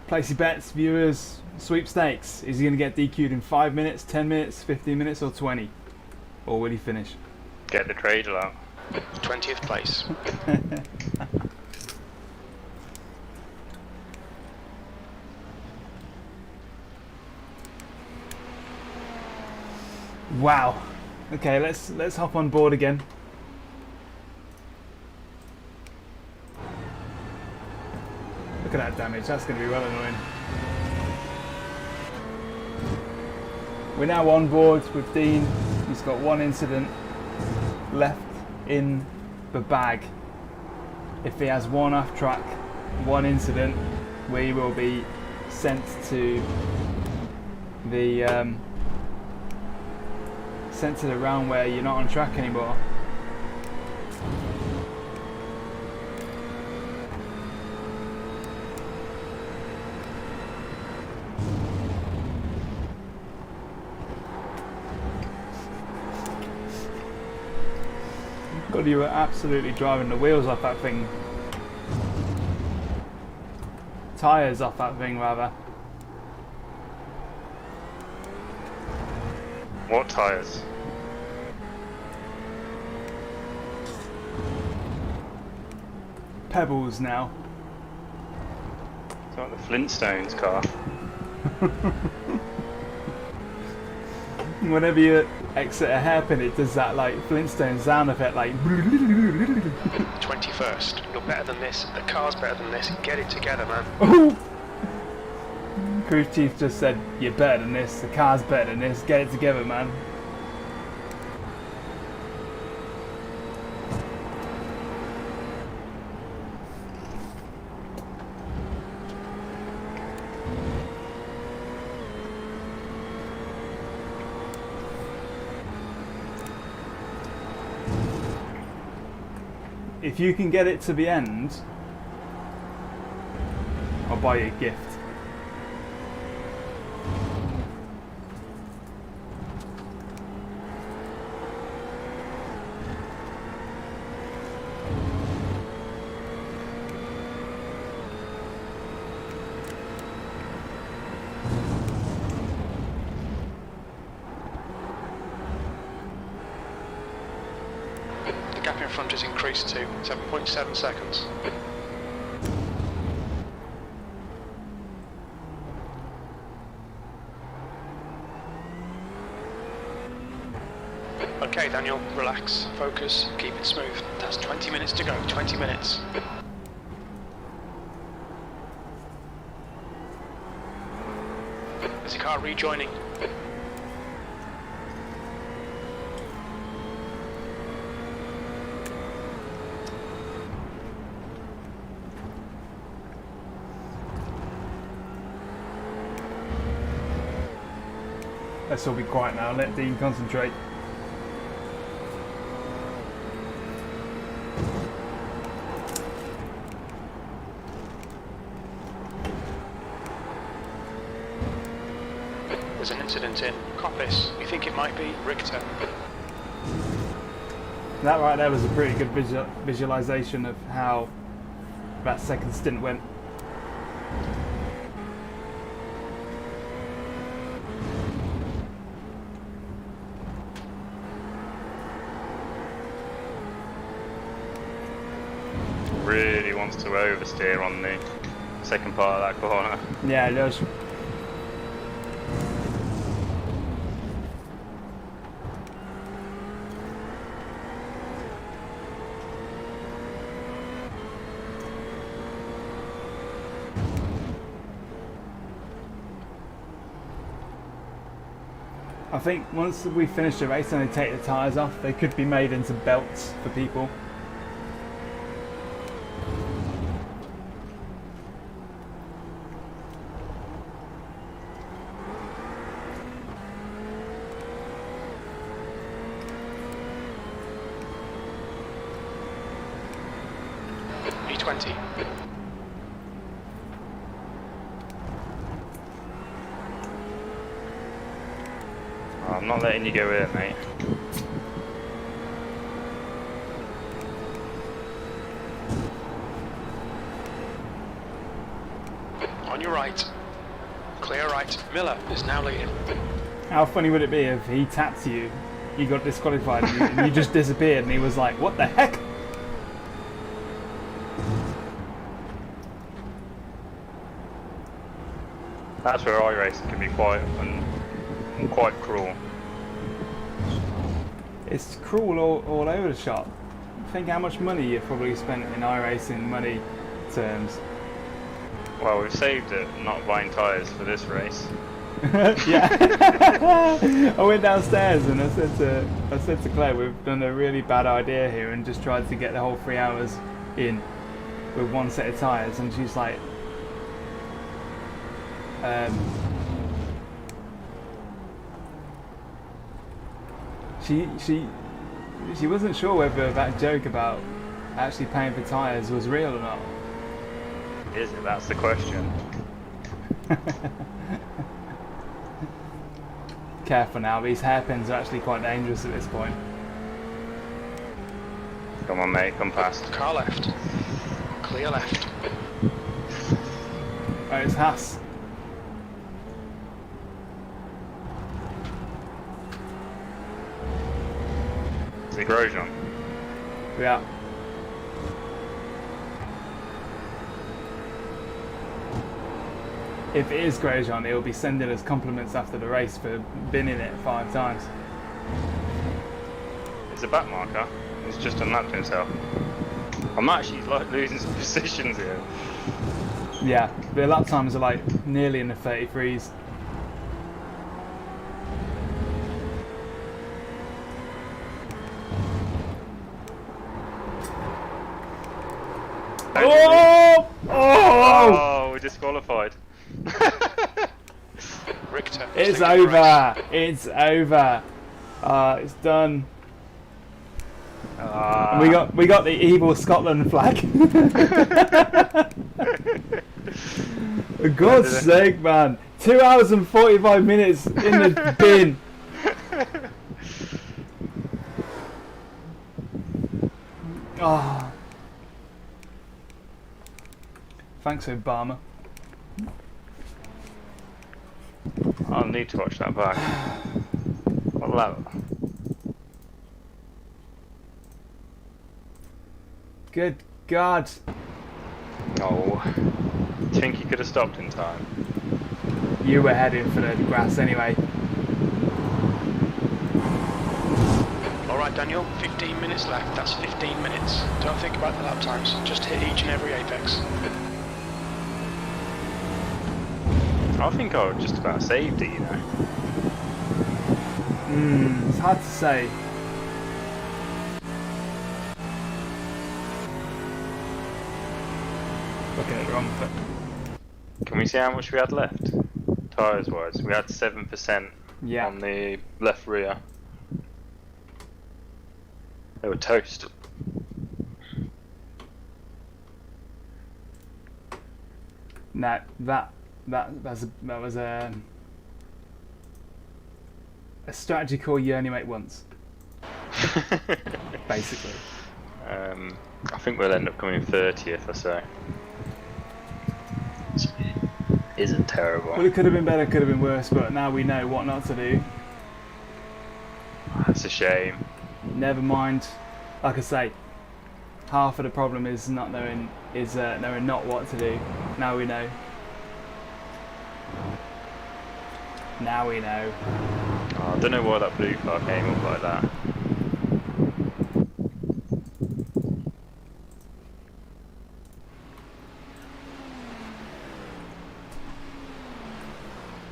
Place your bets, viewers. Sweepstakes. Is he going to get DQ'd in 5 minutes, 10 minutes, 15 minutes or 20? Or will he finish? Get the cradle out. 20th place. Wow. Okay, let's hop on board again. Look at that damage. That's going to be well annoying. We're now on board with Dean. He's got one incident left in the bag. If he has one off track, one incident, we will be sent to the round where you're not on track anymore. God, you were absolutely driving the wheels off that thing. Tyres off that thing, rather. What tyres? pebbles now. It's like the Flintstones car. Whenever you exit a hairpin, it does that like Flintstone sound effect, like. 21st. You're better than this. The car's better than this. Get it together, man. Oh! Crew chief just said, "You're better than this. The car's better than this. Get it together, man." If you can get it to the end, I'll buy you a gift. The gap in front has increased to 7.7 seconds. Okay, Daniel, relax, focus, keep it smooth. That's 20 minutes to go, 20 minutes. Is the car rejoining? Let's all be quiet now. Let Dean concentrate. There's an incident in Coppice. You think it might be Richter? That right there was a pretty good visualization of how that second stint went. Really wants to oversteer on the second part of that corner. Yeah, it does. I think once we finish the race and they take the tyres off, they could be made into belts for people. E20. I'm not letting you go with it, mate. On your right. Clear right. Miller is now leading. How funny would it be if he tapped you, you got disqualified, and you just disappeared, and he was like, "What the heck?" That's where iRacing can be quite cruel. It's cruel all over the shop. Think how much money you've probably spent in iRacing money terms. Well, we've saved it not buying tyres for this race. Yeah. I went downstairs and I said to Claire, we've done a really bad idea here and just tried to get the whole 3 hours in with one set of tyres, and she's like, she wasn't sure whether that joke about actually paying for tyres was real or not. Is it? That's the question. Careful now, these hairpins are actually quite dangerous at this point. Come on, mate, come past. Car left. Clear left. Oh, it's Haas. Is it Grosjean? Yeah. if it is Grosjean, he'll be sending us compliments after the race for binning it 5 times. It's a back marker. He's just unlapped himself. I'm actually like losing some positions here. Yeah, the lap times are like nearly in the 33s. Oh! Oh! Oh, we're disqualified. Richter. It's taking the race. over. It's over. It's done. And we got the evil Scotland flag. For God's sake, man! 2 hours and 45 minutes in the bin. Oh. Thanks, Obama. I'll need to watch that back. What lap? Good God. Oh. Do you think you could have stopped in time? You were heading for the grass anyway. Alright Daniel, 15 minutes left, that's 15 minutes. Don't think about the lap times, just hit each and every apex. I think I just about saved it, you know. It's hard to say. Looking at the wrong foot. Can we see how much we had left? Tyres wise, we had 7% Yeah. on the left rear. They were toast. No, that was a strategy call you only make once, basically. I think we'll end up coming 30th or so. Which isn't terrible. Well, it could have been better, could have been worse, but now we know what not to do. That's a shame. Never mind. Like I say, half of the problem is not knowing not what to do. Now we know. Now we know. Oh, I don't know why that blue car came up like that.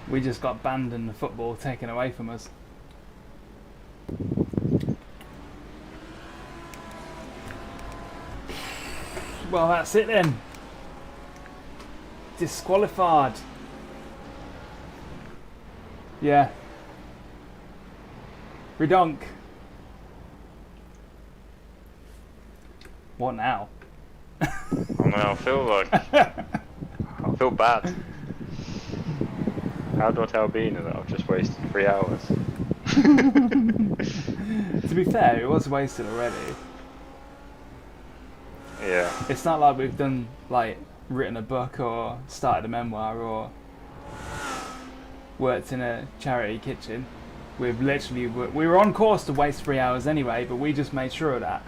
We just got banned and the football taken away from us. Well, that's it then. Disqualified. Yeah. Redonk. What now? I mean, I feel bad. How do I tell Bina that I've just wasted 3 hours? To be fair, it was wasted already. Yeah. It's not like we've done written a book or started a memoir or worked in a charity kitchen. We've literally we were on course to waste 3 hours anyway, but we just made sure of that.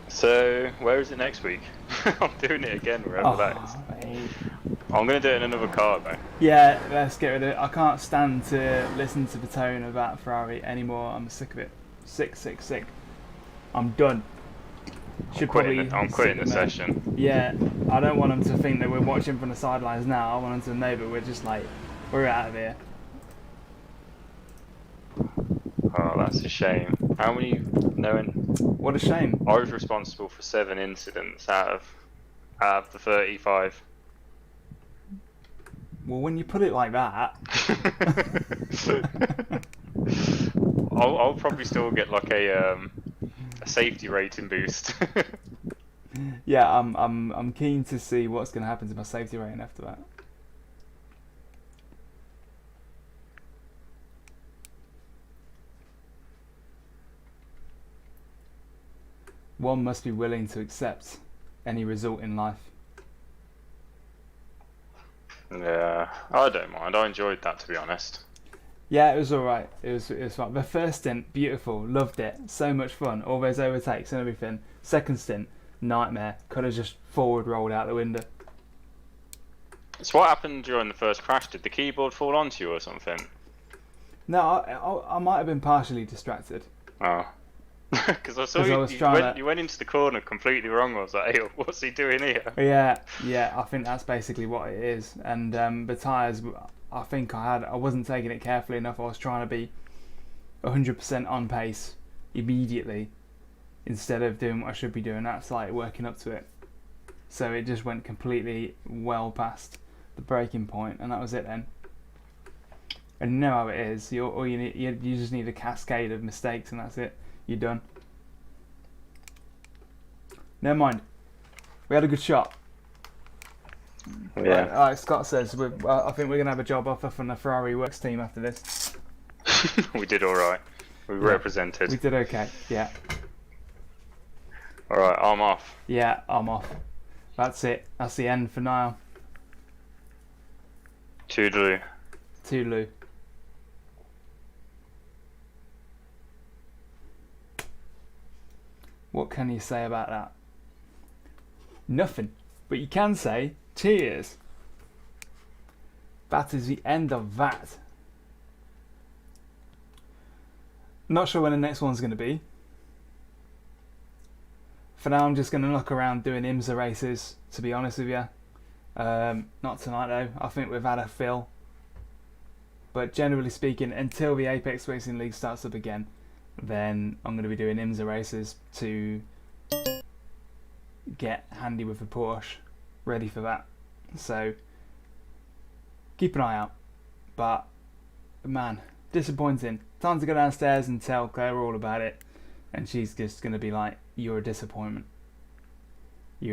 So where is it next week? I'm doing it again wherever that is. Mate. I'm gonna do it in another car though. Yeah, let's get rid of it. I can't stand to listen to the tone of that Ferrari anymore. I'm sick of it. Sick. I'm done. I'm quitting the session. Yeah, I don't want them to think that we're watching from the sidelines now. I want them to know that we're just we're out of here. Oh, that's a shame. How many knowing? What a shame. I was responsible for 7 incidents out of the 35. Well, when you put it like that, I'll probably still get a safety rating boost. yeah, I'm keen to see what's going to happen to my safety rating after that. One must be willing to accept any result in life. Yeah, I don't mind. I enjoyed that, to be honest. Yeah, it was alright. It was fun. The first stint, beautiful. Loved it. So much fun. All those overtakes and everything. Second stint, nightmare. Could have just forward rolled out the window. So what happened during the first crash? Did the keyboard fall onto you or something? No, I might have been partially distracted. Oh. Because I saw 'Cause I you, was trying you went into the corner completely wrong. I was like, hey, what's he doing here? Yeah, I think that's basically what it is. And the tyres, I think I wasn't taking it carefully enough. I was trying to be 100% on pace immediately instead of doing what I should be doing. That's like working up to it. So it just went completely well past the breaking point, and that was it then. And you know how it is. You just need a cascade of mistakes, and that's it. You're done. Never mind. We had a good shot. Yeah. Like Scott says, I think we're going to have a job offer from the Ferrari Works team after this. We did alright. We represented. We did okay, yeah. Alright, I'm off. Yeah, I'm off. That's it. That's the end for now. Toodaloo. Toodaloo. What can you say about that? Nothing. But you can say cheers. That is the end of that. Not sure when the next one's going to be. For now, I'm just going to look around doing IMSA races, to be honest with you. Not tonight though. I think we've had a fill. But generally speaking, until the Apex Racing League starts up again, then I'm going to be doing IMSA races to get handy with the Porsche, ready for that. So keep an eye out. But man, disappointing. Time to go downstairs and tell Claire all about it, and she's just going to be like, you're a disappointment.